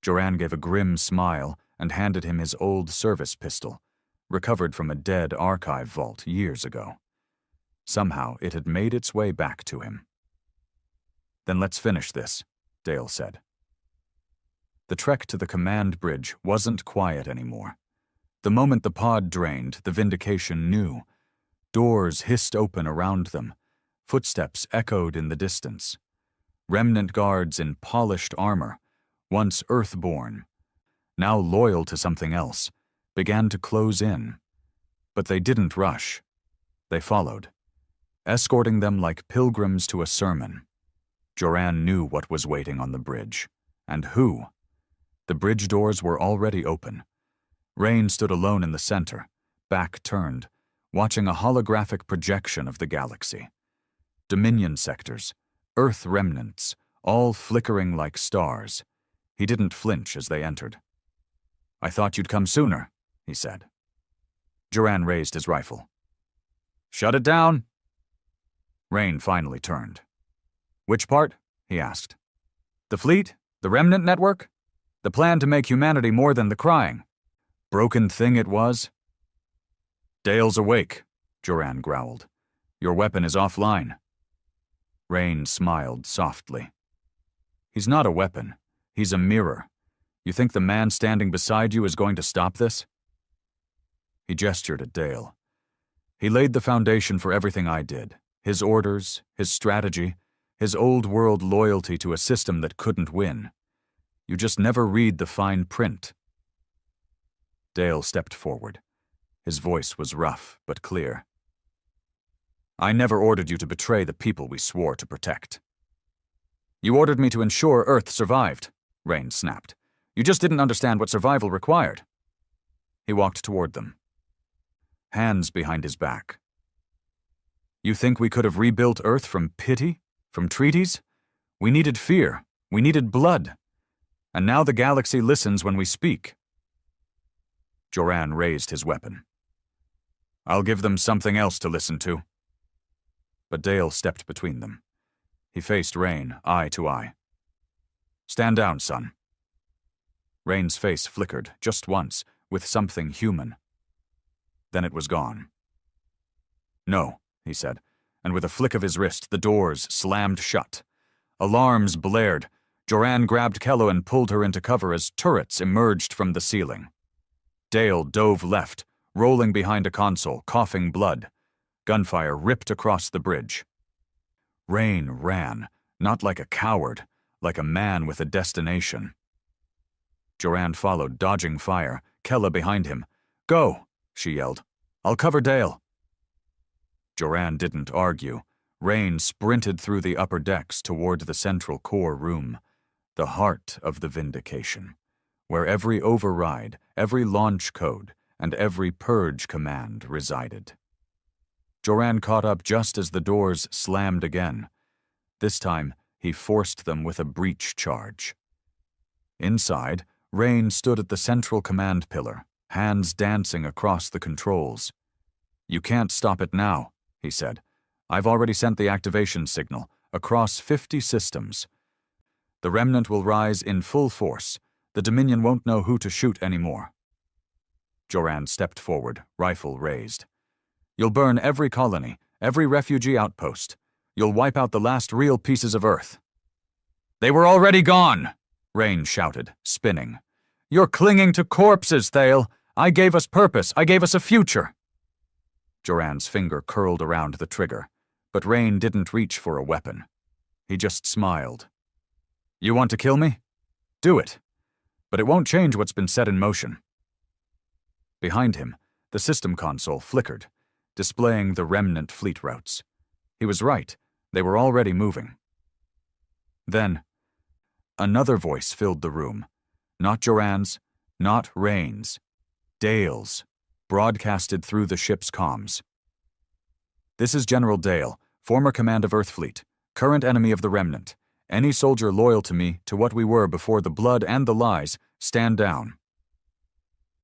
Joran gave a grim smile and handed him his old service pistol, recovered from a dead archive vault years ago. Somehow it had made its way back to him. "Then let's finish this," Dale said. The trek to the command bridge wasn't quiet anymore. The moment the pod drained, the Vindication knew. Doors hissed open around them. Footsteps echoed in the distance. Remnant guards in polished armor, once Earthborn, now loyal to something else, began to close in. But they didn't rush. They followed, escorting them like pilgrims to a sermon. Joran knew what was waiting on the bridge. And who? The bridge doors were already open. Rain stood alone in the center, back turned, watching a holographic projection of the galaxy. Dominion sectors, Earth remnants, all flickering like stars. He didn't flinch as they entered. "I thought you'd come sooner," he said. Joran raised his rifle. "Shut it down." Rain finally turned. "Which part?" he asked. "The fleet? The remnant network? The plan to make humanity more than the crying? Broken thing it was?" "Dale's awake," Joran growled. "Your weapon is offline." Rain smiled softly. "He's not a weapon. He's a mirror. You think the man standing beside you is going to stop this?" He gestured at Dale. "He laid the foundation for everything I did. His orders, his strategy, his old-world loyalty to a system that couldn't win. You just never read the fine print." Dale stepped forward. His voice was rough but clear. "I never ordered you to betray the people we swore to protect." "You ordered me to ensure Earth survived," Rain snapped. "You just didn't understand what survival required." He walked toward them, hands behind his back. "You think we could have rebuilt Earth from pity? From treaties? We needed fear. We needed blood. And now the galaxy listens when we speak." Joran raised his weapon. "I'll give them something else to listen to." But Dale stepped between them. He faced Rain, eye to eye. "Stand down, son." Rain's face flickered, just once, with something human. Then it was gone. "No," he said, and with a flick of his wrist, the doors slammed shut. Alarms blared. Joran grabbed Kello and pulled her into cover as turrets emerged from the ceiling. Dale dove left, rolling behind a console, coughing blood. Gunfire ripped across the bridge. Rain ran, not like a coward, like a man with a destination. Joran followed, dodging fire, Kella behind him. "Go," she yelled. "I'll cover Dale." Joran didn't argue. Rain sprinted through the upper decks toward the central core room, the heart of the Vindication, where every override, every launch code, and every purge command resided. Joran caught up just as the doors slammed again. This time, he forced them with a breach charge. Inside, Rain stood at the central command pillar, hands dancing across the controls. "You can't stop it now," he said. "I've already sent the activation signal, across 50 systems. The remnant will rise in full force. The Dominion won't know who to shoot anymore." Joran stepped forward, rifle raised. "You'll burn every colony, every refugee outpost. You'll wipe out the last real pieces of Earth." "They were already gone!" Rain shouted, spinning. "You're clinging to corpses, Thale. I gave us purpose. I gave us a future." Joran's finger curled around the trigger, but Rain didn't reach for a weapon. He just smiled. "You want to kill me? Do it. But it won't change what's been set in motion." Behind him, the system console flickered, displaying the remnant fleet routes. He was right. They were already moving. Then, another voice filled the room. Not Joran's, not Rain's. Dale's, broadcasted through the ship's comms. "This is General Dale, former command of Earth Fleet, current enemy of the Remnant. Any soldier loyal to me, to what we were before the blood and the lies, stand down."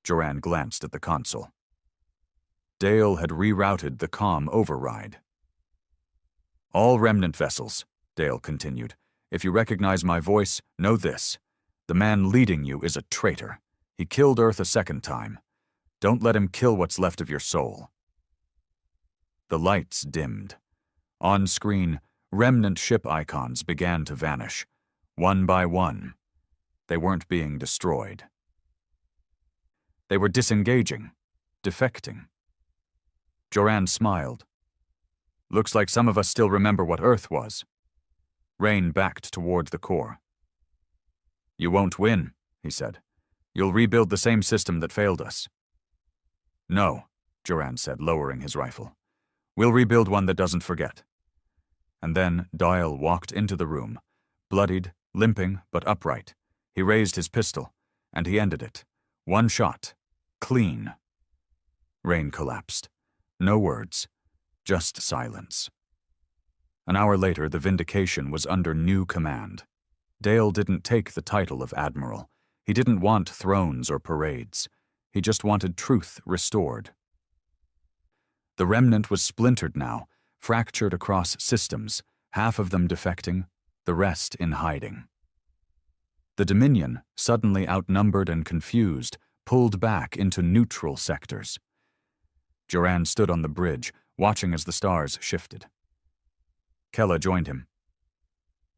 Joran glanced at the console. Dale had rerouted the comm override. "All Remnant vessels," Dale continued. "If you recognize my voice, know this. The man leading you is a traitor. He killed Earth a second time. Don't let him kill what's left of your soul." The lights dimmed. On screen, remnant ship icons began to vanish, one by one. They weren't being destroyed. They were disengaging, defecting. Joran smiled. Looks like some of us still remember what Earth was. Rain backed toward the core. You won't win, he said. You'll rebuild the same system that failed us. No, Joran said, lowering his rifle. We'll rebuild one that doesn't forget. And then Dial walked into the room, bloodied, limping, but upright. He raised his pistol, and he ended it. One shot. Clean. Rain collapsed. No words. Just silence. An hour later, the Vindication was under new command. Dale didn't take the title of Admiral. He didn't want thrones or parades. He just wanted truth restored. The remnant was splintered now, fractured across systems, half of them defecting, the rest in hiding. The Dominion, suddenly outnumbered and confused, pulled back into neutral sectors. Joran stood on the bridge, watching as the stars shifted. Kella joined him.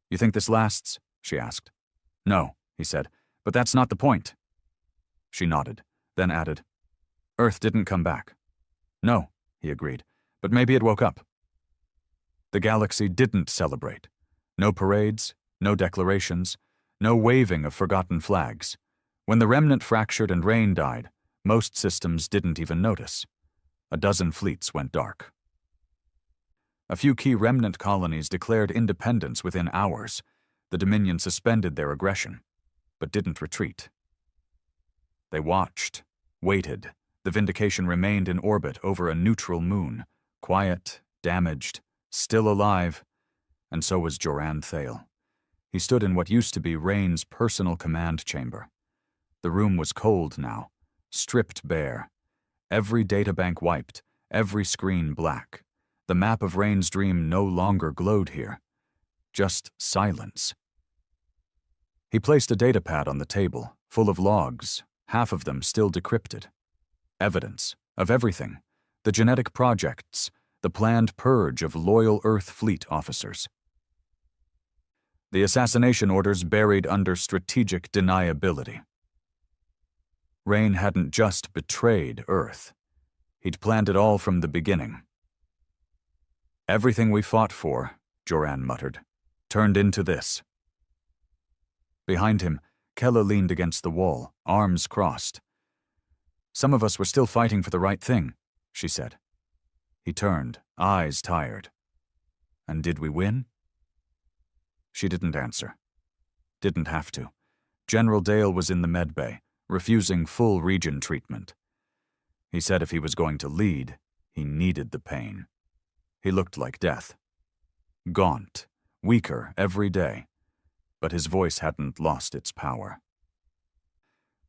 You think this lasts? She asked. No, he said, but that's not the point. She nodded, then added, Earth didn't come back. No, he agreed, but maybe it woke up. The galaxy didn't celebrate. No parades, no declarations, no waving of forgotten flags. When the remnant fractured and Rain died, most systems didn't even notice. A dozen fleets went dark. A few key remnant colonies declared independence within hours. The Dominion suspended their aggression, but didn't retreat. They watched, waited. The Vindication remained in orbit over a neutral moon, quiet, damaged, still alive, and so was Joran Thale. He stood in what used to be Rain's personal command chamber. The room was cold now, stripped bare. Every databank wiped, every screen black. The map of Rain's dream no longer glowed here. Just silence. He placed a datapad on the table, full of logs, half of them still decrypted. Evidence of everything. The genetic projects, the planned purge of loyal Earth fleet officers. The assassination orders buried under strategic deniability. Rain hadn't just betrayed Earth. He'd planned it all from the beginning. Everything we fought for, Joran muttered, turned into this. Behind him, Kella leaned against the wall, arms crossed. Some of us were still fighting for the right thing, she said. He turned, eyes tired. And did we win? She didn't answer. Didn't have to. General Dale was in the medbay, refusing full region treatment. He said if he was going to lead, he needed the pain. He looked like death. Gaunt, weaker every day, but his voice hadn't lost its power.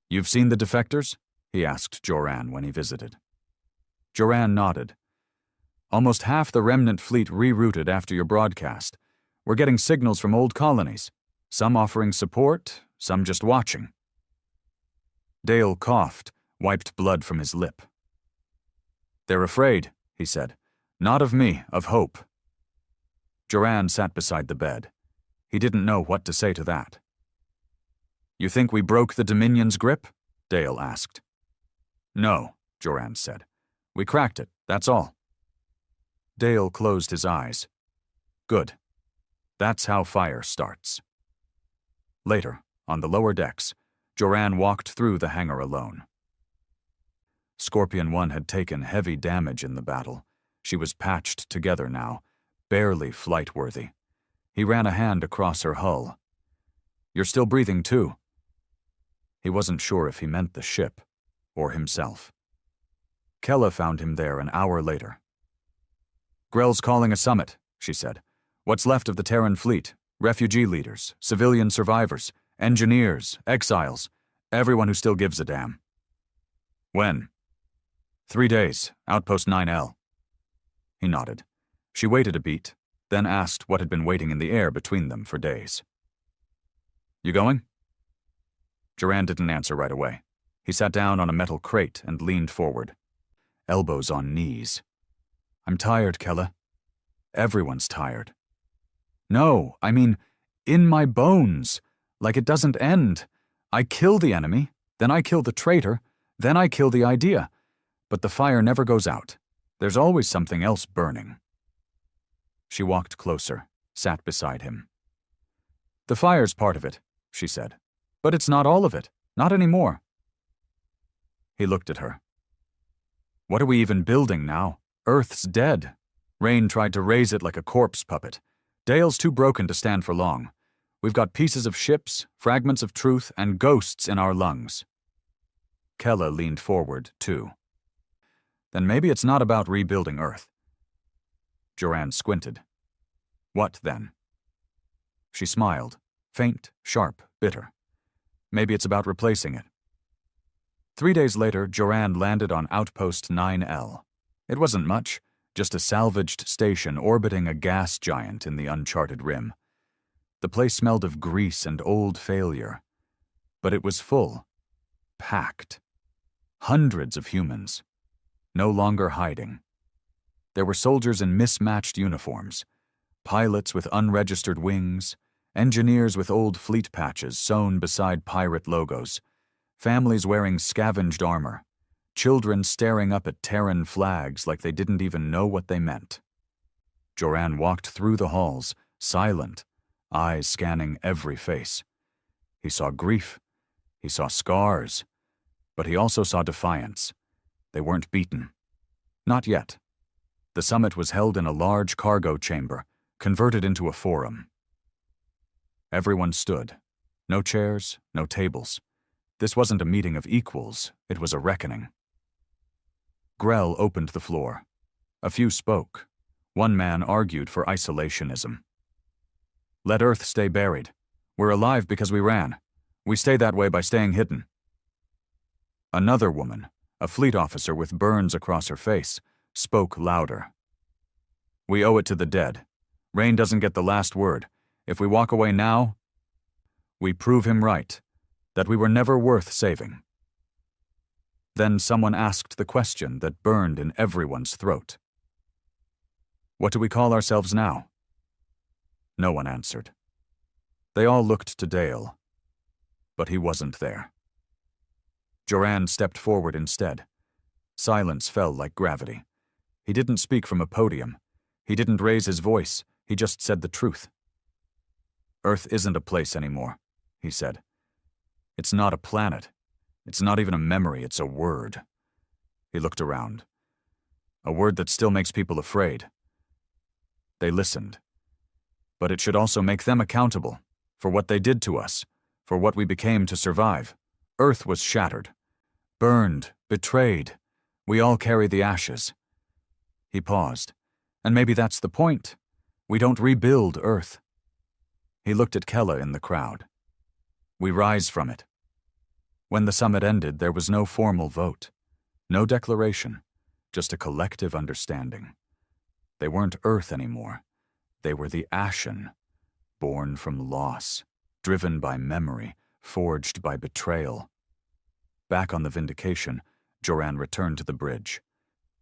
You've seen the defectors? He asked Joran when he visited. Joran nodded. Almost half the remnant fleet rerouted after your broadcast. We're getting signals from old colonies, some offering support, some just watching. Dale coughed, wiped blood from his lip. They're afraid, he said. Not of me, of Hope. Joran sat beside the bed. He didn't know what to say to that. You think we broke the Dominion's grip? Dale asked. No, Joran said. We cracked it, that's all. Dale closed his eyes. Good. That's how fire starts. Later, on the lower decks, Joran walked through the hangar alone. Scorpion 1 had taken heavy damage in the battle. She was patched together now, barely flight-worthy. He ran a hand across her hull. You're still breathing, too. He wasn't sure if he meant the ship or himself. Kella found him there an hour later. Grell's calling a summit, she said. What's left of the Terran fleet, refugee leaders, civilian survivors, engineers, exiles, everyone who still gives a damn. When? 3 days, outpost 9L. He nodded. She waited a beat, then asked what had been waiting in the air between them for days. You going? Joran didn't answer right away. He sat down on a metal crate and leaned forward, elbows on knees. I'm tired, Kella. Everyone's tired. No, I mean, in my bones, like it doesn't end. I kill the enemy, then I kill the traitor, then I kill the idea. But the fire never goes out. There's always something else burning. She walked closer, sat beside him. The fire's part of it, she said. But it's not all of it. Not anymore. He looked at her. What are we even building now? Earth's dead. Rain tried to raise it like a corpse puppet. Dale's too broken to stand for long. We've got pieces of ships, fragments of truth, and ghosts in our lungs. Kella leaned forward, too. Then maybe it's not about rebuilding Earth. Jorann squinted. What, then? She smiled, faint, sharp, bitter. Maybe it's about replacing it. 3 days later, Jorann landed on Outpost 9L. It wasn't much, just a salvaged station orbiting a gas giant in the uncharted rim. The place smelled of grease and old failure. But it was full. Packed. Hundreds of humans. No longer hiding. There were soldiers in mismatched uniforms, pilots with unregistered wings, engineers with old fleet patches sewn beside pirate logos, families wearing scavenged armor, children staring up at Terran flags like they didn't even know what they meant. Jorann walked through the halls, silent, eyes scanning every face. He saw grief. He saw scars. But he also saw defiance. They weren't beaten. Not yet. The summit was held in a large cargo chamber, converted into a forum. Everyone stood. No chairs, no tables. This wasn't a meeting of equals, it was a reckoning. Grell opened the floor. A few spoke. One man argued for isolationism. Let Earth stay buried. We're alive because we ran. We stay that way by staying hidden. Another woman, a fleet officer with burns across her face, spoke louder. We owe it to the dead. Rain doesn't get the last word. If we walk away now, we prove him right, that we were never worth saving. Then someone asked the question that burned in everyone's throat. What do we call ourselves now? No one answered. They all looked to Dale, but he wasn't there. Jorann stepped forward instead. Silence fell like gravity. He didn't speak from a podium. He didn't raise his voice. He just said the truth. Earth isn't a place anymore, he said. It's not a planet. It's not even a memory, it's a word. He looked around. A word that still makes people afraid. They listened. But it should also make them accountable for what they did to us, for what we became to survive. Earth was shattered, burned, betrayed. We all carry the ashes. He paused. And maybe that's the point. We don't rebuild Earth. He looked at Kella in the crowd. We rise from it. When the summit ended, there was no formal vote, no declaration, just a collective understanding. They weren't Earth anymore. They were the Ashen, born from loss, driven by memory, forged by betrayal. Back on the Vindication, Jorann returned to the bridge.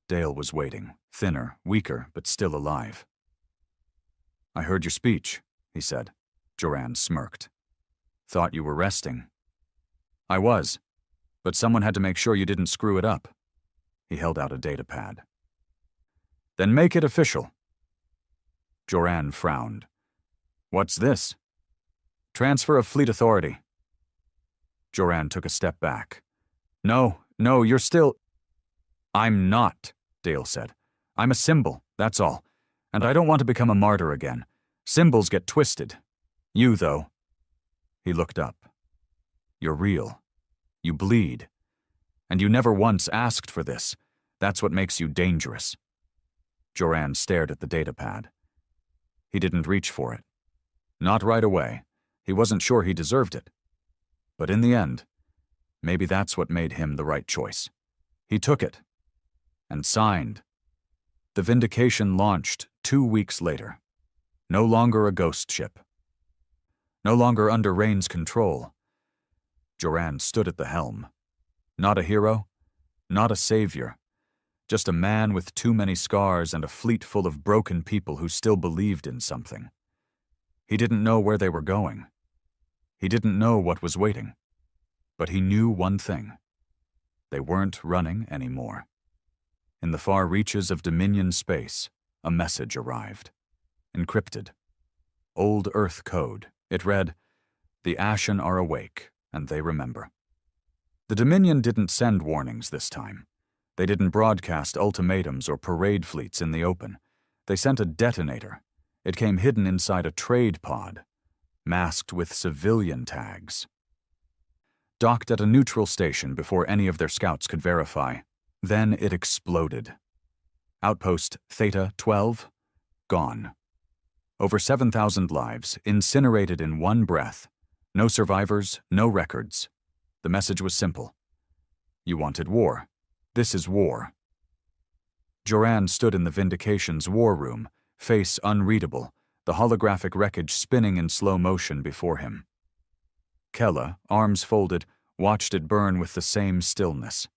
Dale was waiting, thinner, weaker, but still alive. I heard your speech, he said. Jorann smirked. Thought you were resting. I was, but someone had to make sure you didn't screw it up. He held out a data pad. Then make it official. Jorann frowned. What's this? Transfer of fleet authority. Jorann took a step back. No, you're still... I'm not, Dale said. I'm a symbol, that's all. And I don't want to become a martyr again. Symbols get twisted. You, though. He looked up. You're real. You bleed. And you never once asked for this. That's what makes you dangerous. Jorann stared at the data pad. He didn't reach for it. Not right away. He wasn't sure he deserved it. But in the end, maybe that's what made him the right choice. He took it. And signed. The Vindication launched 2 weeks later. No longer a ghost ship. No longer under Rain's control. Jorann stood at the helm. Not a hero, not a savior. Just a man with too many scars and a fleet full of broken people who still believed in something. He didn't know where they were going. He didn't know what was waiting. But he knew one thing. They weren't running anymore. In the far reaches of Dominion space, a message arrived. Encrypted. Old Earth code. It read, "The Ashen are awake, and they remember." The Dominion didn't send warnings this time. They didn't broadcast ultimatums or parade fleets in the open. They sent a detonator. It came hidden inside a trade pod, masked with civilian tags. Docked at a neutral station before any of their scouts could verify. Then it exploded. Outpost Theta 12, gone. Over 7,000 lives, incinerated in one breath. No survivors, no records. The message was simple. You wanted war. This is war. Joran stood in the Vindication's war room, face unreadable, the holographic wreckage spinning in slow motion before him. Kella, arms folded, watched it burn with the same stillness.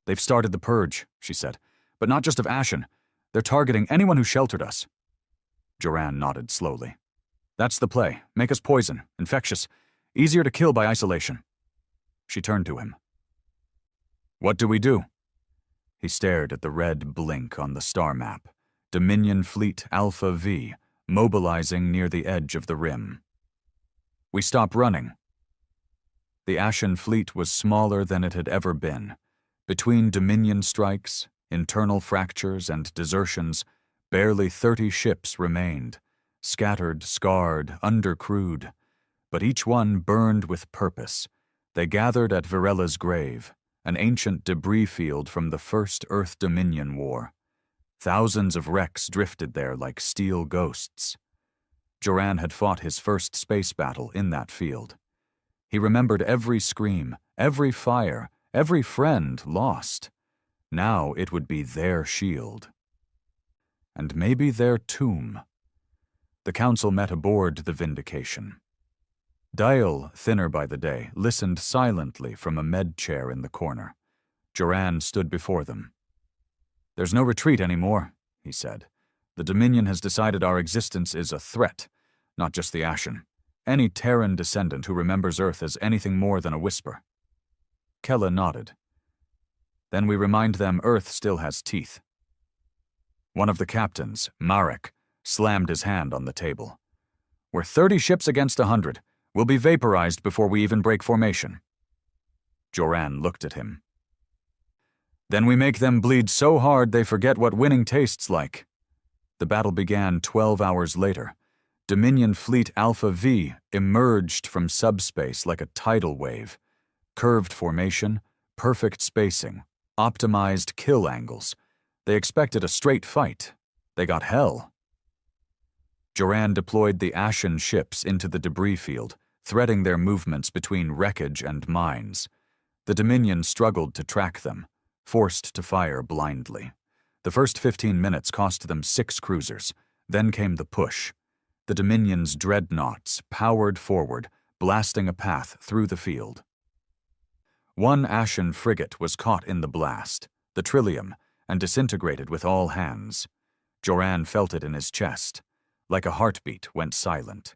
"They've started the purge," she said, "but not just of Ashen. They're targeting anyone who sheltered us." Joran nodded slowly. "That's the play. Make us poison, infectious, easier to kill by isolation." She turned to him. "What do we do?" He stared at the red blink on the star map. Dominion Fleet Alpha V, mobilizing near the edge of the rim. "We stop running." The Ashen fleet was smaller than it had ever been. Between Dominion strikes, internal fractures, and desertions, barely 30 ships remained, scattered, scarred, undercrewed. But each one burned with purpose. They gathered at Virella's grave, an ancient debris field from the First Earth Dominion War. Thousands of wrecks drifted there like steel ghosts. Joran had fought his first space battle in that field. He remembered every scream, every fire, every friend lost. Now it would be their shield. And maybe their tomb. The council met aboard the Vindication. Dial, thinner by the day, listened silently from a med chair in the corner. Joran stood before them. "There's no retreat anymore," he said. "The Dominion has decided our existence is a threat, not just the Ashen. Any Terran descendant who remembers Earth as anything more than a whisper." Kella nodded. "Then we remind them Earth still has teeth." One of the captains, Marek, slammed his hand on the table. "We're 30 ships against 100. We'll be vaporized before we even break formation." Joran looked at him. "Then we make them bleed so hard they forget what winning tastes like." The battle began 12 hours later. Dominion Fleet Alpha V emerged from subspace like a tidal wave. Curved formation, perfect spacing, optimized kill angles. They expected a straight fight. They got hell. Joran deployed the Ashen ships into the debris field, threading their movements between wreckage and mines. The Dominion struggled to track them, forced to fire blindly. The first 15 minutes cost them 6 cruisers. Then came the push. The Dominion's dreadnoughts powered forward, blasting a path through the field. One Ashen frigate was caught in the blast, the Trillium, and disintegrated with all hands. Joran felt it in his chest. Like a heartbeat, went silent.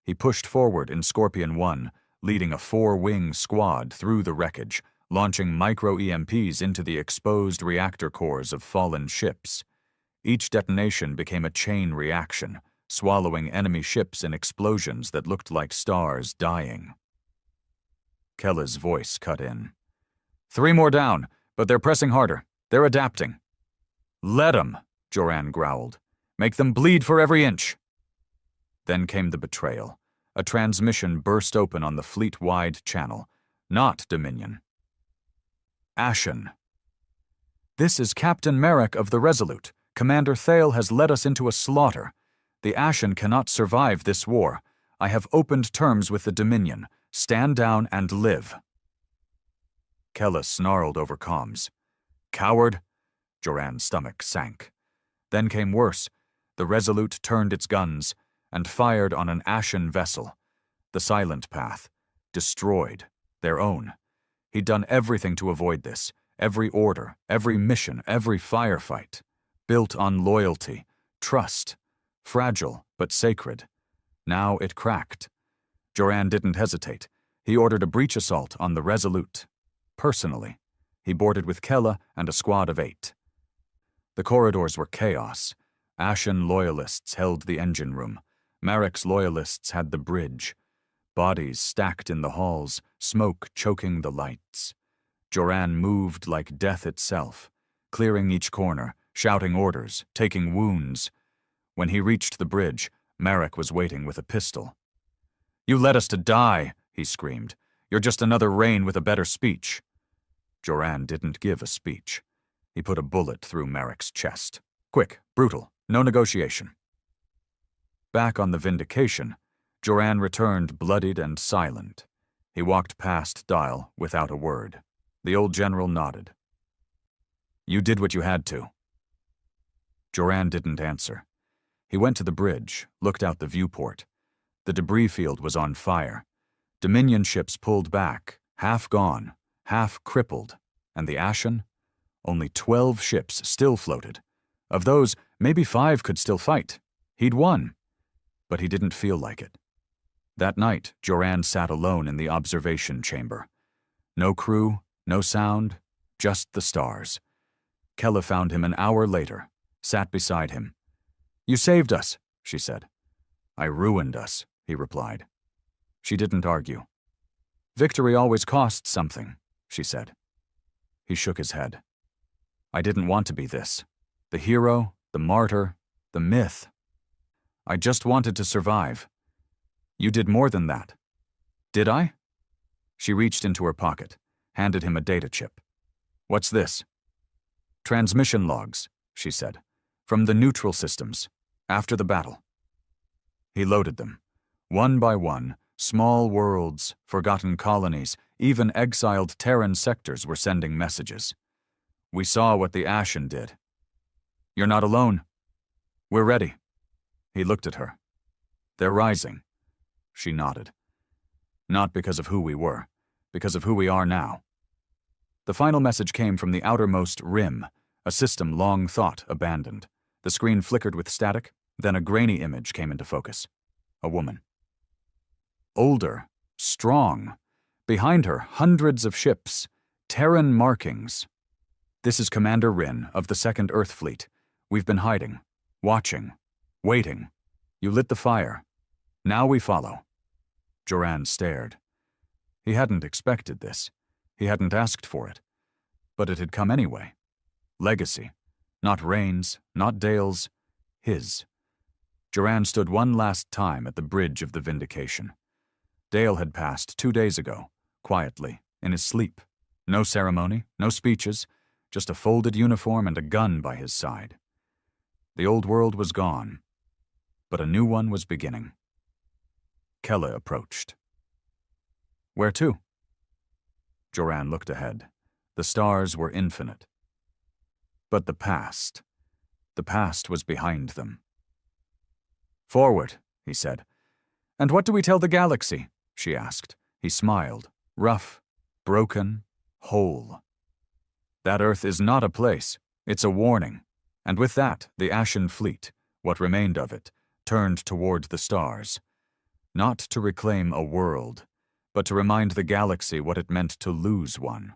He pushed forward in Scorpion 1, leading a 4-wing squad through the wreckage, launching micro-EMPs into the exposed reactor cores of fallen ships. Each detonation became a chain reaction, swallowing enemy ships in explosions that looked like stars dying. Kella's voice cut in. 3 more down, but they're pressing harder. They're adapting. "Let 'em," Joran growled. "Make them bleed for every inch." Then came the betrayal. A transmission burst open on the fleet-wide channel. Not Dominion. Ashen. "This is Captain Merrick of the Resolute. Commander Thale has led us into a slaughter. The Ashen cannot survive this war. I have opened terms with the Dominion. Stand down and live." Kella snarled over comms. "Coward!" Joran's stomach sank. Then came worse. The Resolute turned its guns and fired on an Ashen vessel. The Silent Path. Destroyed. Their own. He'd done everything to avoid this. Every order, every mission, every firefight. Built on loyalty, trust. Fragile, but sacred. Now it cracked. Joran didn't hesitate. He ordered a breach assault on the Resolute. Personally. He boarded with Kella and a squad of 8. The corridors were chaos. Ashen loyalists held the engine room. Marek's loyalists had the bridge. Bodies stacked in the halls, smoke choking the lights. Joran moved like death itself, clearing each corner, shouting orders, taking wounds. When he reached the bridge, Marek was waiting with a pistol. "You led us to die," he screamed. "You're just another Rain with a better speech." Joran didn't give a speech. He put a bullet through Marek's chest. Quick, brutal, no negotiation. Back on the Vindication, Joran returned bloodied and silent. He walked past Dial without a word. The old general nodded. "You did what you had to." Joran didn't answer. He went to the bridge, looked out the viewport. The debris field was on fire. Dominion ships pulled back, half gone, half crippled, and the Ashen? Only 12 ships still floated. Of those, maybe 5 could still fight. He'd won. But he didn't feel like it. That night, Joran sat alone in the observation chamber. No crew, no sound, just the stars. Kella found him an hour later, sat beside him. "You saved us," she said. "I ruined us," he replied. She didn't argue. "Victory always costs something," she said. He shook his head. "I didn't want to be this. The hero, the martyr, the myth. I just wanted to survive. You did more than that." "Did I?" She reached into her pocket, handed him a data chip. "What's this?" "Transmission logs," she said, "from the neutral systems, after the battle." He loaded them. One by one, small worlds, forgotten colonies, even exiled Terran sectors were sending messages. "We saw what the Ashen did." "You're not alone." "We're ready." He looked at her. "They're rising." She nodded. "Not because of who we were, because of who we are now." The final message came from the outermost rim, a system long thought abandoned. The screen flickered with static, then a grainy image came into focus. A woman. Older, strong. Behind her, hundreds of ships, Terran markings. "This is Commander Rin of the 2nd Earth Fleet. We've been hiding, watching, waiting. You lit the fire. Now we follow." Joran stared. He hadn't expected this. He hadn't asked for it. But it had come anyway. Legacy. Not Rain's, not Dale's. His. Joran stood one last time at the bridge of the Vindication. Dale had passed 2 days ago, quietly, in his sleep. No ceremony, no speeches, just a folded uniform and a gun by his side. The old world was gone, but a new one was beginning. Kella approached. "Where to?" Joran looked ahead. The stars were infinite. But the past was behind them. "Forward," he said. "And what do we tell the galaxy?" she asked. He smiled, rough, broken, whole. "That Earth is not a place, it's a warning." And with that, the Ashen Fleet, what remained of it, turned toward the stars. Not to reclaim a world, but to remind the galaxy what it meant to lose one.